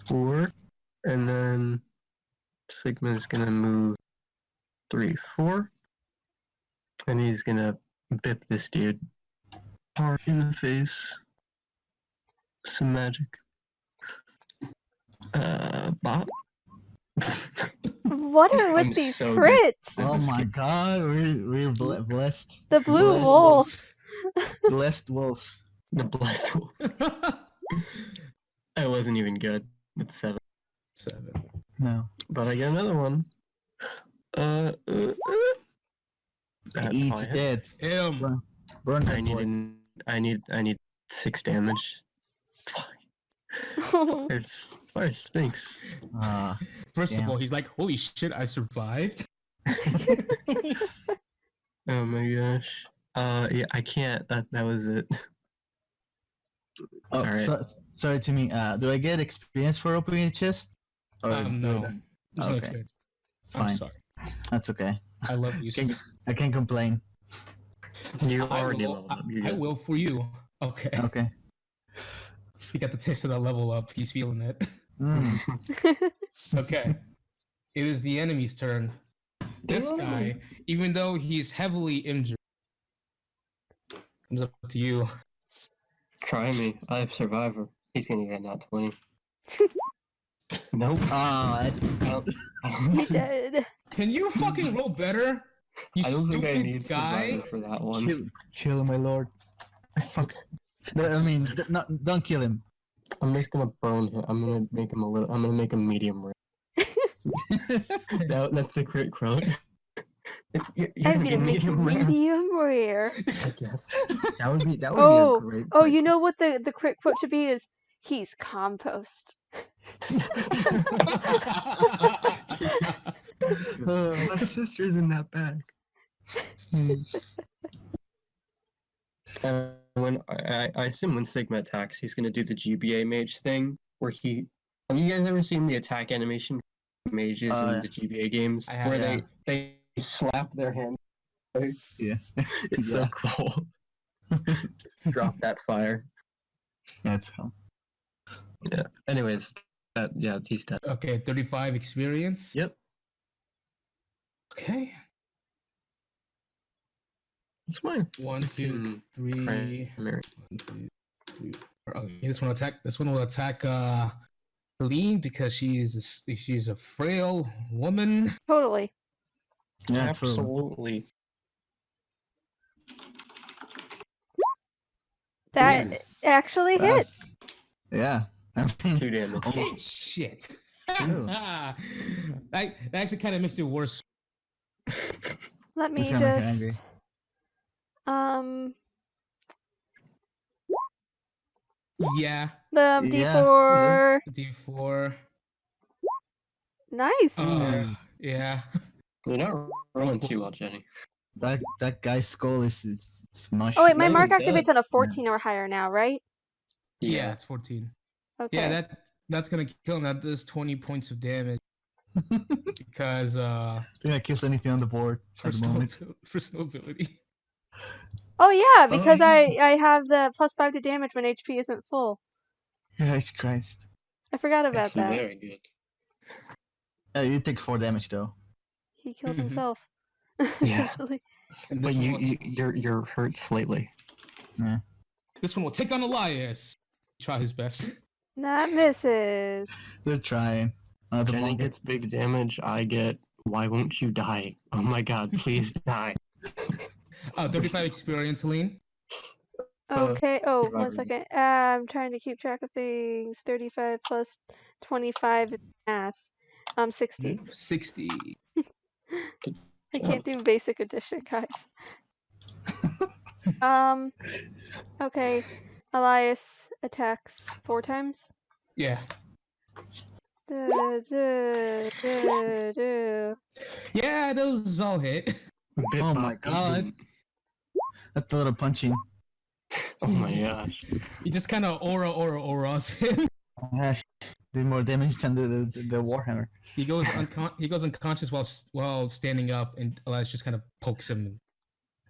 4, and then Sigma's gonna move 3, 4, and he's gonna bip this dude hard in the face. Some magic. Bop. What are with I'm these so crits? Oh my god, we're blessed. The blue wolf. Blessed wolf. The blessed wolf. It wasn't even good. It's 7. No. But I get another one. That's Eat all I have. dead. Burn that I need 6 damage. Fuck. Fire stinks. First of all, he's like, "Holy shit, I survived." Oh my gosh. Yeah, I can't. That was it. Oh, Alright. sorry, Timmy. Do I get experience for opening a chest? Or No. There's no Okay. experience. Fine. I'm sorry. That's okay. I love you. I can't complain. You already leveled up. I will for you. Okay. Okay. He got the taste of that level up. He's feeling it. Okay. It is the enemy's turn. This guy, even though he's heavily injured, comes up to you. Try me. I have Survivor. He's gonna get not 20. Nope. He did. Can you fucking roll better? You I don't think I stupid need guy. Survivor for that one. Kill him, my lord. Fuck. I mean, don't kill him. I'm just gonna burn him. I'm gonna make him medium rare. That's the crit quote. You're I'm gonna make medium rare. medium rare. I guess that would be a great. Oh, you know what the crit quote should be is, he's compost. My sister's in that bag. And when I assume when Sigma attacks, he's gonna do the GBA mage thing, where he. Have you guys ever seen the attack animation for mages in Yeah. the GBA games, I have, where yeah. they slap their hand? Yeah. It's so cool. Just drop that fire. That's how. Yeah. Anyways, yeah, he's dead. Okay, 35 experience. Yep. Okay. It's mine. 1, 2, 3. Primary. 1, 2, 3, 4. Okay, this one will attack Celine because she's a frail woman. Totally. Yeah, Absolutely. That Yes. actually hit. Yeah. I mean, 2 damage. Oh shit! Ew. that actually kind of makes it worse. Let me It's gonna make her angry. just Yeah, the Yeah. D4. D4. Nice. Yeah. You're not rolling too well, Jenny. That guy's skull is smushed. Oh wait, my not mark even activates dead. on a 14 or higher now, right? Yeah, it's 14. Okay. Yeah, that's gonna kill him. That does 20 points of damage because I think I kills anything on the board at the moment. for snowability. Oh yeah, because yeah. I have the +5 to damage when HP isn't full. Christ Christ. I forgot about That's that. very good. You take 4 damage though. He killed Mhm. himself. Yeah. Essentially. And But this, one, you're hurt slightly. Yeah. this one will take on Elias. Try his best. That misses. They're trying. The Jenny monk gets big damage. I get. Why won't you die? Oh my God! Please die. 35 experience, Lean. Okay. Oh, one Robert. second. I'm trying to keep track of things. 35 plus 25 is math. 60. 60. I can't do basic addition, guys. Okay. Elias attacks 4 times. Yeah. Yeah, those all hit. Bit Oh my bop, God. easy. That's a lot of punching. Oh my gosh. He just kind of auras him. Gosh, did more damage than the Warhammer. He goes unconscious while standing up, and Elias just kind of pokes him.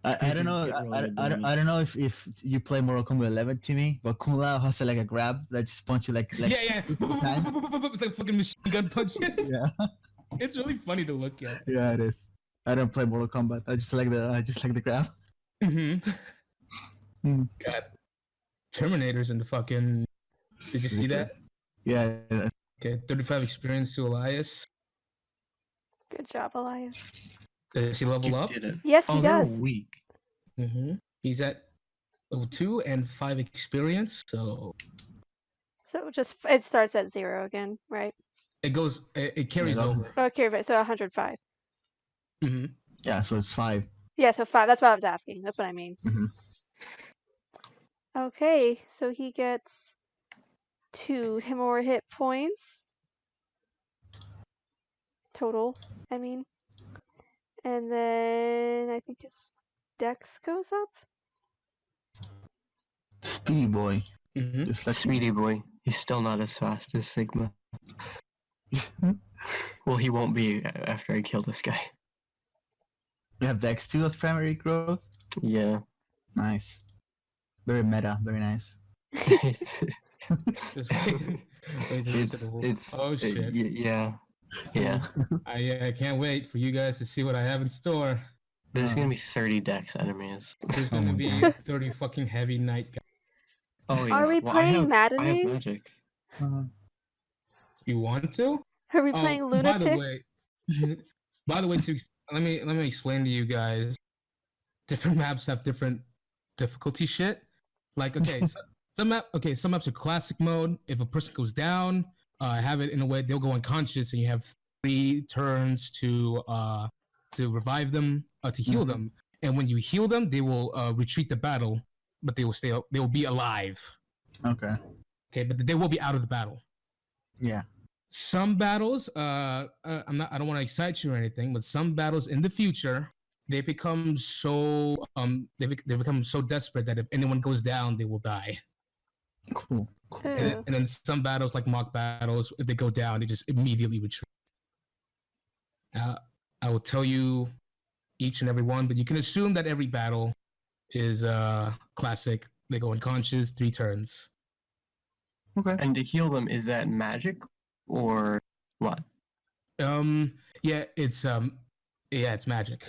I don't know. I don't know if you play Mortal Kombat 11 to me, but Kung Lao has like a grab that just punch you like Yeah. It's like fucking machine gun punches. yeah. It's really funny to look at. Yeah, it is. I don't play Mortal Kombat. I just like the grab. Mm-hmm. Hmm. God, Terminator's in the fucking. Did you see that? Yeah. Okay, 35 experience to Elias. Good job, Elias. Does he level You up? did it. Yes, Oh, he they're does. weak. Mm-hmm. He's at level 2 and 5 experience, so So it starts at 0 again, right? it carries Yeah, over. Okay, right. So 105. Mm-hmm. Yeah, so it's 5. Yeah, so 5. That's what I was asking. That's what I mean. Mhm. Okay, so he gets 2 more hit points total. I mean, and then I think his dex goes up. Speedy boy. Mm-hmm. Just like Speedy boy. He's still not as fast as Sigma. Well, he won't be after I kill this guy. You have Dex 2 as primary growth. Yeah. Nice. Very meta. Very nice. It's, Just wait to get to the wall. it's Oh shit! yeah. Yeah. I can't wait for you guys to see what I have in store. There's gonna be 30 dex enemies. There's Oh gonna my be God. 30 fucking heavy knight guys. Oh yeah. Are we Well, playing I have Maddening? magic. You want to? Are we playing Lunatic? By the way, let me explain to you guys. Different maps have different difficulty shit. Like some maps are classic mode. If a person goes down, have it in a way they'll go unconscious, and you have 3 turns to revive them, to heal them. And when you heal them, they will retreat the battle, but they will be alive. Okay. Okay, but they will be out of the battle. Yeah. Some battles, I don't want to excite you or anything, but some battles in the future, they become so they become so desperate that if anyone goes down, they will die. Cool. Ooh. And then some battles, like mock battles, if they go down, they just immediately retreat. I will tell you each and every one, but you can assume that every battle is classic. They go unconscious, 3 turns. Okay. And to heal them, is that magic or what? Yeah, it's magic.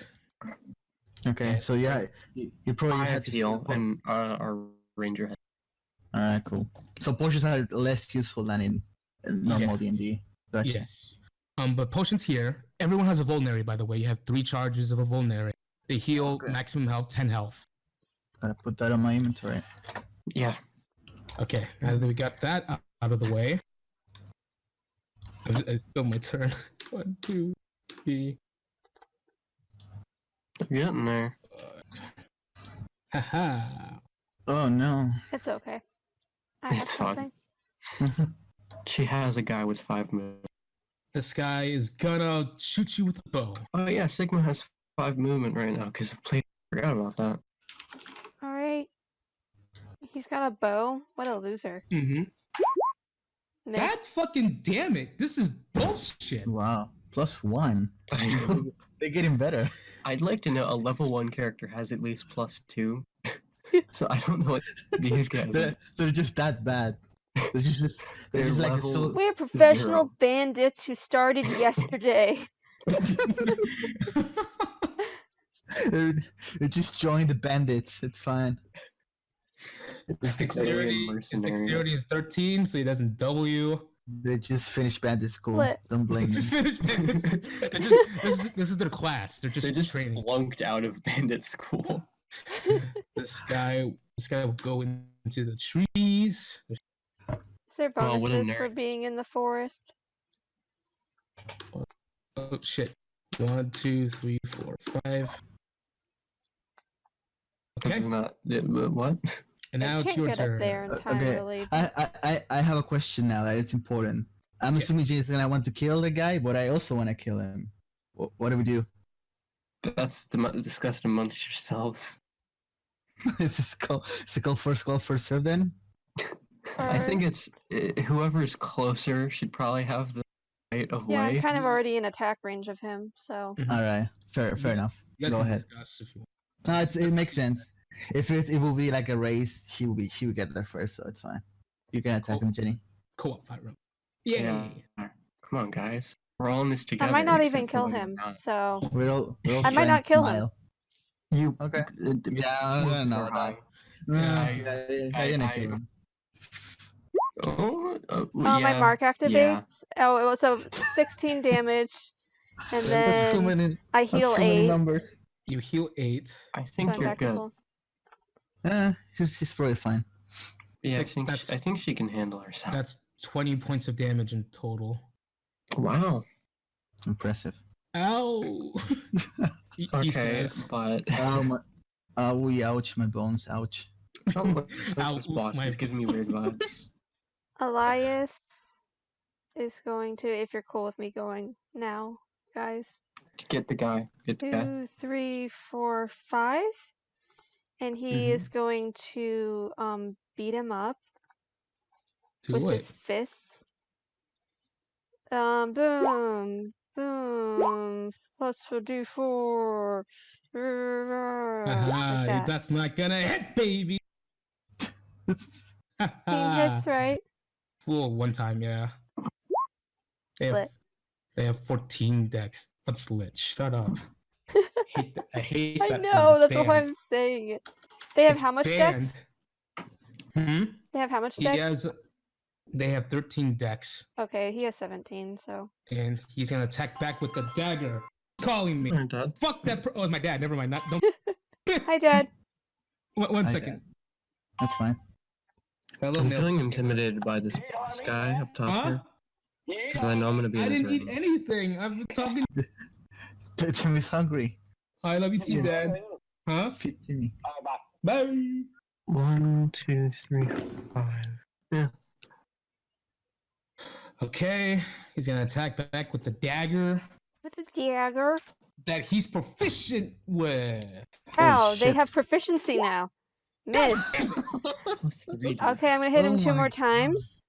Okay. So yeah, you probably I had have to heal, and our ranger has. All right, cool. So potions are less useful than in normal Yeah. D&D. Gotcha. Yes. But potions here, everyone has a vulnerary, by the way. You have 3 charges of a vulnerary. They heal Okay. maximum health, 10 health. Gotta put that on my inventory. Yeah. Okay, now that we got that out of the way, it's still my turn. 1, 2, 3. You're getting there. Haha. Oh no. It's okay. I have It's fine. something. She has a guy with 5 movement. This guy is gonna shoot you with a bow. Oh yeah, Sigma has 5 movement right now because I forgot about that. All right. He's got a bow. What a loser. Mm-hmm. Miss. God fucking damn it! This is bullshit. Wow. +1. I know. They're getting better. I'd like to know a level 1 character has at least +2. So I don't know what these guys are. They're just that bad. They're just They're like level- so. We're professional 0. bandits who started yesterday. They're just join the bandits. It's fine. His Dexterity is 13, so he doesn't double you. They just finished bandit school. Flip. Don't blame me. Just finish bandits. This is their class. They're just training. flunked out of bandit school. This guy will go into the trees. Is there Oh, what a bonuses for nerd. being in the forest? Oh shit! 1, 2, 3, 4, 5. This Okay, is not what? and now I it's can't your get turn. up there entirely. I have a question now that it's important. I'm assuming Jay's gonna want to kill the guy, but I also want to kill him. What do we do? That's discussed amongst yourselves. Is it called first call, first serve then? I think it's whoever is closer should probably have the right of Yeah, I'm way. kind of already in attack range of him, so. All right, fair enough. You guys Go can ahead. discuss if you want. No, it makes sense. If it will be like a race, he will get there first, so it's fine. You can attack him, Jenny. Co-op fight room. Yay! Yeah. Come on, guys. We're all in this together. I might not even except kill for when him, you're not. so. We're all I might not kill him. smile. You Okay. Yeah, I don't know that. I didn't kill him. My mark activates. Oh, so 16 damage, and That's so then many. I That's heal so many 8. numbers. You heal 8. I think So I'm you're back to good. full. She's probably fine. Yeah, Six, that's- I think she can handle herself. That's 20 points of damage in total. Wow. Impressive. Ow! He Okay, says. but Ouch, my bones, ouch. don't look Ow, this oof, boss my- is giving me weird vibes. Elias is going to, if you're cool with me going now, guys. Get the guy. Get the guy. 2, 3, 4, 5. And he is going to beat him up Do with it. his fists. Boom, boom, plus for D4. Aha, Like that. that's not gonna hit, baby. Team hits, right? Full one time, yeah. Split. They have 14 decks. What's lit? Shut up. I hate I that. know, it's that's why banned. I'm saying it. They have It's how much banned. decks? Hmm? They have how much He decks? has. They have 13 decks, Okay, he has 17, so. and he's gonna attack back with the dagger, calling me. Alright, Dad. Fuck that. Oh, my dad. Never mind. Not. Don't. Hi, Dad. One Hi, second. Dad. That's fine. Hello, I'm Nil. feeling intimidated by this boss guy up top Huh? here. 'Cause I know I'm gonna be I in his didn't eat range. anything. I've been talking. Timmy's hungry. I love you too, Yeah. Dad. Huh? Feed Timmy. Bye. 1, 2, 3, 5. Yeah. Okay, he's gonna attack back with the dagger. With the dagger. that he's proficient with. How? They shit. have proficiency now. Miss. +3. Okay, I'm gonna hit him Oh 2 my more God. times.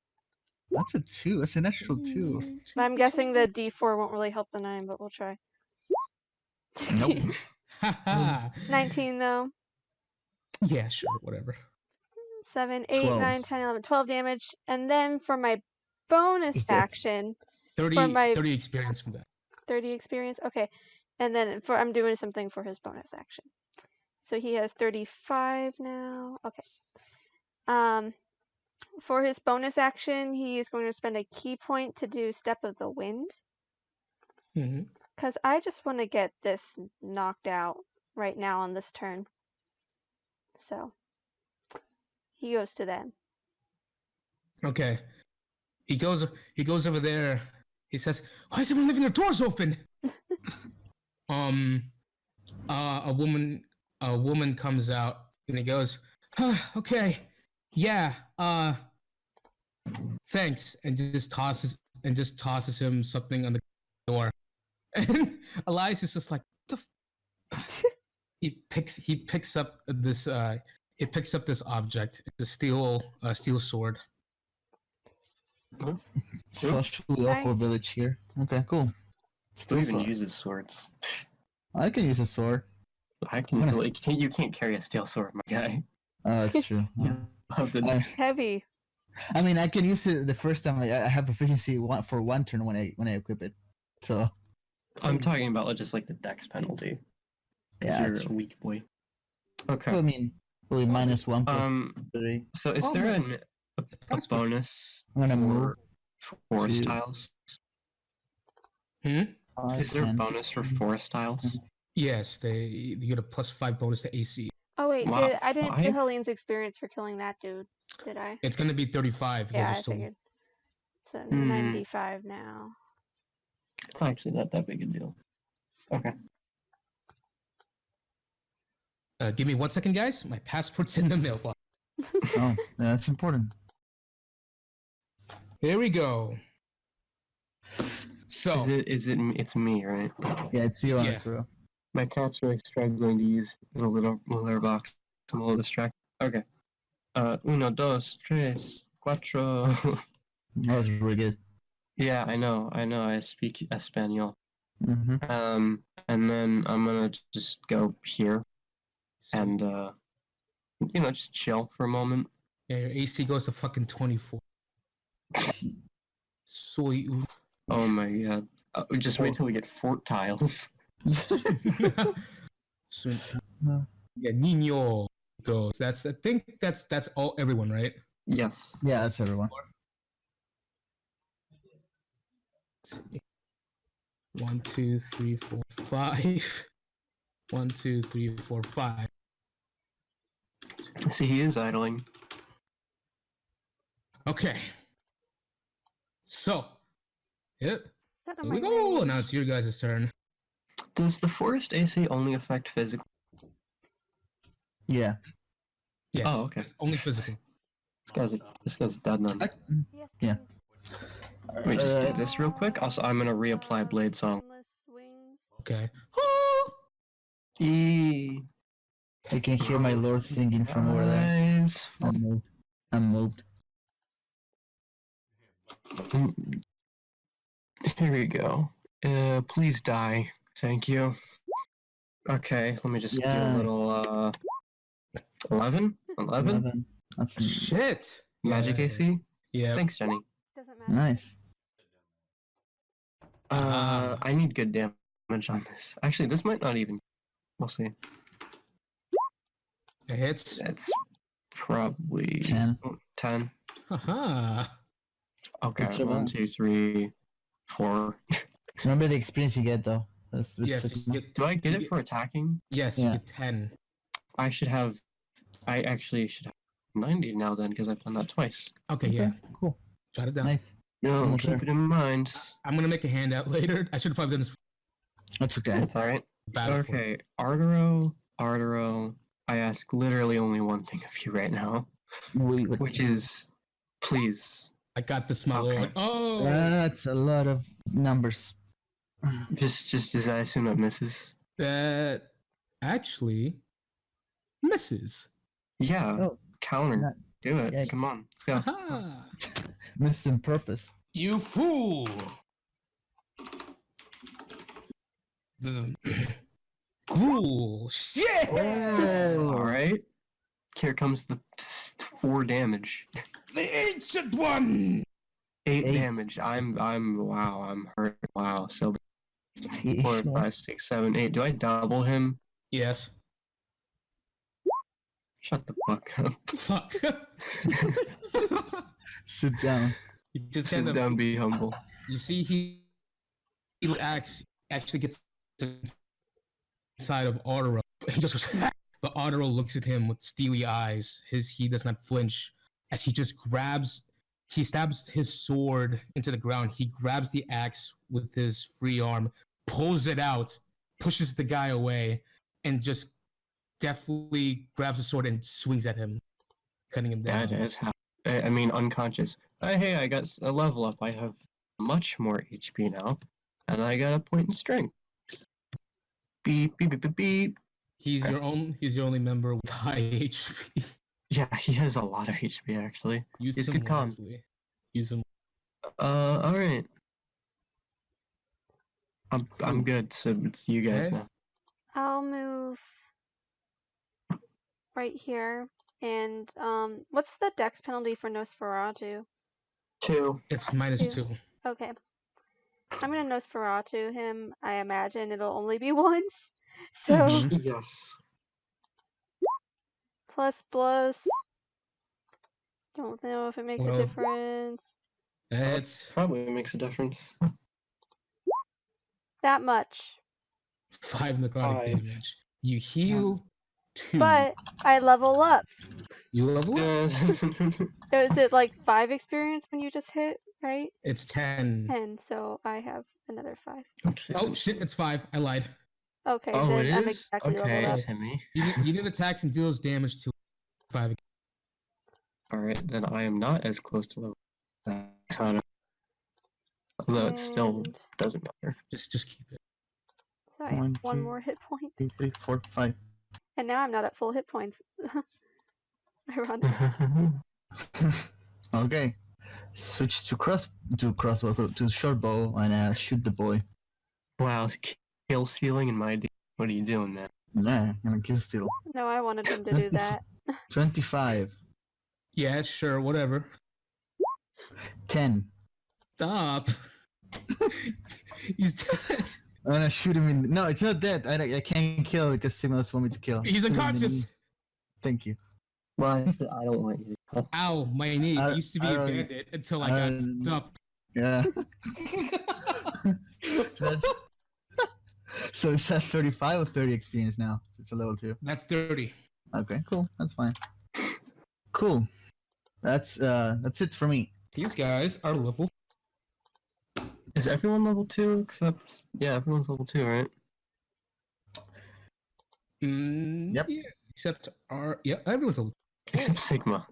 That's a 2. That's a natural 2. I'm guessing the D4 won't really help the 9, but we'll try. Nope. Haha. 19 though. Yeah, sure, whatever. 7, 8, 12. 9, 10, 11, 12 damage. And then for my bonus Is that- action, 30, my- 30 experience from that. 30 experience. Okay. And then I'm doing something for his bonus action. So he has 35 now. Okay. For his bonus action, he is going to spend a key point to do Step of the Wind. hmm Because I just want to get this knocked out right now on this turn. So he goes to them. Okay. He goes over there. He says, "Why is everyone leaving their doors open?" A woman comes out and he goes, "Okay, yeah, thanks," and just tosses him something on the door. And Elias is just like, "The he picks up this object. It's a steel sword. Socially awkward Nice. village here. Okay, cool. Who Still even sword. uses swords? I can use a sword. I can. Like, you can't carry a steel sword, my guy. That's true. Of the- Heavy. I mean, I can use it the first time I have proficiency for 1 turn when I equip it. So I'm talking about just like the dex penalty. 'Cause yeah, you're that's a weak boy. I Okay. mean, probably -1 + 3. So is there a bonus I'm gonna move. for forest to- tiles? Hmm? Is there a bonus for forest tiles? Yes, you get a +5 bonus to AC. Oh wait, Wow, I didn't do 5? Helene's experience for killing that dude, did I? It's gonna be 35. You Yeah, guys I are still. figured. So Hmm. 95 now. It's actually not that big a deal. Okay. Give me 1 second, guys. My passport's in the mailbox. Oh, yeah, that's important. Here we go. So It's me, right? Yeah, it's you, Yeah. Arturo. My cat's really struggling to use a little box. I'm a little distracted. Okay. 1, 2, 3, 4. That was really good. Yeah, I know. I speak Espanol. Mm-hmm. And then I'm gonna just go here and just chill for a moment. yeah, your AC goes to fucking 24. Soy. Oh my god. Just wait till we get fort tiles. So, yeah, Nino goes. I think that's all everyone, right? Yes. Yeah, that's everyone. 1, 2, 3, 4, 5. 1, 2, 3, 4, 5. See, he is idling. Okay. So, yeah, That on here we my go. range. Now it's your guys' turn. Does the forest AC only affect physical? Yeah. Yes. Oh, okay. It's only physical. This guy's dead none. Yes, Yeah. please. Let me just do this real quick. Also, I'm gonna reapply Blade Song. Endless swings. Okay. Eee. I can hear my lord singing from over there. Guys. I'm moved. Here we go. Please die. Thank you. Okay, let me just do a Yes. little 11? 11? That's Shit. Magic Yeah. AC? Yeah. Thanks, Jenny. Doesn't matter. nice. I need good damage on this. Actually, this might not even. We'll see. It hits. It's probably 10. 10. Haha. Okay, It's around. 1, 2, 3, 4. Remember the experience you get though. That's Yes. sick. You get, Do I get you it for attacking? Yes. Yeah. You get 10. I actually should have 90 now then, because I've done that twice. Okay. Yeah. Cool. Jot it down. Nice. No, Almost keep there. it in mind. I'm gonna make a handout later. I should have probably done this. That's okay. It's alright. Battle for it. Okay, Arturo, I ask literally only one thing of you right now, which is, please. I got this, my Okay. lord. Oh. That's a lot of numbers. Just as I assume that misses. That actually misses. Yeah. Oh, Counter. not- Do it. yeah. Come on. Let's go. Aha! missed on purpose. You fool! Cool. Shit! All right. Here comes the 4 damage. The ancient one! 8 Eight. damage. Wow. I'm hurt. Wow. So Yeah. 4, 5, 6, 7, 8. Do I double him? Yes. Shut the fuck up. Fuck. Sit down. You just Sit kind of, down. Be humble. you see, he actually gets inside of Otaro. He just goes, but Otaro looks at him with steely eyes. He does not flinch as he just he stabs his sword into the ground. He grabs the axe with his free arm, pulls it out, pushes the guy away, and just deftly grabs the sword and swings at him, cutting him down. That is how. I mean, unconscious. Hey, I got a level up. I have much more HP now, and I got a point in strength. Beep beep beep beep beep. He's your only member with high HP. Yeah, he has a lot of HP actually. Use He's him good con. wisely. Use him. All right. I'm good. So it's you guys Okay. now. I'll move right here. And what's the dex penalty for Nosferatu? 2. It's minus Two. 2. Okay. I'm gonna Nosferatu him. I imagine it'll only be once. So Mhm. Yes. plus plus. Don't know if it makes Well, a difference. It's Probably makes a difference. That much. 5 necrotic 5. damage. You heal 2. But I level up. You level up. Is it like 5 experience when you just hit, right? It's 10. 10, so I have another 5. Oh shit! It's 5. I lied. Okay, Oh, then it I'm is? exactly Okay, leveled up. Timmy. You need attacks and deals damage to 5. Alright, then I am not as close to level. Although it still And doesn't matter. Just keep it. so I have 1, one 2, more hit point. 2, 3, 4, 5. And now I'm not at full hit points. Ironic. Okay. Switch to crossbow to short bow and shoot the boy. Wow, kill stealing in my What are you doing, man? Nah, I'm gonna kill steal. No, I wanted him to do that. 25. Yeah, sure, whatever. 10. Stop. He's dead. I'm gonna shoot him in. No, it's not dead. I can't kill because Simmons want me to kill. He's Shoot him in the unconscious. knee. Thank you. Why? I don't want you to. Ow, my knee. I- It used to be I a don't- bandit until I I got don't- fucked up. Yeah. That's, so it's at 35 or 30 experience now. It's a level 2. That's 30. Okay, cool. That's fine. Cool. That's it for me. These guys are level. Is everyone level 2? Except, yeah, everyone's level 2, right? Yep. Yeah, except everyone's level. Except Sigma.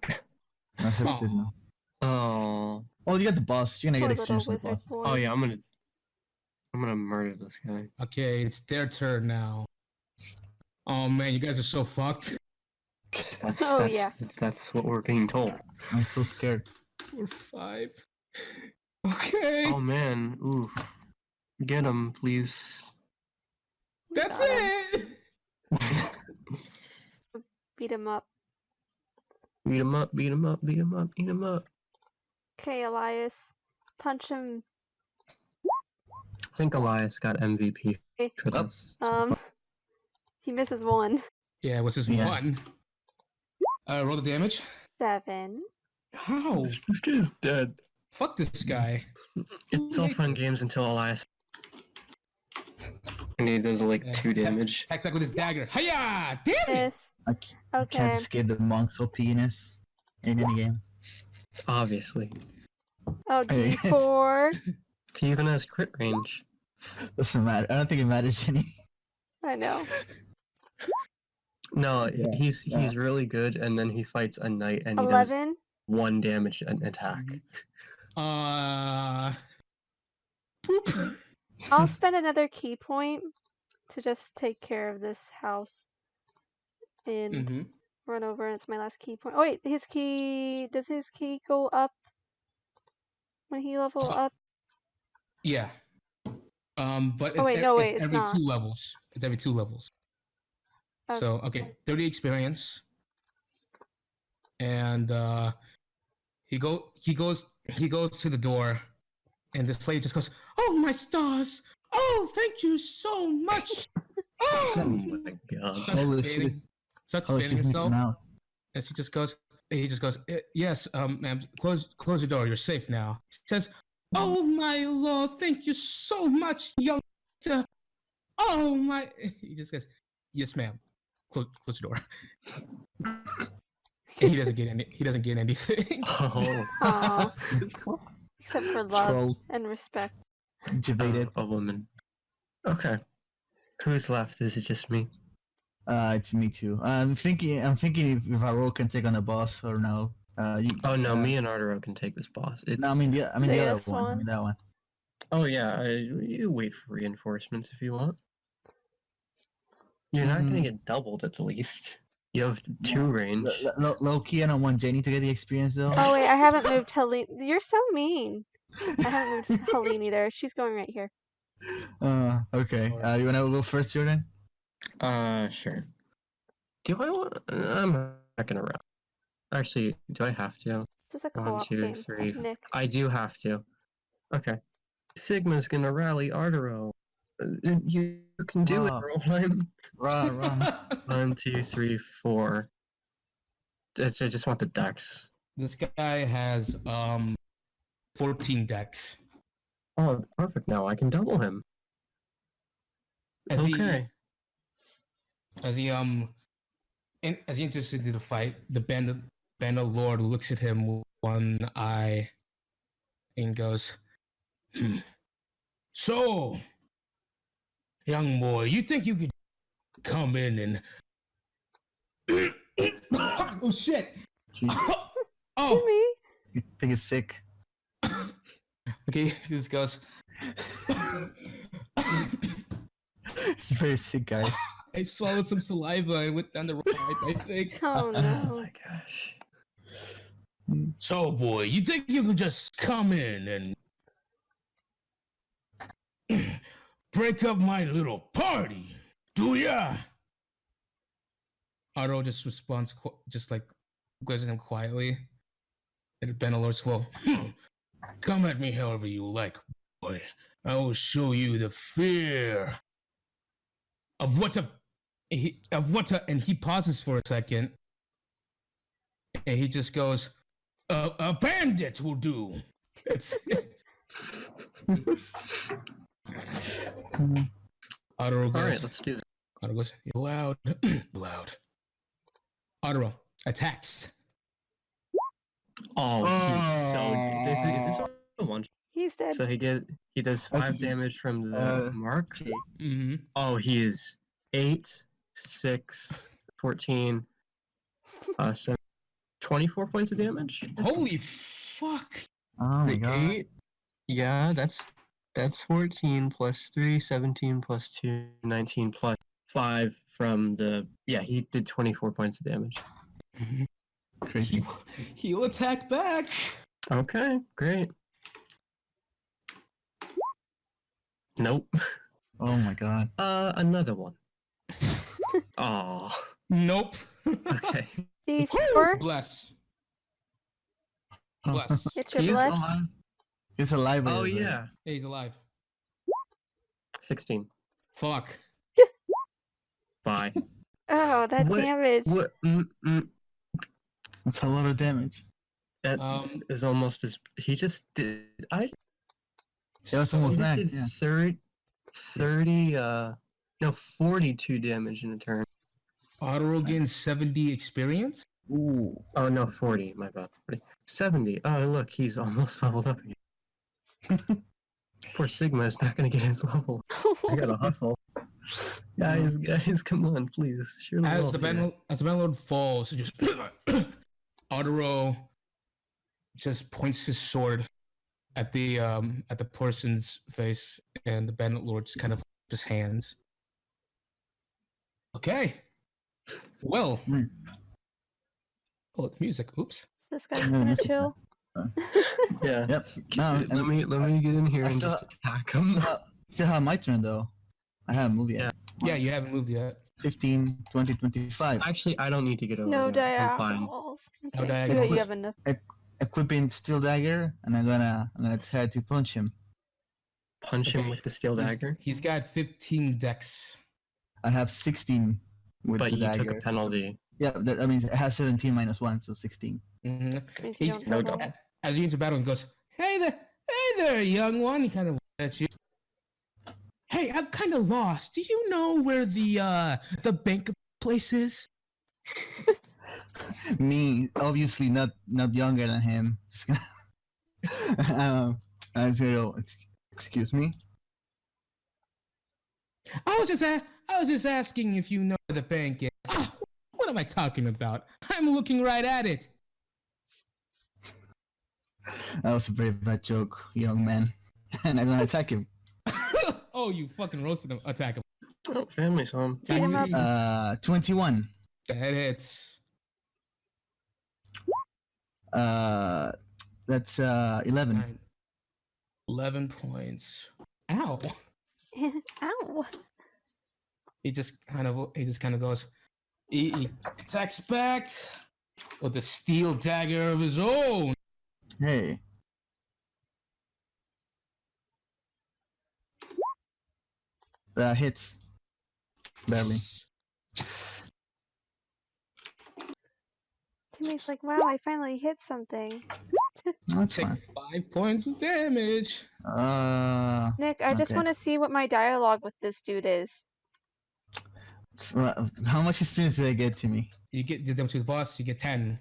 That's Aw. it now. Oh. Oh, you got the boss. You're gonna Poor get little experience on the wizard boss. boy. Oh yeah, I'm gonna murder this guy. Okay, it's their turn now. Oh man, you guys are so fucked. Oh, yeah. That's what we're being told. I'm so scared. We're 5. Okay. Oh man, oof. Get him, please. That's Got him. it. Beat him up. Beat him up, beat him up, beat him up, beat him up. Okay, Elias. Punch him. I think Elias got MVP Okay. for Oh. this. He misses 1. Yeah, what's his Yeah. 1? Roll the damage. 7. How? This guy is dead. Fuck this guy. It's all fun games until Elias. And he does like Yeah. 2 damage. Attacks back with his dagger. Hiya! Damn it! Miss. I can't Okay. escape the monk's OPness in any game. Obviously. Oh, Hey. D4. He even has crit range. Doesn't matter. I don't think it matters any. I know. No, Yeah, he's yeah. really good, and then he fights a knight, and he does 11. 1 damage an attack. Poop. I'll spend another key point to just take care of this house and Mm-hmm. run over. It's my last key point. Oh wait, his key. Does his key go up when he level up? Yeah. But Oh it's wait, no, it's wait, it's every not. 2 levels. It's every 2 levels. So okay, 30 experience, and he goes to the door, and this lady just goes, "Oh my stars! Oh, thank you so much! Oh!" Oh my god. Holy shit! Starts Holy fanning shit, Mickey herself, Mouse. and she just goes. He just goes, "Yes, ma'am, close the door. You're safe now." She says, "Oh my lord, thank you so much, young. Oh my!" He just goes, "Yes, ma'am. Close the door." And he doesn't get anything. Oh. Aw. Except for love Troll. and respect. Javated. A woman. Okay. Who's left? Is it just me? It's me too. I'm thinking if Varro can take on the boss or no. Oh no, me and Arturo can take this boss. It's... No, I mean the other This one. I one. mean that one. Oh yeah, you wait for reinforcements if you want. You're not gonna get doubled at the least. You have 2 range. Low key, I don't want Jenny to get the experience though. Oh wait, I haven't moved Helene. You're so mean. I haven't moved Helene either. She's going right here. Okay. You wanna go first, Jordan? Sure. Do I want? I'm not gonna run. Actually, do I have to? This is a 1, co-op 2, game. 3. Nick. I do have to. Okay. Sigma's gonna rally Arturo. You can do it, Wow. Roland. Run. 1, 2, 3, 4. I just want the dex. This guy has 14 decks. Oh, perfect. Now I can double him. As Okay. as he enters into the fight, the Bandit Lord looks at him with one eye and goes, "So, young boy, you think you could come in and oh shit! Jeez. Oh, Me? You think it's sick. okay." He just goes. He's very sick, guys. I swallowed some saliva and went down the road, I think. Oh Oh no. my gosh. So, boy, you think you could just come in and break up my little party, do ya? Otto just responds, just like glares at him quietly. And Benelor's, "Well, come at me however you like, boy. I will show you the fear of what a. And he pauses for a second, and he just goes, "A bandit will do." That's it. Otto goes. All right, let's do that. Otto goes, "You're loud, loud." Otto attacks. Oh, he's so dead. Is this a one? He's dead. So he does 5 damage from the mark. Mm-hmm. Oh, he is 8, 6, 14. So 24 points of damage. Holy fuck! Oh my The god. 8. Yeah, that's 14 plus 3, 17 plus 2, 19 plus 5 from the... Yeah, he did 24 points of damage. Crazy. He'll attack back. Okay, great. Nope. Oh my god. Another one. Oh, Nope. okay. D4. Bless. Bless. Get your He's bless. alive. He's alive. Oh, isn't it? yeah. Yeah, he's alive. 16. Fuck. Bye. Oh, that What- damage. What? That's a lot of damage. That is almost as... He just did... That was He almost just max, did yeah. 30, no, 42 damage in a turn. Otto gains 70 experience. Ooh. Oh, no, 40, my bad. 40. 70. Oh, look, he's almost leveled up again. Poor Sigma is not going to get his level. I gotta hustle. Guys, come on, please. Surely As we'll the do it. Bannerlord falls, he just Otto just points his sword at the person's face, and the bandit lord just kind of his hands. Okay. Well. Hmm. Oh, it's music. Oops. This guy's No, gonna that's chill. Yeah. Yep. No, Let me get in here I and still- just attack him. Still have my turn though. I haven't moved yet. Yeah, you haven't moved yet. 15, 20, 25. Actually, I don't need to get over No there. I'm fine. diagonals. No Okay, diagonals. you have enough. Equipping steel dagger, and I'm gonna try to punch him. Punch him Okay. with the steel dagger. He's got 15 dex. I have 16 with But the you dagger. took a penalty. Yeah, I mean I have 17 minus 1, so 16. Mm-hmm. Means you don't no double. double. As you enter battle, he goes, hey there, young one. He kind of looks at you. Hey, I'm kind of lost. Do you know where the bank place is? Me, obviously not younger than him. Just gonna, I was gonna go, excuse me. I was just asking if you know where the bank is. Ah, what am I talking about? I'm looking right at it. That was a very bad joke, young man. And I'm gonna attack him. Oh, you fucking roasted him. Attack him. Oh, family's home. Beat him up. 21. That hits. That's 11. Nine. 11 points. Ow. Ow. He just kind of goes. He attacks back with the steel dagger of his own. Hey. That hits. Barely. Timmy's like, wow, I finally hit something. That's Take fine. 5 points of damage. Nick, I just Okay. want to see what my dialogue with this dude is. How much experience do I get to me? You get them to the boss. You get 10.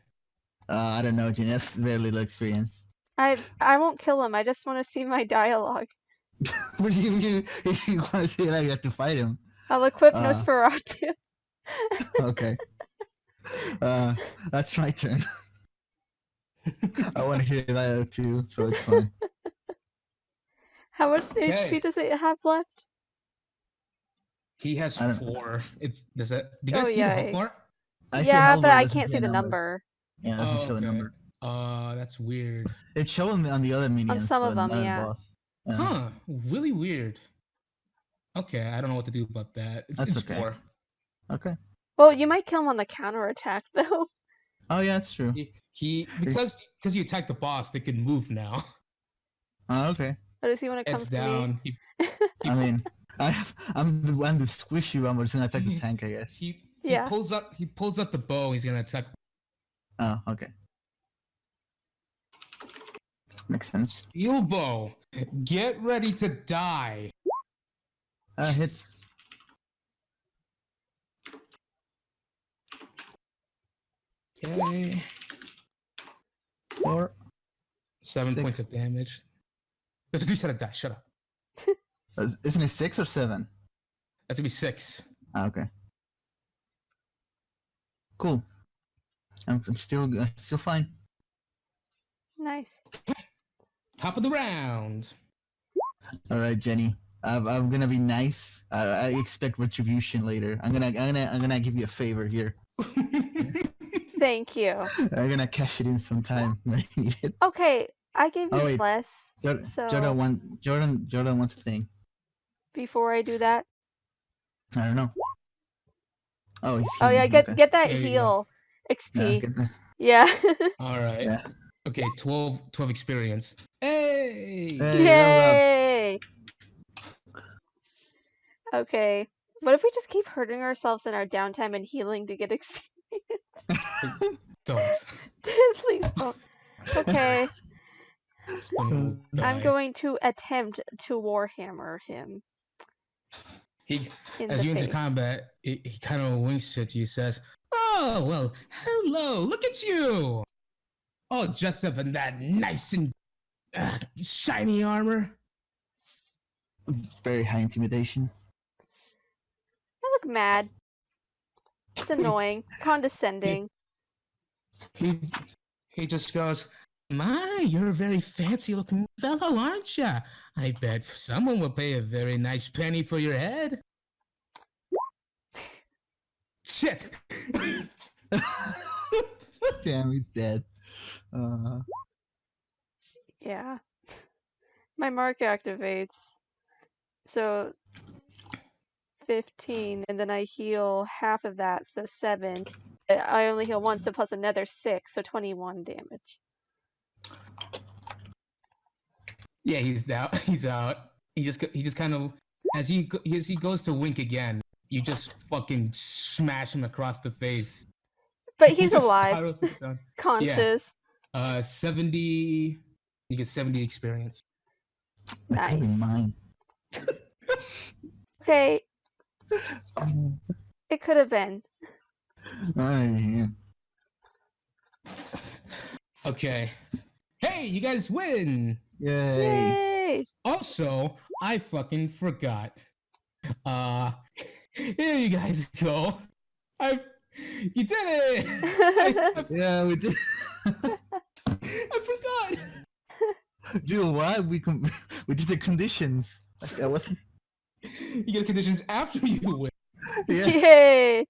I don't know, Jenny. That's very little experience. I won't kill him. I just want to see my dialogue. What do you mean? If you want to say like you have to fight him? I'll equip Uh. Nosferatu. Okay. That's my turn. I want to hear that too, so it's fine. How much Okay. HP does it have left? He has I don't- 4. It's does that? Do you Oh, guys see the yeah. health bar? I see Yeah, health but bar, I doesn't can't say see the numbers. number. Yeah, it doesn't Oh, show a okay. number. That's weird. It's showing on the other minions. some of but them, not on the yeah. boss. Yeah. Huh? Really weird. Okay, I don't know what to do about that. That's It's okay. 4. Okay. Well, you might kill him on the counterattack, though. Oh yeah, that's true. He because you attacked the boss, they can move now. Oh, okay. Or does he want to come It's for me? down. I mean, I'm the one to squish you. I'm just gonna attack the tank, I guess. He Yeah. pulls up the bow. He's gonna attack. Oh, okay. Makes sense. Steel bow. Get ready to die. Hits. Okay. 4. 7 6. points of damage. There's a 3-sided die. Shut up. Isn't it 6 or 7? That's gonna be 6. Ah, okay. Cool. I'm still fine. Nice. Top of the round. All right, Jenny. I'm gonna be nice. I expect retribution later. I'm gonna give you a favor here. Thank you. I'm gonna cash it in sometime when I need it. Okay, I gave you Oh, wait. less. Jordan, So Jordan wants a thing. before I do that, I don't know. Oh, he's oh yeah, healing, get okay. get that There you heal Yeah, XP. get that. Yeah. All right. Yeah. Okay, 12 experience. Hey! Hey, level Yay! Okay. What if we just keep hurting ourselves in our downtime and healing to get XP? Don't. Please don't. Okay. Don't I'm die. going to attempt to warhammer him He, in as the you enter face. combat, he kind of winks at you, says, "Oh well, hello. Look at you, all dressed up in that nice and shiny armor." Very high intimidation. I look mad. It's annoying. Condescending. He just goes, My, you're a very fancy-looking fellow, aren't ya? I bet someone will pay a very nice penny for your head. Shit! Damn, he's dead. Yeah. My mark activates. So 15, and then I heal half of that, so 7. I only heal once, so plus another 6, so 21 damage. Yeah, he's down. He's out. He just kind of as he goes to wink again, you just fucking smash him across the face. But He he's just alive, spirals to the ground. conscious. 70. You get 70 experience. That could be Nice. mine. Okay, it could have been. Yeah. Okay. Hey, you guys win. Yay. Yay! Also, I fucking forgot. Here you guys go. You did it. Yeah, we did. I forgot. Dude, what? We did the conditions. What? You get conditions after you win. Yeah. Yay!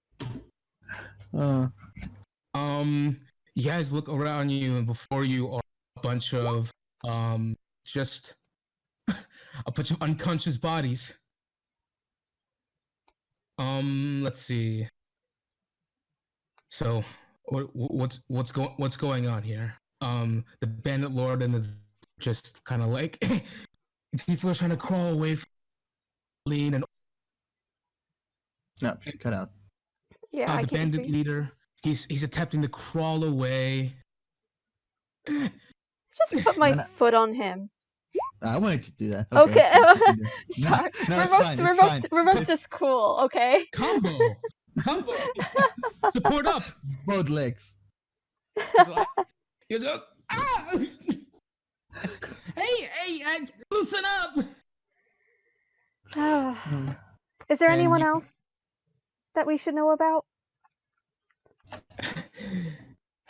You guys look around you, and before you are a bunch of just a bunch of unconscious bodies. Let's see. So, what's going on here? The bandit lord and the just kind of like people are trying to crawl away from Lean and No, cut out. Yeah, I the can't bandit see. leader. He's attempting to crawl away. Just put my foot on him. I wanted to do that. Okay. that's fine. No, Sorry. no, it's fine. It's fine. Remote is cool, okay? Combo. Support up. Both legs. He goes, ah! Hey, loosen up. Is there And anyone you- else that we should know about?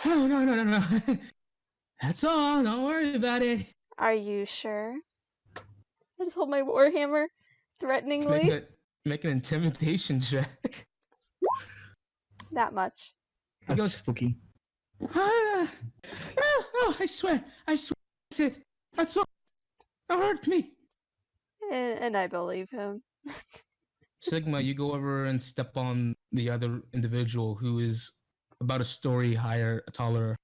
Oh, no. That's all. Don't worry about it. Are you sure? I just hold my warhammer threateningly. Make an intimidation check. That much. That's goes- spooky. Oh, I swear, that's it. That's all. Don't hurt me. And I believe him. Sigma, you go over and step on the other individual who is about a story higher, taller,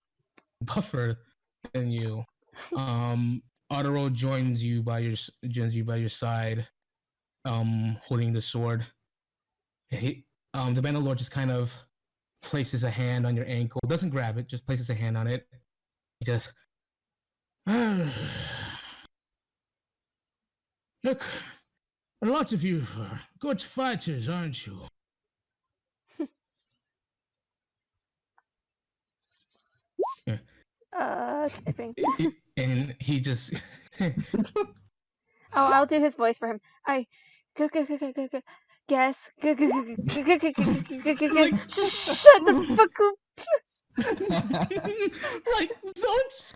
buffer than you. Otaro joins you by your side, holding the sword. The bandit lord just kind of places a hand on your ankle. Doesn't grab it, just places a hand on it. He just look. Lots of you are good fighters, aren't you? Typing. And he just Oh, I'll do his voice for him. Guess. Shut the fuck up. like Zoinks.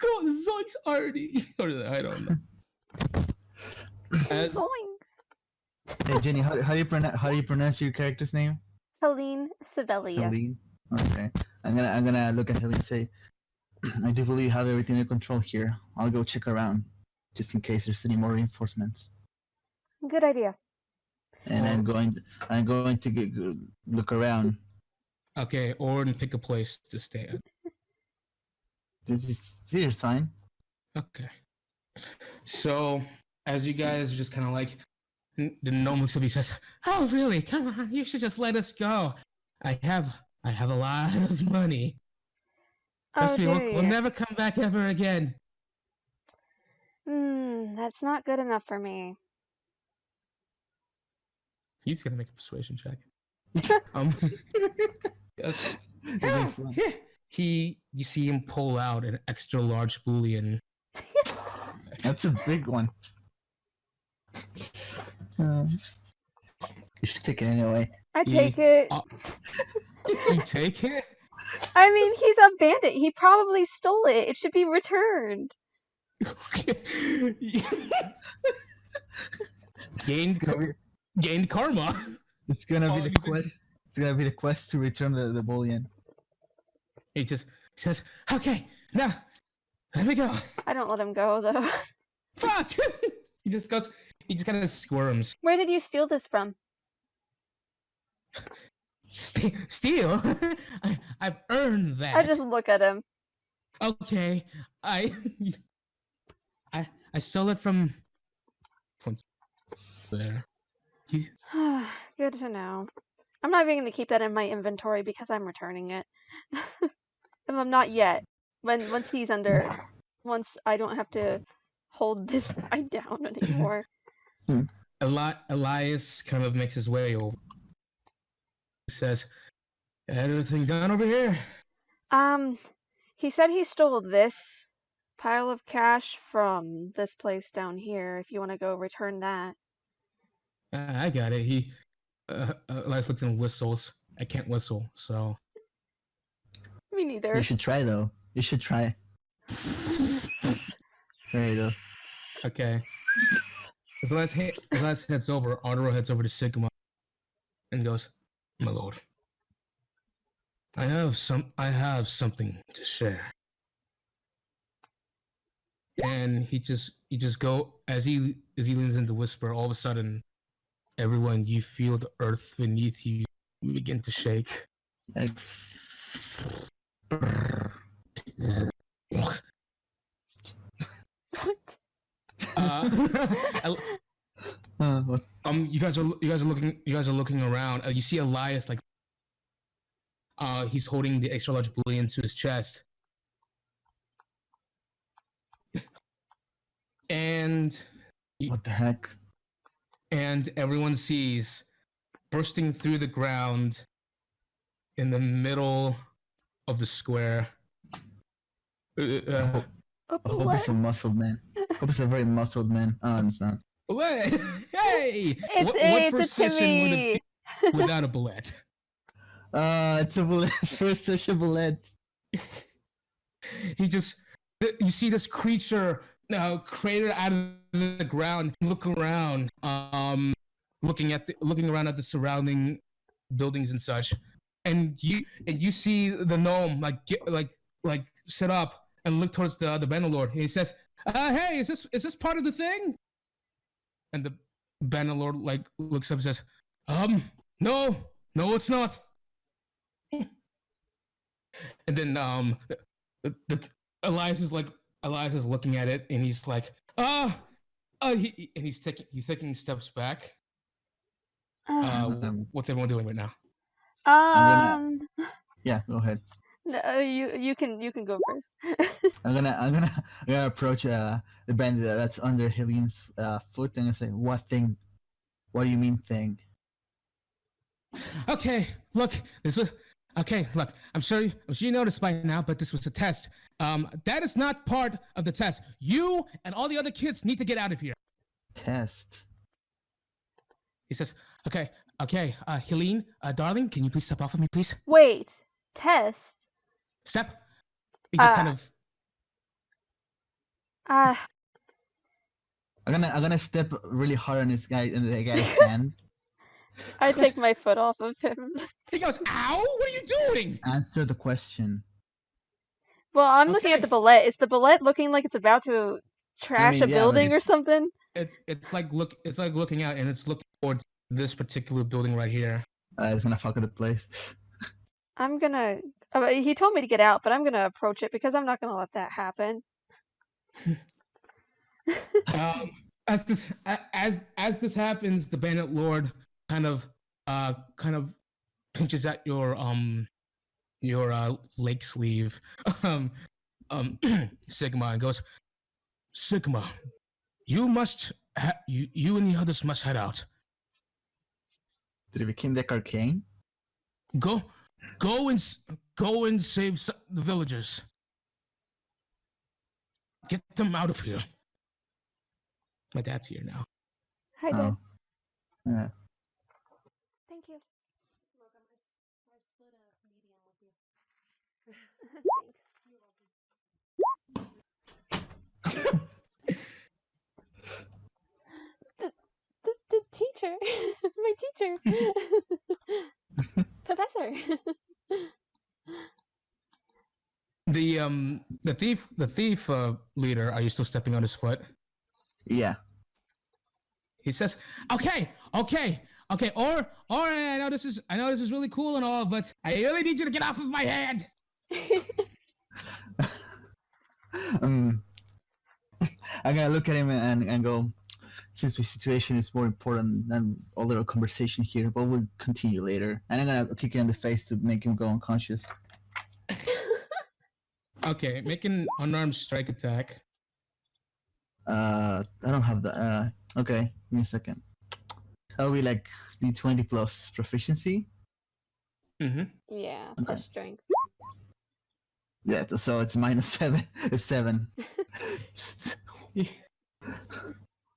Zoinks already. Or I don't know. As Zoinks. Hey Jenny, how do you pronounce your character's name? Helene Sevelia. Helene. Okay. I'm gonna look at Helene and say, I do believe you have everything under control here. I'll go check around, just in case there's any more reinforcements. Good idea. And I'm going to look around. okay, or and pick a place to stay at. This is here's fine. Okay. So as you guys are just kind of like, the gnome looks up, he says, "Oh, really? Come on, you should just let us go. I have a lot of money. Trust me, we'll never come back ever again." That's not good enough for me. He's gonna make a persuasion check. Yes. You see him pull out an extra large bullion. That's a big one. You should take it anyway. I take it. You take it? I mean, he's a bandit. He probably stole it. It should be returned. Gained karma. It's gonna be Oh, the you quest. It's gonna be the quest to return the bullion. He just says, "Okay, now let me go." I don't let him go though. Fuck! He just goes. He just kind of squirms. Where did you steal this from? Steal? I've earned that. I just look at him. Okay, I stole it from there. Good to know. I'm not even going to keep that in my inventory because I'm returning it. If I'm not yet. Once he's under, once I don't have to hold this guy down anymore. Elias kind of makes his way over. He says, "Everything done over here?" He said he stole this pile of cash from this place down here. If you want to go return that. I got it. He Elias looks and whistles. I can't whistle, so. Me neither. You should try though. You should try. There you go. Okay. As Elias heads over, Arturo heads over to Sigma and goes, "My lord, I have something to share." And he just go as he leans in to whisper, all of a sudden, everyone, you feel the earth beneath you begin to shake. What? You guys are looking around. You see Elias like he's holding the extra large bullion to his chest, and What the heck? And everyone sees bursting through the ground in the middle of the square. I hope it's a muscled man. I hope it's a very muscled man. Oh, it's not. Hey! What first session would it be without a bullet? It's a bullet. It's such a bullet. You see this creature crater out of the ground, look around, looking around at the surrounding buildings and such, and you see the gnome like sit up and look towards the Bannerlord. And he says, "Hey, is this part of the thing?" And the Bannerlord like looks up and says, No, it's not." And then Elias is looking at it, and he's like, he's taking steps back. What's everyone doing right now? Yeah, go ahead. No, you can go first. I'm gonna approach the bandit that's under Helene's foot and I say, "What thing? What do you mean thing?" Okay, look, I'm sure you noticed by now, but this was a test. That is not part of the test. You and all the other kids need to get out of here. Test. He says, okay, Helene, darling, can you please step off of me, please? Wait, test? Step. He just kind of... I'm gonna step really hard on the guy's hand. I take my foot off of him. He goes, "Ow! What are you doing?" Answer the question. Well, I'm looking at the bullet. Is the bullet looking like it's about to trash a building or something? It's like looking out, and it's looking towards this particular building right here. It's gonna fuck up the place. I'm gonna. He told me to get out, but I'm gonna approach it because I'm not gonna let that happen. As this happens, the Bandit Lord kind of pinches at your leg sleeve, Sigma, and goes, "Sigma, you and the others must head out. Did it become Deck Arcane? Go and save the villagers. Get them out of here." My dad's here now. Hi, Dad. Yeah. Thank you. The teacher, my teacher, professor. The thief leader. Are you still stepping on his foot? Yeah. He says, "Okay, okay, okay. Or I know this is really cool and all, but I really need you to get off of my hand." I'm gonna look at him and go, since the situation is more important than all the conversation here, but we'll continue later. And I'm gonna kick him in the face to make him go unconscious. Okay, make an unarmed strike attack. I don't have the. Okay, give me a second. That'll be like D20 plus proficiency. Mm-hmm. Yeah, Okay. plus strength. Yeah, so it's -7. It's 7.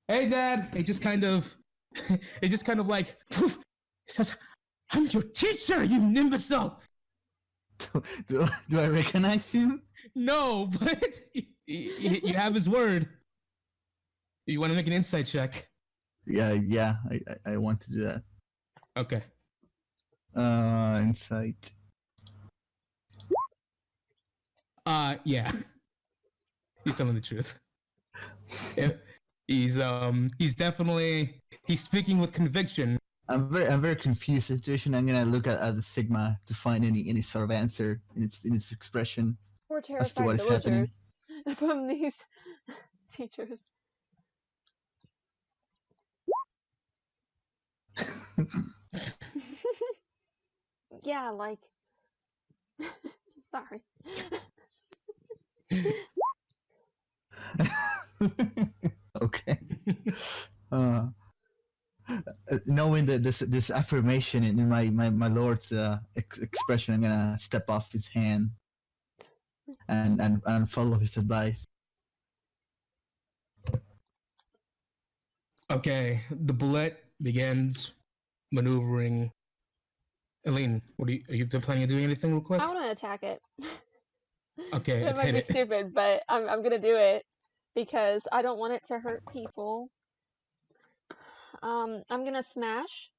Hey, Dad. It just kind of like says, "I'm your teacher, you imbecile." Do I recognize him? No, but you have his word. You want to make an insight check? Yeah. I want to do that. Okay. Insight. Yeah. He's telling the truth. Yeah. He's definitely speaking with conviction. I'm very confused situation. I'm gonna look at the Sigma to find any sort of answer in its expression. We're As to terrified what is happening. villagers from these teachers. Yeah, like. Sorry. Okay. Knowing that this affirmation in my lord's expression, I'm gonna step off his hand and follow his advice. Okay, the bullet begins maneuvering. Eileen, are you planning on doing anything real quick? I want to attack it. Okay, It might hit be it. stupid, but I'm gonna do it because I don't want it to hurt people. I'm gonna smash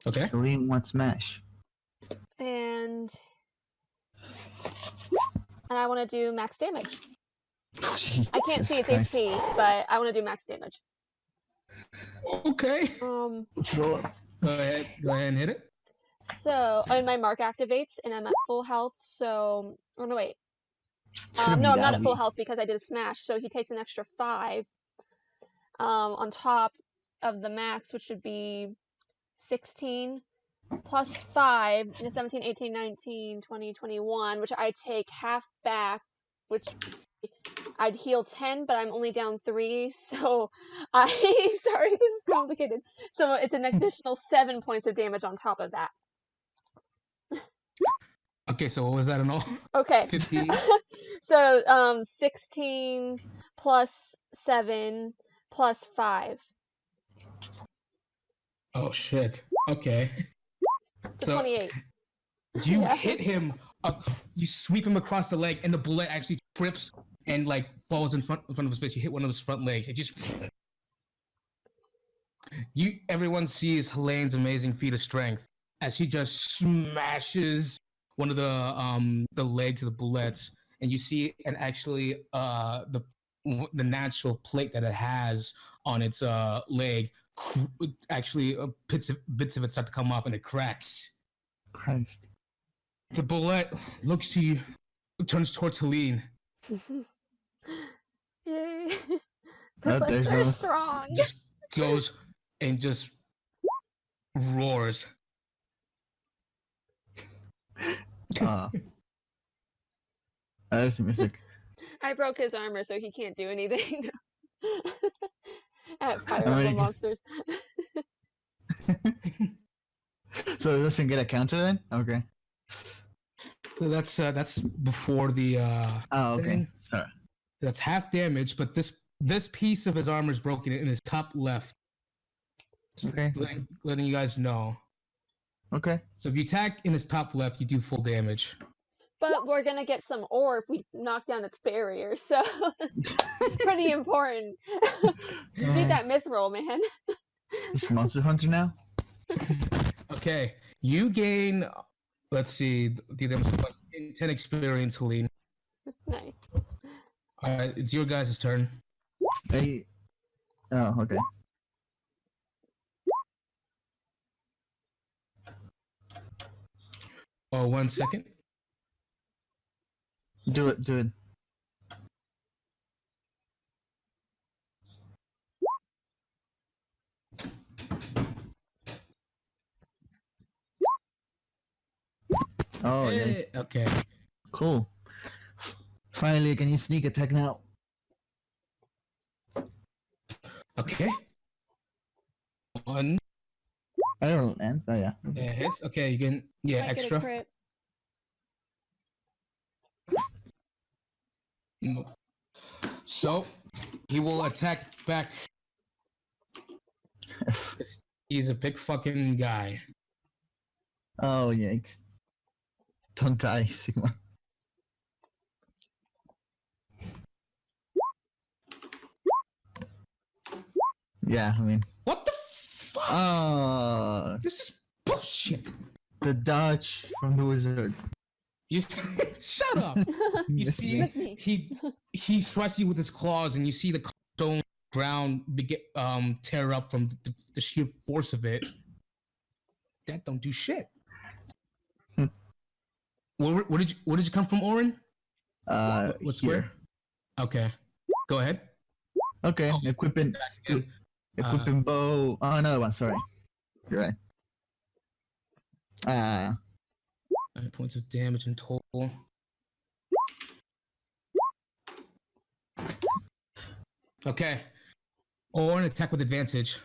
Okay. Eileen wants smash. and I want to do max damage. I can't see its Christ. HP, but I want to do max damage. Okay. So Go ahead and hit it. So and my mark activates, and I'm at full health. So oh no, wait. shouldn't No, be I'm not that at full weak. health because I did a smash. So he takes an extra 5 on top of the max, which would be 16 plus 5, 17, 18, 19, 20, 21, which I take half back, which I'd heal 10, but I'm only down 3, so sorry, this is complicated. So it's an additional 7 points of damage on top of that. Okay, so what was that in all? Okay. 15. So 16 plus 7 plus 5. Oh shit. Okay. So 28. You Yeah. hit him you sweep him across the leg, and the bullet actually trips and like falls in front of his face. You hit one of his front legs. It just everyone sees Helene's amazing feat of strength as she just smashes one of the legs of the bullets, and you see and actually the natural plate that it has on its leg actually bits of it start to come off, and it cracks. Christ. The bullet looks to you, turns towards Helene. Yay. Oh, there They're goes. strong. Just goes and just roars. There's the music. I broke his armor, so he can't do anything. At Fire Alright. Emblem monsters. So it doesn't get a counter then? Okay. So that's before the Oh, okay. thing. Sorry. That's half damage, but this piece of his armor is broken in his top left. Just Okay. letting you guys know. Okay. So if you attack in his top left, you do full damage. But we're gonna get some ore if we knock down its barrier, so pretty important. Need that myth roll, man. This Monster Hunter now? Okay, you gain. Let's see. The 10 experience, Helene. Nice. All right, it's your guys' turn. Hey. Oh, okay. Oh, 1 second. Do it. Oh, yeah. Hey, okay. Cool. Finally, can you sneak attack now? Okay. 1 I don't end. Oh, yeah. hits. Okay, you can Might get a extra. crit. No. So he will attack back. He's a big fucking guy. Oh, yikes. Don't die, Sigma. Yeah, I mean. What the fuck? Oh, This is bullshit. the dodge from the wizard. You shut up. You Missed see, me. he strikes you with his claws, and you see the stone ground tear up from the sheer force of it. That don't do shit. Where did you come from, Oren? What's Here. where? Okay, go ahead. Okay, Oh, equipping bow. Oh, another one. Sorry, you're right. 9 points of damage in total. Okay. Or an attack with advantage.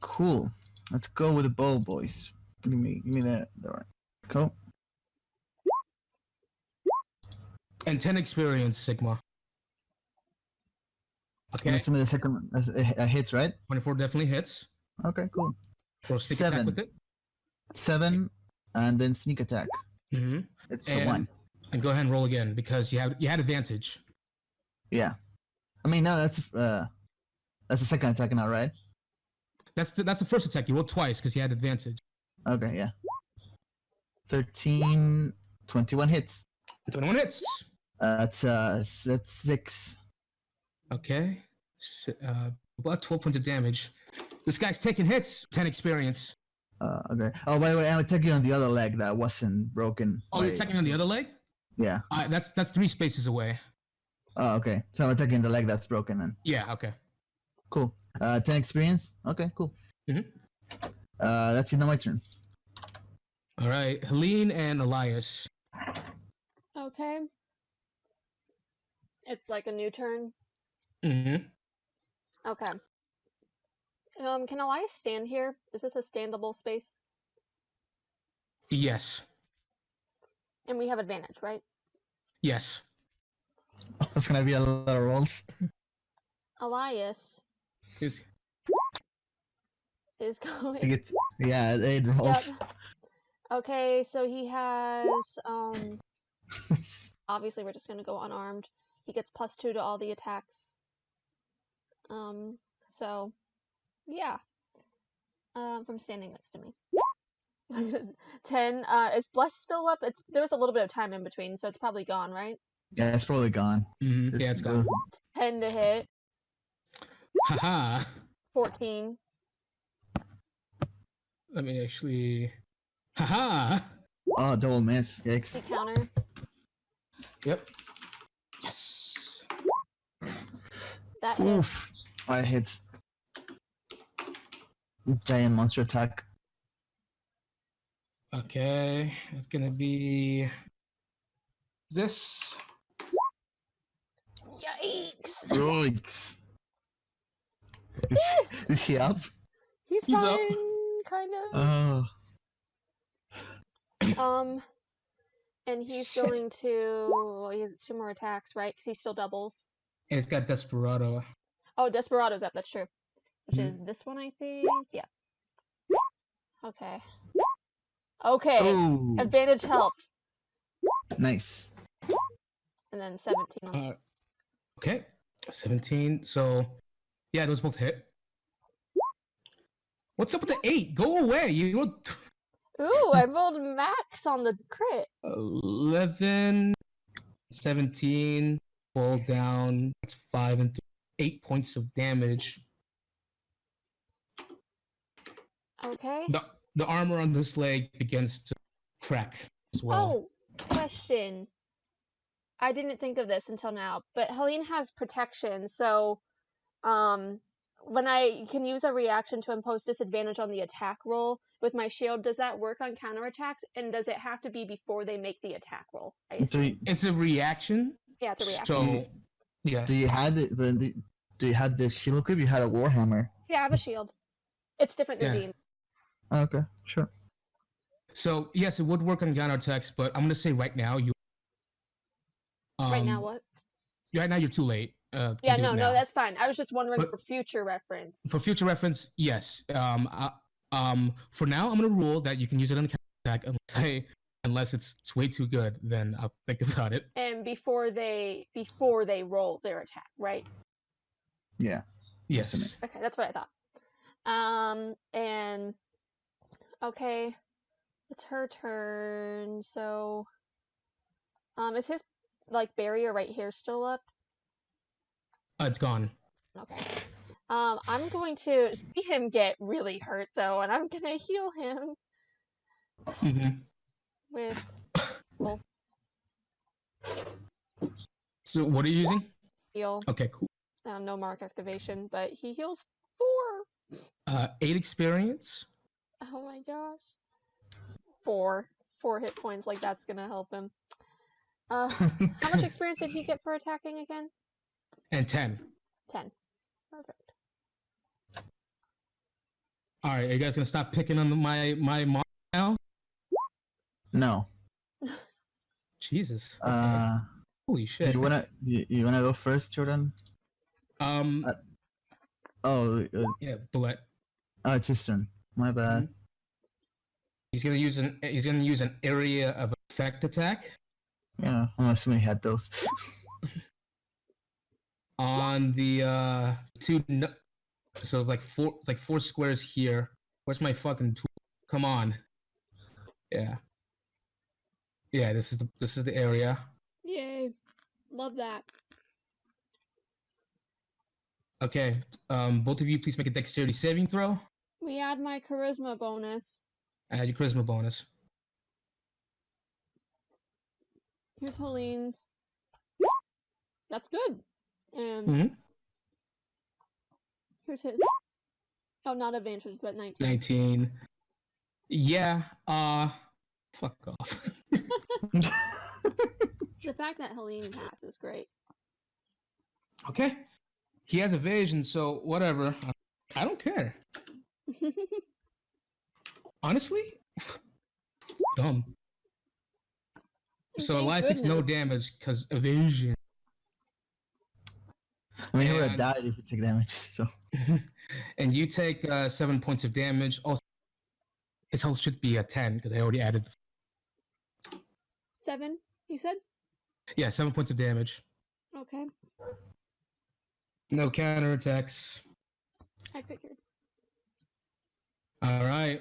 Cool. Let's go with the bow, boys. Give me that. All right. Cool. And 10 experience, Sigma. Okay. Okay. Assuming the second one hits, right? 24 definitely hits. Okay, cool. Or sneak attack 7. with it. 7, and then sneak attack. Mm-hmm. It's a 1. And go ahead and roll again because you had advantage. Yeah. I mean, no, that's the second attack now, right? That's the first attack. You rolled twice because you had advantage. Okay, yeah. 13, 21 hits. 21 hits. That's 6. Okay. About 12 points of damage. This guy's taking hits. 10 experience. Okay. Oh, by the way, I'm attacking on the other leg that wasn't broken. Oh, you're attacking on the other leg? Yeah. That's 3 spaces away. Oh, okay. So I'm attacking the leg that's broken then. Yeah. Okay. Cool. 10 experience. Okay, cool. Mhm. That's it. Now my turn. All right. Helene and Elias. Okay. It's like a new turn. Mm-hmm. Okay. Can Elias stand here? Is this a standable space? Yes. And we have advantage, right? Yes. That's gonna be a lot of rolls. Elias Is- is going. I think it's 8 rolls. Yep. Okay, so he has obviously we're just gonna go unarmed. He gets +2 to all the attacks. So yeah. From standing next to me. 10. Is Bless still up? There was a little bit of time in between, so it's probably gone, right? Yeah, it's probably gone. Mm-hmm. Yeah, it's gone. 10 to hit. Haha. 14. Let me actually. Haha. Oh, double miss. Yikes. The counter. Yep. Yes. That hits. Oof. 5 hits. Giant monster attack. Okay, it's gonna be this. Yikes! Yikes. Is he up? He's up. fine, kind of. Oh. And he's Shit. going to. He has 2 more attacks, right? Because he still doubles. And it's got Desperado. Oh, Desperado's up. That's true. Which Mhm. is this one, I think. Yeah. Okay. Okay. Oh, Advantage helped. nice. And then 17 on Okay, 17. So, yeah, those both hit. What's up with the 8? Go away. You were Ooh, I rolled max on the crit. 11, 17, fall down. That's 5 and 8 points of damage. Okay. The armor on this leg begins to crack as well. Oh, question. I didn't think of this until now, but Helene has protection, so when I can use a reaction to impose disadvantage on the attack roll with my shield, does that work on counterattacks? And does it have to be before they make the attack roll? I assume. It's a reaction. Yeah, it's a reaction. So, yeah. Do you have it? Do you have the shield equip? You had a warhammer. Yeah, I have a shield. It's different than Yeah. Dean. Okay, sure. So, yes, it would work on counterattacks, but I'm going to say right now, you. Right now, what? Right now, you're too late. Yeah, no, that's fine. I was just wondering But- for future reference. For future reference, yes. For now, I'm gonna rule that you can use it on attack unless it's way too good. Then I'll think about it. And before they roll their attack, right? Yeah. Yes. Okay, that's what I thought. And okay, it's her turn. So, is his barrier right here still up? It's gone. Okay. I'm going to see him get really hurt though, and I'm gonna heal him Mm-hmm. with. So what are you using? Heal. Okay, cool. No mark activation, but he heals 4. 8 experience. Oh my gosh. 4 hit points. Like that's gonna help him. How much experience did he get for attacking again? And 10. 10. Perfect. All right, are you guys gonna stop picking on my mark now? No. Jesus. Okay. Holy Do shit. you wanna go first, Jordan? Yeah, bullet. Oh, it's his turn. My bad. He's gonna use an area of effect attack Yeah, I'm assuming he had those. on the so like 4 squares here. Where's my fucking tool? Come on. Yeah. Yeah, this is the area. Yay. Love that. Okay. Both of you please make a dexterity saving throw. We add my charisma bonus. Add your charisma bonus. Here's Helene's. That's good. And Mhm. here's his. Oh, not advantage, but 19. 19. Yeah, fuck off. The fact that Helene passes is great. Okay. He has evasion, so whatever. I don't care. Honestly? Dumb. So Thank Elias takes no goodness. damage because evasion. I mean, he would have And- died if he took damage. So And you take 7 points of damage. Also, his health should be a 10 because I already added. 7, you said? Yeah, 7 points of damage. Okay, No counterattacks. I figured. All right.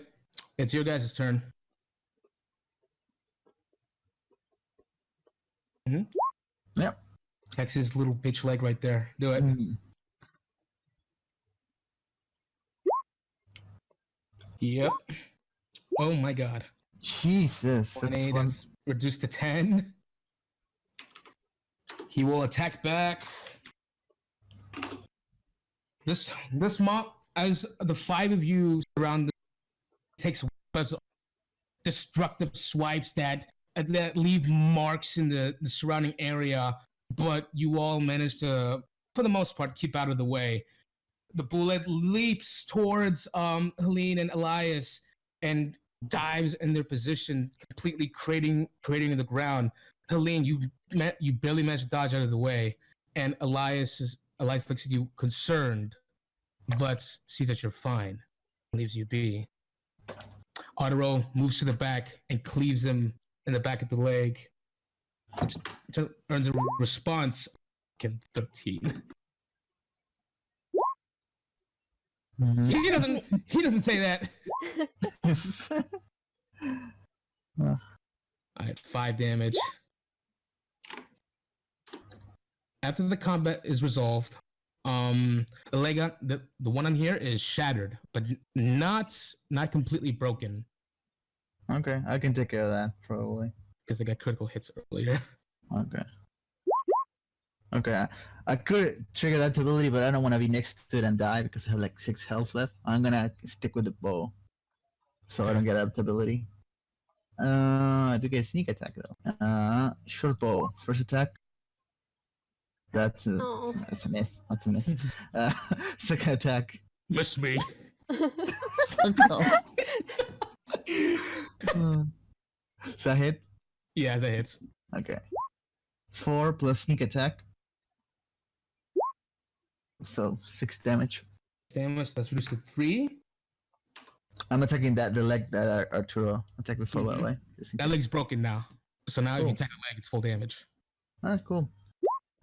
It's your guys' turn. Yep. Text his little bitch leg right there. Do it. Mm. Yep. Oh my god. Jesus. 20, That's one. that's reduced to 10. He will attack back. This mob, as the 5 of you surround, takes destructive swipes that leave marks in the surrounding area, but you all manage to, for the most part, keep out of the way. The bullet leaps towards Helene and Elias and dives in their position, completely creating in the ground. Helene, you barely managed to dodge out of the way, and Elias looks at you concerned, but sees that you're fine, leaves you be. Otero moves to the back and cleaves him in the back of the leg. Which earns a response. 13. Mhm. He doesn't say that. All right, 5 damage. After the combat is resolved, the leg on the one on here is shattered, but not completely broken Okay, I can take care of that probably. because they got critical hits earlier. Okay. Okay, I could trigger that ability, but I don't want to be next to it and die because I have like 6 health left. I'm gonna stick with the bow, so I don't get that ability. I do get sneak attack though. Short bow, first attack. That's a miss. That's a miss. Second attack. Miss me. Fuck off. Is that hit? Yeah, that hits. Okay. 4 plus sneak attack. So 6 damage. Damage, that's reduced to 3. I'm attacking the leg that Arturo attacked before, by the way. That leg's broken now. So now if Cool. you attack the leg, it's full damage. Alright, cool.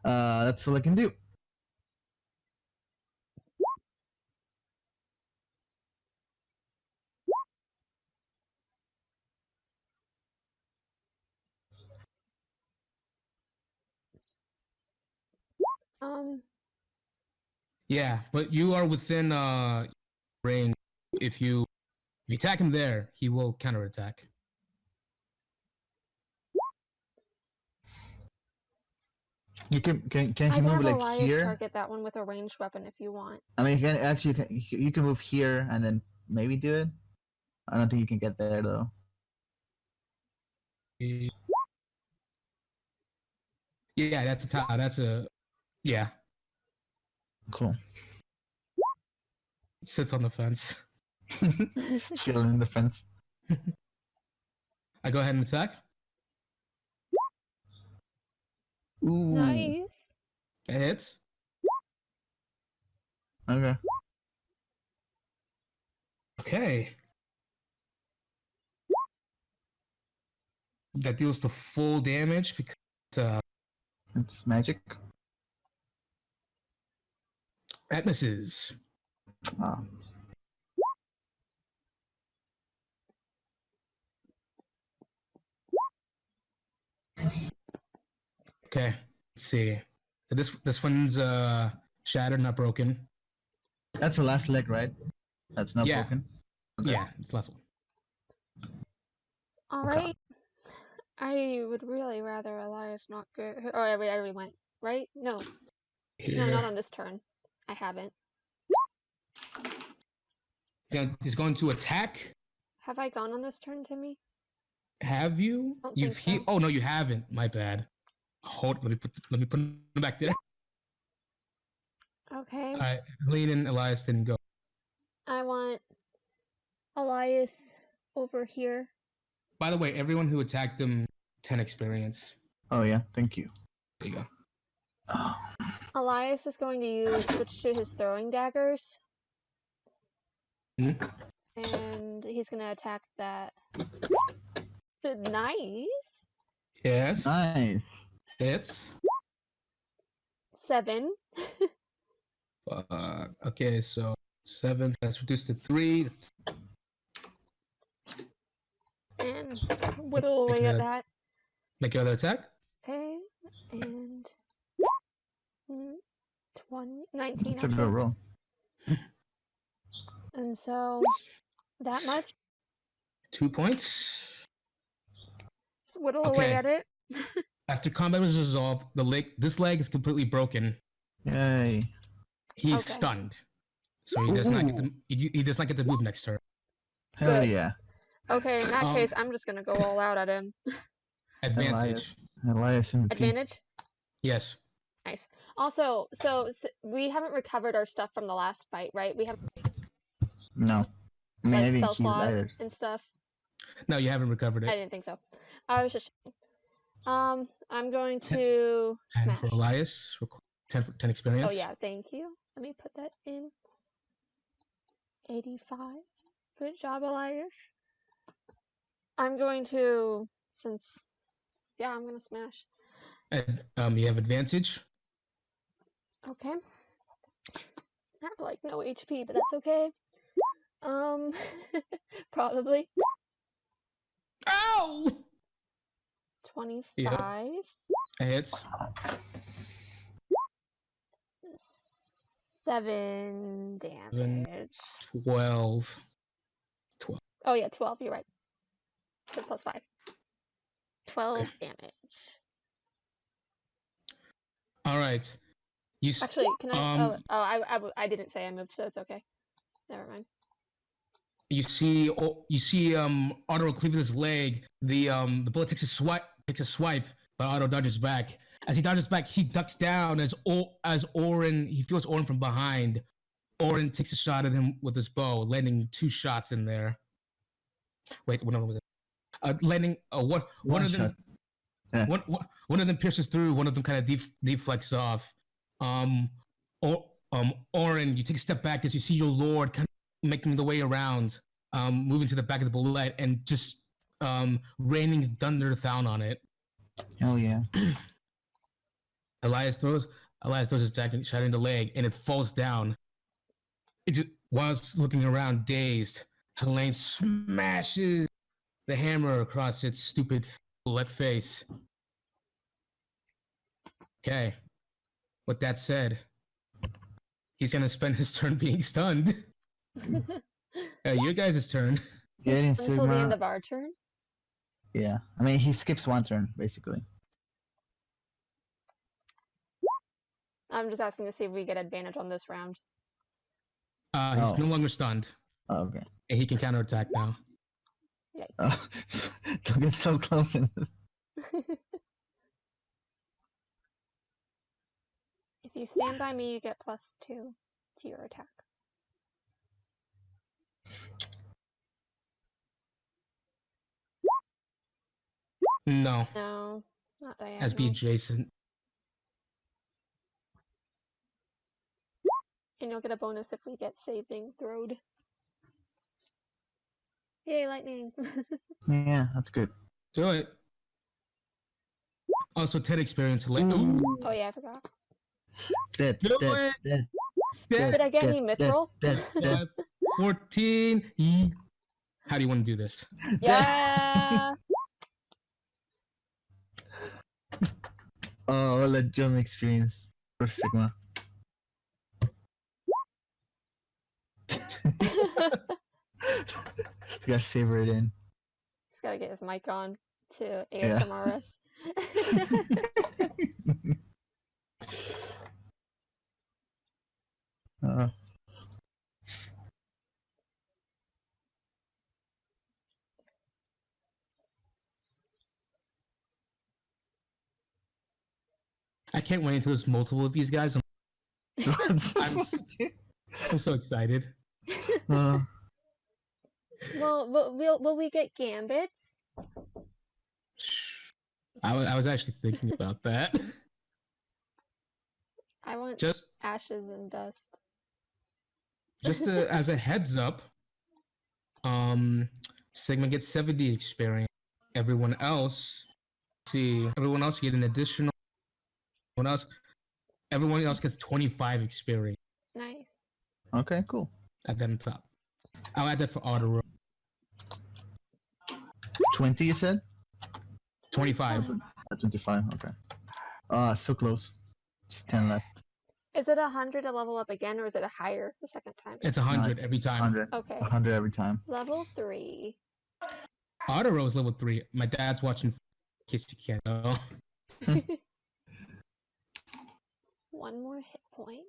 That's all I can do. Yeah, but you are within range. If you attack him there, he will counterattack. You can I you can move have like Elias here? target that one with a ranged weapon if you want. I mean, you can move here and then maybe do it. I don't think you can get there though. Yeah, that's a yeah. Cool. It sits on the fence. Chilling in the fence. I go ahead and attack. Ooh. Nice. That hits. Okay. Okay. That deals the full damage because It's magic. that misses. Oh. Okay. Let's see. So this one's shattered, not broken. That's the last leg, right? That's not Yeah. broken. Okay. Yeah, it's the last one. All right. I would really rather Elias not go. Oh, I already went. Right? No, Here. no, not on this turn. I haven't. He's going to attack. Have I gone on this turn, Timmy? Have you? Don't You've think so. Oh no, you haven't. My bad. Hold. Let me put him back there. Okay. All right, Helene and Elias didn't go. I want Elias over here. By the way, everyone who attacked him, 10 experience. Oh yeah, thank you. There you go. Oh. Elias is going to switch to his throwing daggers. Hmm? And he's going to attack that. Nice. Yes. Nice. Hits. 7. Okay, so 7. That's reduced to 3. And whittle away at that. Make your other attack. Okay. And 19. It's a good Actually. roll. And so that much. 2 points. Just whittle away Okay. at it. After combat was resolved, this leg is completely broken. Yay. He's Okay. stunned, so he does not get to, he does not get to move next turn. Hell Good. yeah. Okay, in that case, I'm just gonna go all out at him. Advantage. Elias MVP. Advantage? Yes. Nice. Also, so we haven't recovered our stuff from the last fight, right? We haven't No. I mean, I like didn't spell heal slot either. and stuff. No, you haven't recovered I it. didn't think so. I was just checking. I'm going to 10 smash. for Elias. 10 experience. Oh yeah, thank you. Let me put that in. 85. Good job, Elias. I'm going to, I'm gonna smash. And, you have advantage. Okay. I have like no HP, but that's okay. Probably Ow! 25. It hits. 7 damage. 12. Oh yeah, 12, you're right. So plus 5. 12 Okay. damage. All right. Actually, can I? I didn't say I moved, so it's okay. Never mind. You see Otto cleaving his leg. The bullet takes a swipe, but Otto dodges back. As he dodges back, he ducks down as Orin, he feels Orin from behind. Orin takes a shot at him with his bow, landing 2 shots in there. Wait, one of them was landing one of them. Yeah. One of them pierces through. One of them kind of deflects off. Orin, you take a step back as you see your lord kind of making the way around, moving to the back of the bullet and just raining thunder down on it. Hell yeah. Elias throws his jacket, shattering the leg, and it falls down. It just, while it's looking around, dazed, Helene smashes the hammer across its stupid bullet face. Okay. With that said, he's gonna spend his turn being stunned. Your guys' turn. Getting Until the end Sigma. of our turn. Yeah. I mean, he skips one turn, basically. I'm just asking to see if we get advantage on this round. He's no longer stunned, Oh, okay. and he can counterattack now. Oh, don't get so close. If you stand by me, you get +2 to your attack. No, No, not diagonal. as be adjacent. And you'll get a bonus if we get saving throwed. Yay, lightning! Yeah, that's good. Do it. Also, 10 experience. Ooh. Oh yeah, I forgot. Dead, Do dead, it! dead, Dead. Did I get dead, any dead, mithril? dead, dead. 14. How do you want to do this? Yeah! Oh, I'll let John experience for Sigma. Gotta savor it in. He's gotta get his mic on to Yeah. ASMR us. I can't wait until there's multiple of these guys. I'm so excited. Uh, Well, will we get gambits? I was actually thinking about that. I want Just ashes and dust. as a heads up, Sigma gets 70 experience. Everyone else get an additional. Everyone else gets 25 experience Nice. okay, cool. at the top. I'll add that for auto. 20, you said? 25. 25, okay. So close. Just 10 left. Is it 100 to level up again, or is it a higher the second time? It's 100 it's every time. 100. Okay. 100 every time. Level 3. Auto is level 3. My dad's watching. In case you can't know. One more hit point.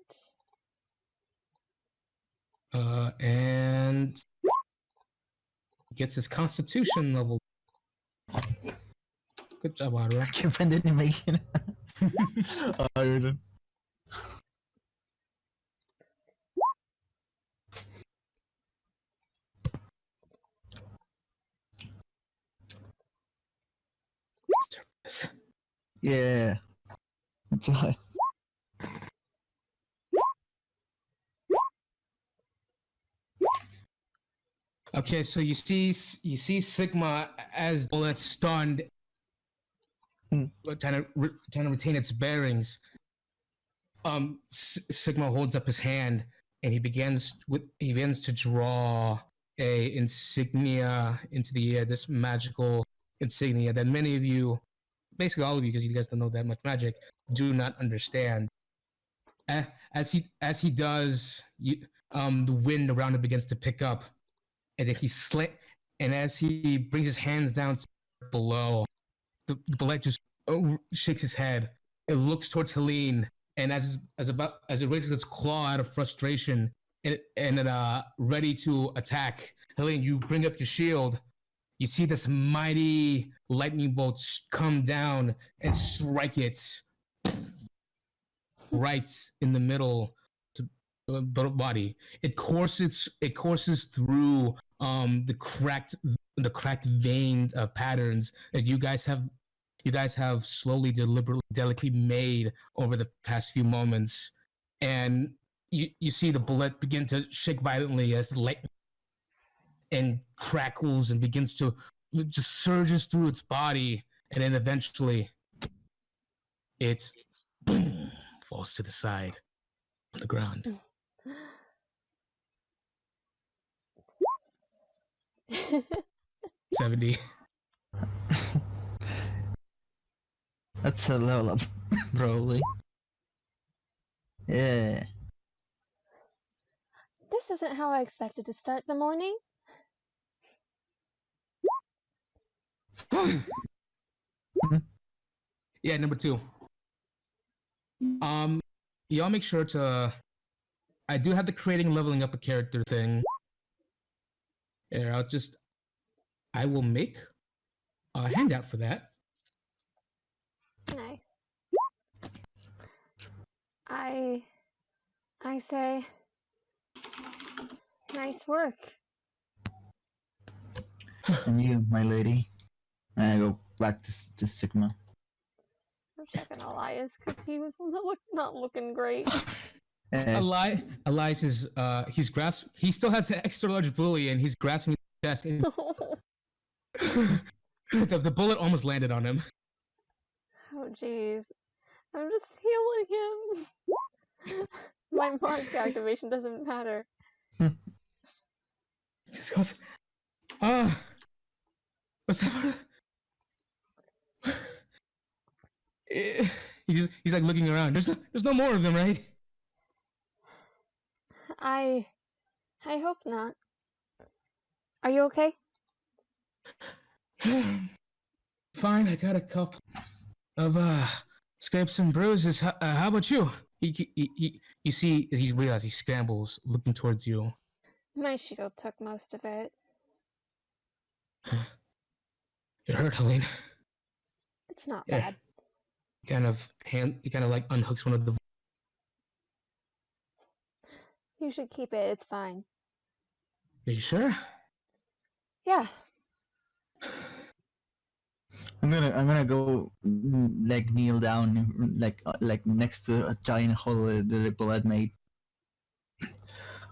And gets his Constitution level. Good job, Auto. Give an animation. Iron. Yeah. That's right. Okay, so you see Sigma as the bullet stunned, trying to retain its bearings. Sigma holds up his hand and he begins to draw a insignia into the air. This magical insignia that many of you, basically all of you, because you guys don't know that much magic, do not understand. As he does, the wind around him begins to pick up, and then and as he brings his hands down below, the bullet just shakes his head. It looks towards Helene, and as it raises its claw out of frustration, and ready to attack, Helene, you bring up your shield. You see this mighty lightning bolt come down and strike it right in the middle to the body. It courses through the cracked vein patterns that you guys have slowly, deliberately, delicately made over the past few moments, and you see the bullet begin to shake violently as the lightning and crackles and begins to just surges through its body, and then eventually it boom, falls to the side on the ground. $70. That's a level up, probably. Yeah. This isn't how I expected to start the morning. Yeah, number 2. Y'all make sure to. I do have the creating and leveling up a character thing. Here, I will make a handout for that. Nice. I say, nice work. And you, my lady. And I go back to Sigma. I'm checking Elias because he was not looking great. Elias is he still has an extra large bully and he's grasping his chest and the bullet almost landed on him. Oh jeez. I'm just healing him. My mark activation doesn't matter. He just goes, what's that? He's like looking around. There's no more of them, right? I hope not. Are you okay? Fine, I got a couple of scrapes and bruises. How about you? You see, as he realizes, he scrambles, looking towards you. My shield took most of it. You're hurt, Helene. It's not Yeah. bad. He kind of like unhooks one of the. You should keep it. It's fine. Are you sure? Yeah. I'm gonna go like kneel down like next to a giant hole that the bullet made.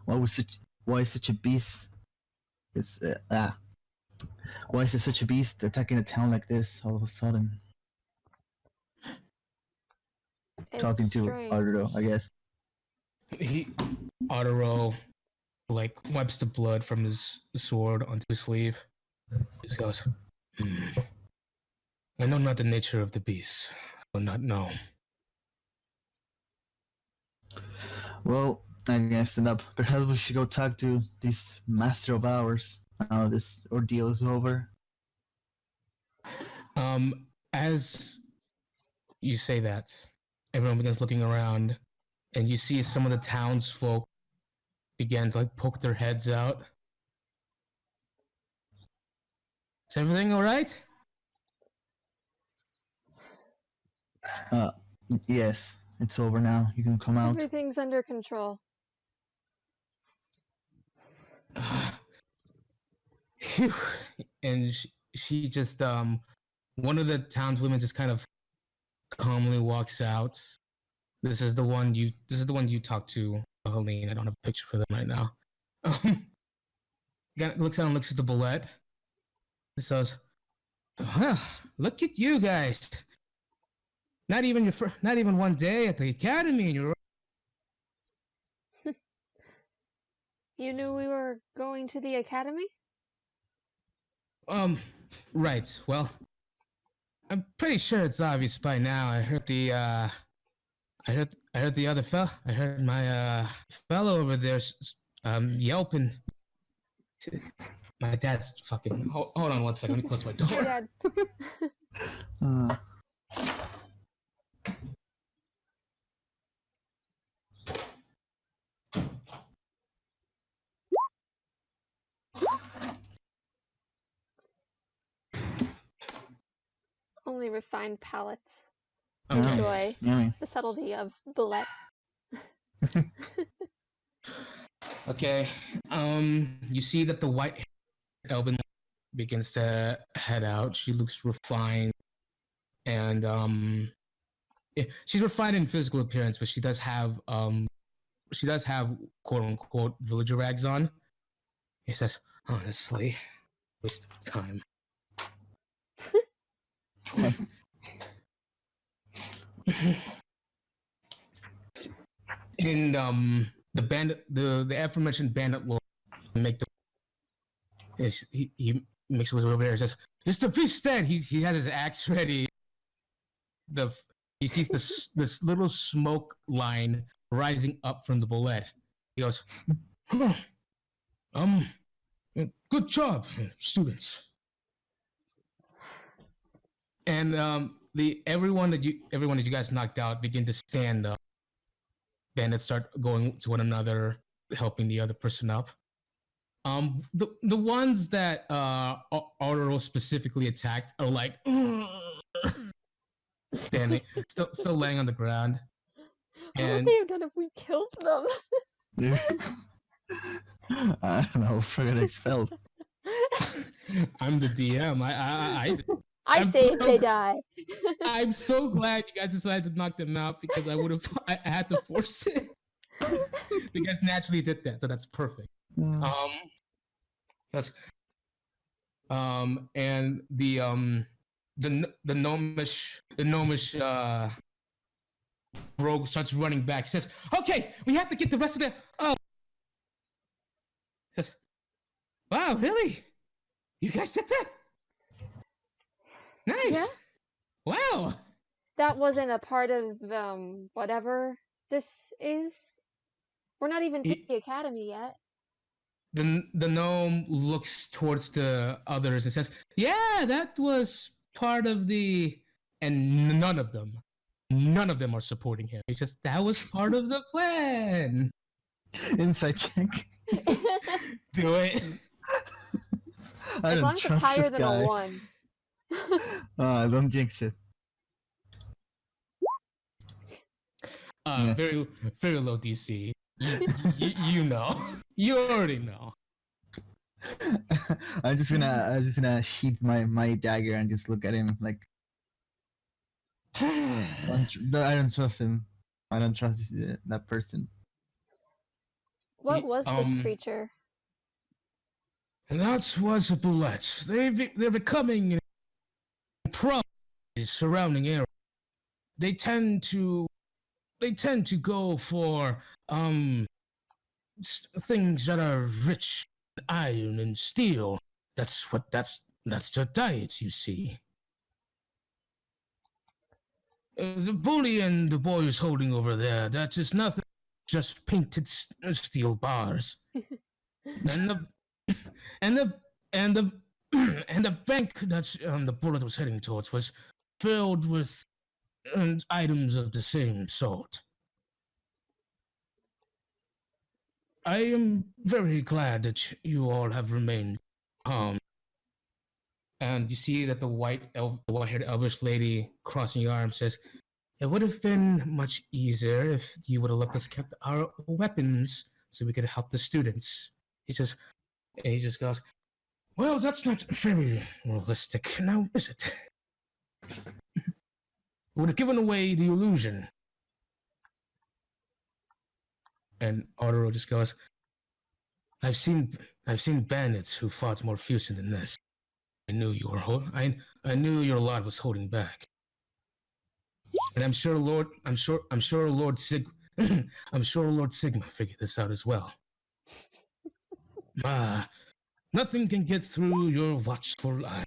Why is such a beast? Why is it such a beast attacking a town like this all of a sudden? It's Talking to strange. Arturo, I guess. Arturo like wipes the blood from his sword onto his sleeve. Just goes, I know not the nature of the beast. I do not know. Well, I guess up. Perhaps we should go talk to this master of ours. Now this ordeal is over. As you say that, everyone begins looking around, and you see some of the townsfolk begin to like poke their heads out. Is everything all right? Yes, it's over now. You can come out. Everything's under control. Phew. And she just one of the townswomen just kind of calmly walks out. This is the one you talked to, Helene. I don't have a picture for them right now. looks at the bullet. He says, "Well, look at you guys. Not even one day at the academy, and you're." You knew we were going to the academy? Right. Well, I'm pretty sure it's obvious by now. I heard the other fella. I heard my fellow over there yelping. My dad's fucking. Hold on one second. Let me close my door. Hey, Dad. Uh, Only refined palates Okay. enjoy yummy. the subtlety of bullet. Okay. You see that the white elven begins to head out. She looks refined, and yeah, she's refined in physical appearance, but she does have quote unquote villager rags on. He says, "Honestly, waste of time." And the bandit, the aforementioned bandit lord, make the he makes his way over there and says, "Mr. Fishstead," he has his axe ready. He sees this little smoke line rising up from the bullet. He goes, "Huh, good job, students." And everyone that you guys knocked out begin to stand up. Bandits start going to one another, helping the other person up. The ones that Arturo specifically attacked are like standing, still laying on the ground. What would And they have done if we killed them? I don't know. Forgot expelled. I'm the DM. I I'm say if so- they die. I'm so glad you guys decided to knock them out because I had to force it. You guys naturally did that, so that's perfect. Yes. And the gnomish rogue starts running back. He says, "Okay, we have to get the rest of the." Oh, he says, "Wow, really? You guys did that? Nice. Yeah. Wow." That wasn't a part of whatever this is. We're not even to the academy yet. The gnome looks towards the others and says, "Yeah, that was part of the," and none of them are supporting him. It's just that was part of the plan. Inside check. Do it. I As long don't as it's trust higher this than guy. a 1. Don't jinx it. Yeah. Very very low DC. You know. You already know. I'm just gonna sheath my dagger and just look at him like I don't trust him. I don't trust that person. What was this Um, creature? And that was a bullet. They're becoming problems surrounding area. They tend to go for things that are rich in iron and steel. That's their diets, you see. The bully and the boy is holding over there, that is nothing, just painted steel bars. and the and the and the and the bank that the bullet was heading towards was filled with items of the same sort. I am very glad that you all have remained calm. And you see that the white-haired elvish lady crossing your arm says, "It would have been much easier if you would have let us keep our weapons so we could help the students." He just goes, "Well, that's not very realistic, now is it? It would have given away the illusion." And Arturo just goes, I've seen I've seen bandits who fought more fiercely than this. I knew you were I knew your lot was holding back. And I'm sure Lord I'm sure Lord Sigma figured this out as well. Nothing can get through your watchful eye.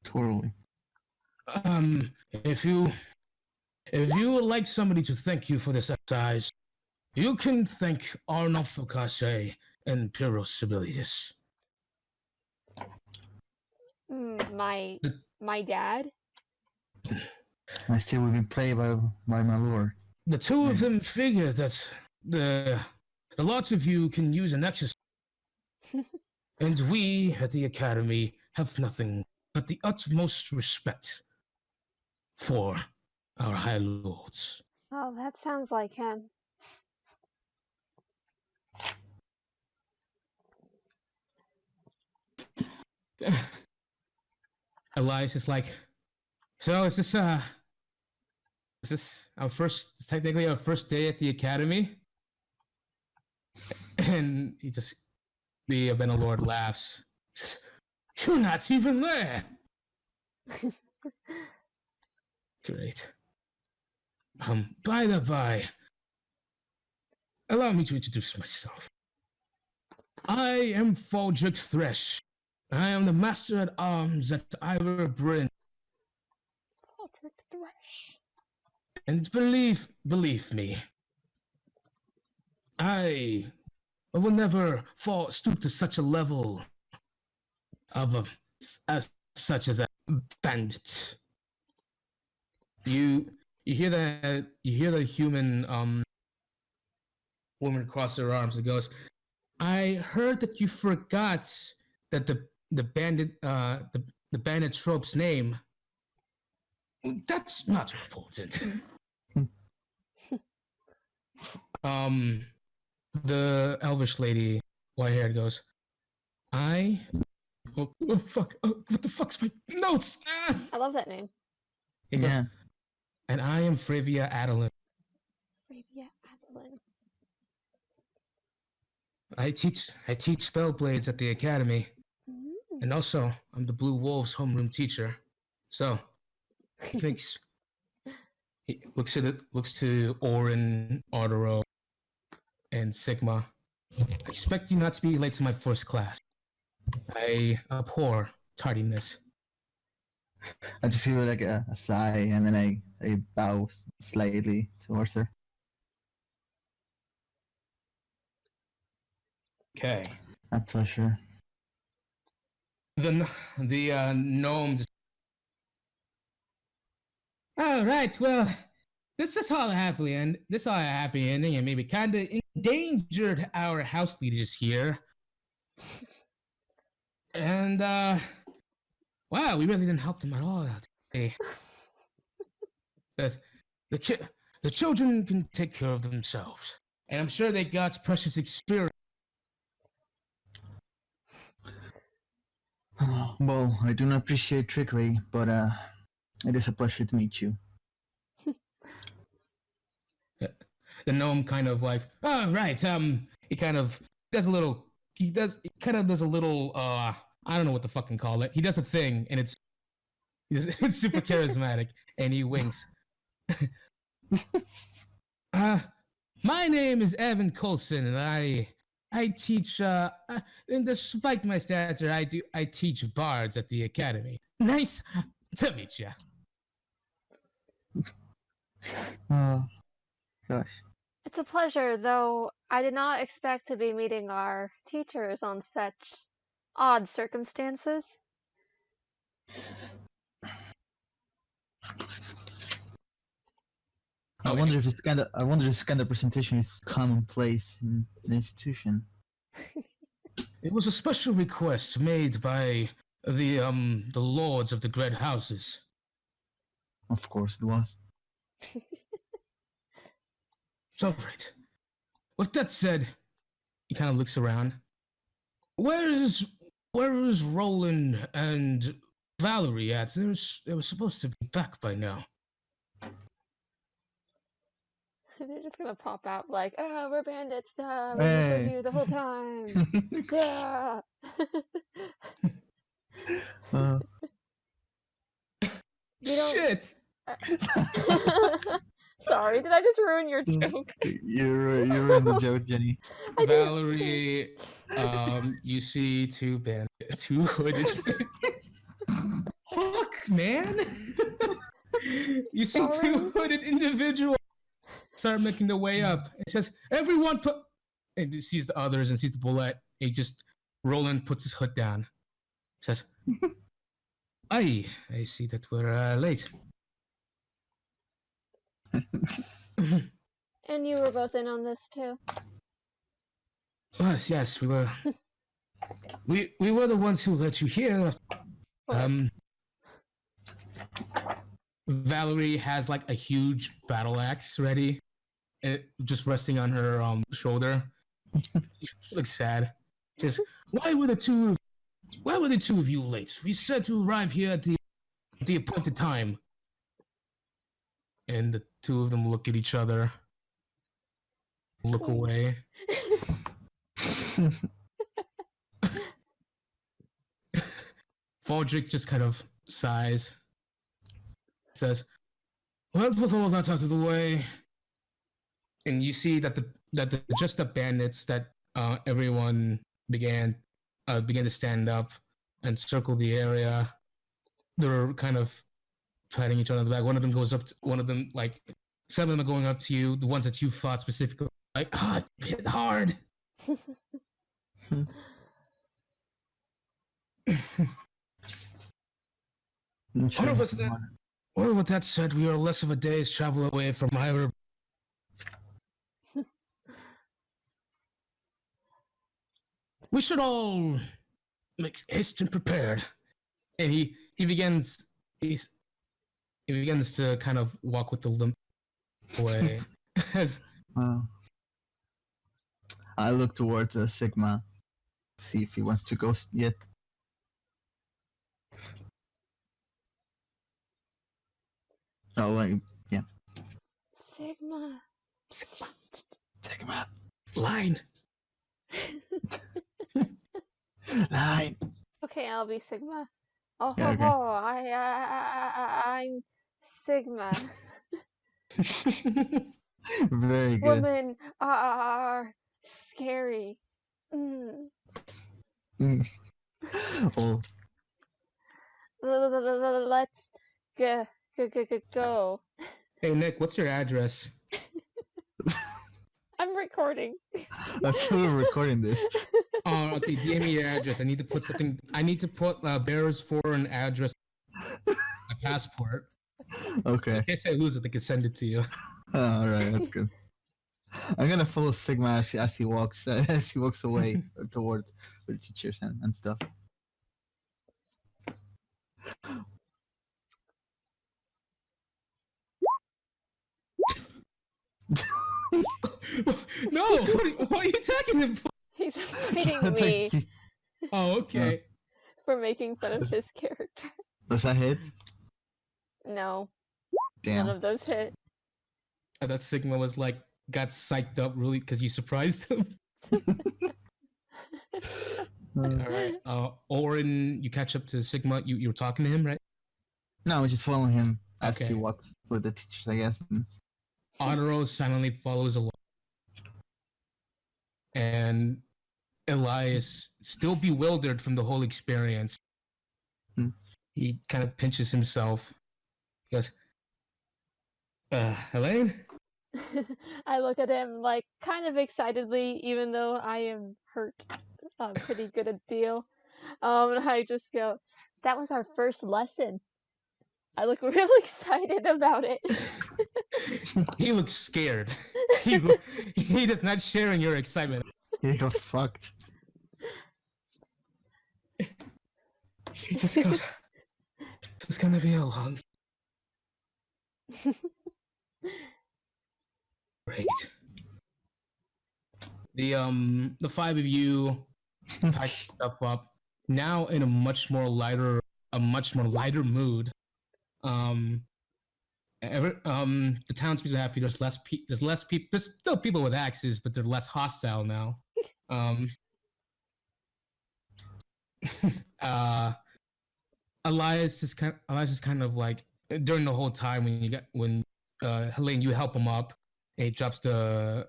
Totally. If you would like somebody to thank you for this exercise, you can thank Arnold Focase and Pyros Sibelius. My dad? I see we've been played by my lord. The two of them figure that the lots of you can use an exercise, and we at the Academy have nothing but the utmost respect for our High Lords. Oh, that sounds like him. Elias is like, so is this technically our first day at the Academy? And he just, the Benalord laughs. You're not even there. Great. By the by, allow me to introduce myself. I am Faldrick Thresh. I am the Master at Arms at Eira Bryn. Faldrick Thresh. And believe me, I will never stoop to such a level of such as a bandit. You hear the human woman cross her arms and goes, I heard that you forgot that the bandit trope's name. That's not important. The elvish lady, white-haired, goes, oh fuck, what the fuck's my notes? I love that name. He goes, and I am Fravia Adeline. Fravia Adeline. I teach spellblades at the academy, and also I'm the Blue Wolves homeroom teacher. So he thinks he looks to Orin, Ardero, and Sigma. I expect you not to be late to my first class. I abhor tardiness. I just hear like a sigh, and then I bow slightly towards her. Okay. A pleasure. The gnome just... All right, well, this is all a happy ending, and maybe kind of endangered our house leaders here. And wow, we really didn't help them at all today. Says the children can take care of themselves, and I'm sure they got precious experience. Well, I do not appreciate trickery, but it is a pleasure to meet you. The gnome kind of like, oh right, he kind of does a little, I don't know what to fucking call it. He does a thing, and it's super charismatic, and he winks. My name is Evan Coulson, and I teach, and despite my stature, I teach bards at the academy. Nice to meet you. Gosh. It's a pleasure, though I did not expect to be meeting our teachers on such odd circumstances. I wonder if this kind of presentation is commonplace in the institution. It was a special request made by the lords of the Great Houses. Of course it was. So right. With that said, he kind of looks around. Where is Roland and Valerie at? They were supposed to be back by now. They're just gonna pop out like, oh, we're bandits. We're just Hey. with you the whole time. Ah. Uh, You don't- Shit! Sorry, did I just ruin your joke? you ruined the joke, Jenny. I didn't- Valerie, you see two hooded. Fuck, man! You see two Sorry. hooded individuals start making their way up. It says, "Everyone put," and he sees the others and sees the bullet. He just Roland puts his hood down. Says, "I see that we're late." And you were both in on this too. Yes, we were. We were the ones who let you here. Valerie has like a huge battle axe ready, just resting on her shoulder. She looks sad. Says, "Why were the two of you late? We said to arrive here at the appointed time." And the two of them look at each other, look away. Faldrick just kind of sighs. Says, "Well, with all that out of the way," and you see that the just the bandits that everyone began to stand up and circle the area. They're kind of patting each other on the back. One of them goes up to one of them, like 7 of them are going up to you. The ones that you fought specifically, like, hit hard. Well, with that said, we are less of a day's travel away from Eira. We should all make haste and prepared. And he begins to kind of walk with the limp away. As I look towards Sigma, see if he wants to go yet. Oh, like, yeah. Sigma. Sigma. line. Line. Okay, I'll be Sigma. Oh, Yeah, okay. I'm Sigma. Very good. Women are scary. Mm. Oh, Let's go. Hey Nick, what's your address? I'm recording. I'm still recording this. Oh, okay. DM me your address. I need to put something. I need to put Bear's foreign address, a passport. Okay. In case I lose it, I can send it to you. All right, that's good. I'm gonna follow Sigma as he walks away towards the teachers and stuff. No, what are you attacking him for? He's fighting me Oh, okay. for making fun of his character. Does that hit? No, Damn. none of those hit. I thought Sigma was like got psyched up really because you surprised him. All right. Orin, you catch up to Sigma. You were talking to him, right? No, we're just following him as Okay. he walks with the teachers, I guess. Honoro silently follows along. And Elias, still bewildered from the whole experience, he kind of pinches himself. He goes, Elaine? I look at him like kind of excitedly, even though I am hurt pretty good a deal. And I just go, that was our first lesson. I look real excited about it. He looks scared. He does not share in your excitement. He got fucked. He just goes, it's gonna be a long. Great. The 5 of you pack stuff up now in a much more lighter mood. The townspeople are happy. There's less people. There's still people with axes, but they're less hostile now. uh, Elias just kind of like during the whole time when Helene, you help him up, and he drops the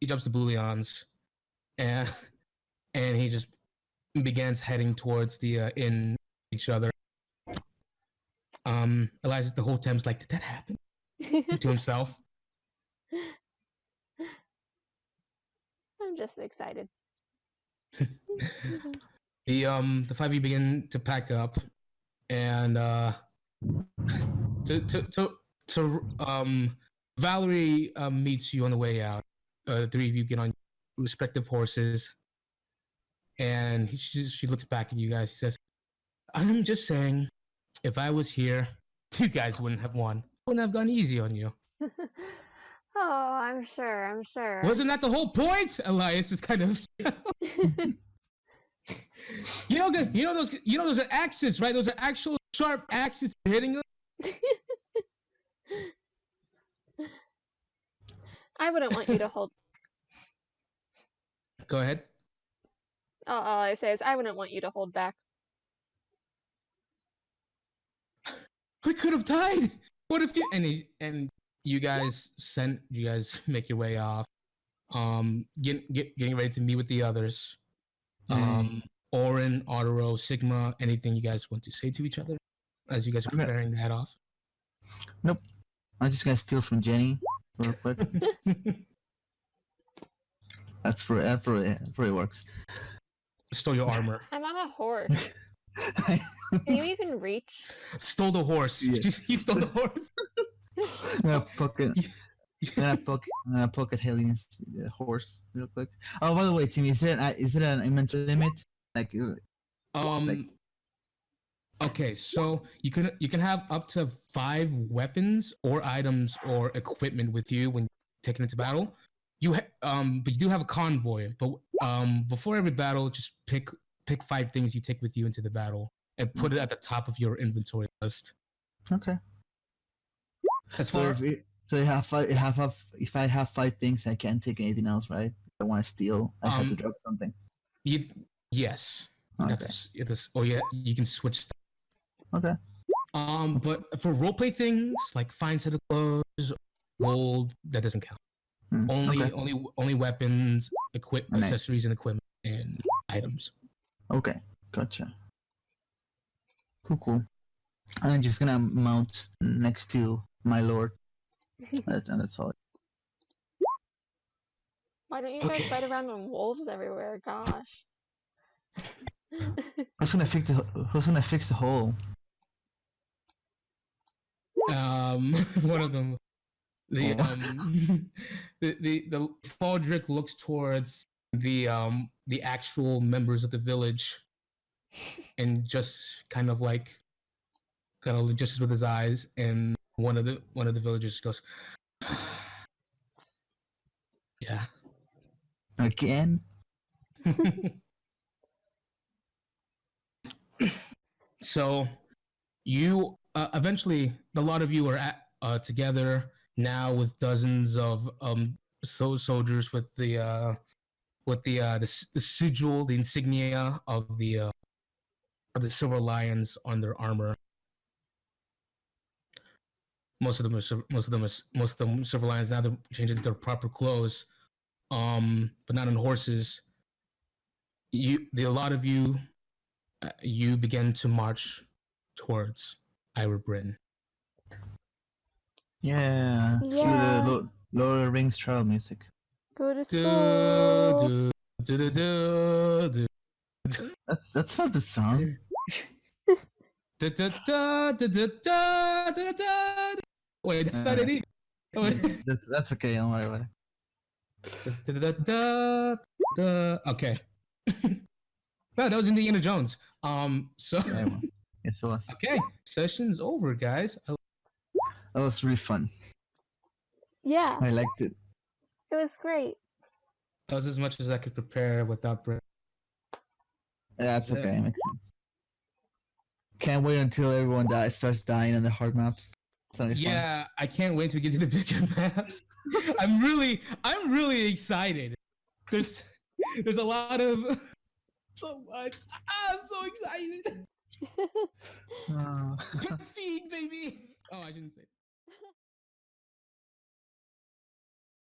bouillons, and he just begins heading towards the inn each other. Elias the whole time's like, did that happen? To himself. I'm just excited. The five of you begin to pack up, and Valerie meets you on the way out. The three of you get on respective horses, and she looks back at you guys. She says, "I'm just saying, if I was here, you guys wouldn't have won. Wouldn't have gone easy on you." Oh, I'm sure. Wasn't that the whole point? Elias just kind of. You know those are axes, right? Those are actual sharp axes hitting them. I wouldn't want you to hold. Go ahead. All I say is I wouldn't want you to hold back. We could have died. What if you and you guys make your way off. Getting ready to meet with the others. Orin, Otero, Sigma, anything you guys want to say to each other as you guys are preparing to head off? Nope. I'm just gonna steal from Jenny real quick. That's for it works. Stole your armor. I'm on a horse. Can you even reach? Stole the horse. Yeah. He stole the horse. I'm gonna poke at Helene's horse real quick. Oh, by the way, Timmy, is it an inventory limit? Like, okay, so you can have up to 5 weapons or items or equipment with you when taken into battle. But you do have a convoy. But before every battle, just pick 5 things you take with you into the battle and put it at the top of your inventory list. Okay. As So far if I have 5 things, I can't take anything else, right? If I want to steal, I have to drop something. Yes. Okay. You can switch. Okay. But for roleplay things like fine set of clothes, gold, that doesn't count. Only weapons, accessories, and equipment and items. Okay, gotcha. Cool. I'm just gonna mount next to my lord. That's all. Why don't you guys fight around on wolves everywhere? Gosh. Who's gonna fix the hole? One of them. The Faldrick looks towards the actual members of the village, and just kind of just with his eyes, and one of the villagers goes, "Yeah." Again? So you eventually, a lot of you are together now with dozens of soldiers with the sigil, the insignia of the Silver Lions on their armor. Most of them Silver Lions. Now they're changing their proper clothes, but not on horses. A lot of you, you begin to march towards Eira Bryn. Yeah. Yeah. The Lord of the Rings trial music. Go to school. That's not the song. Wait, that's not it either. That's okay. Don't worry about it. Okay. No, that was Indiana Jones. So. Yes, it was. Okay, session's over, guys. That was really fun. Yeah. I liked it. It was great. That was as much as I could prepare without break. That's okay. Makes sense. Can't wait until everyone starts dying on the hard maps. It's gonna be fun. Yeah, I can't wait to get to the bigger maps. I'm really excited. There's a lot of so much. I'm so excited. Uh, Feed, baby. Oh, I shouldn't say.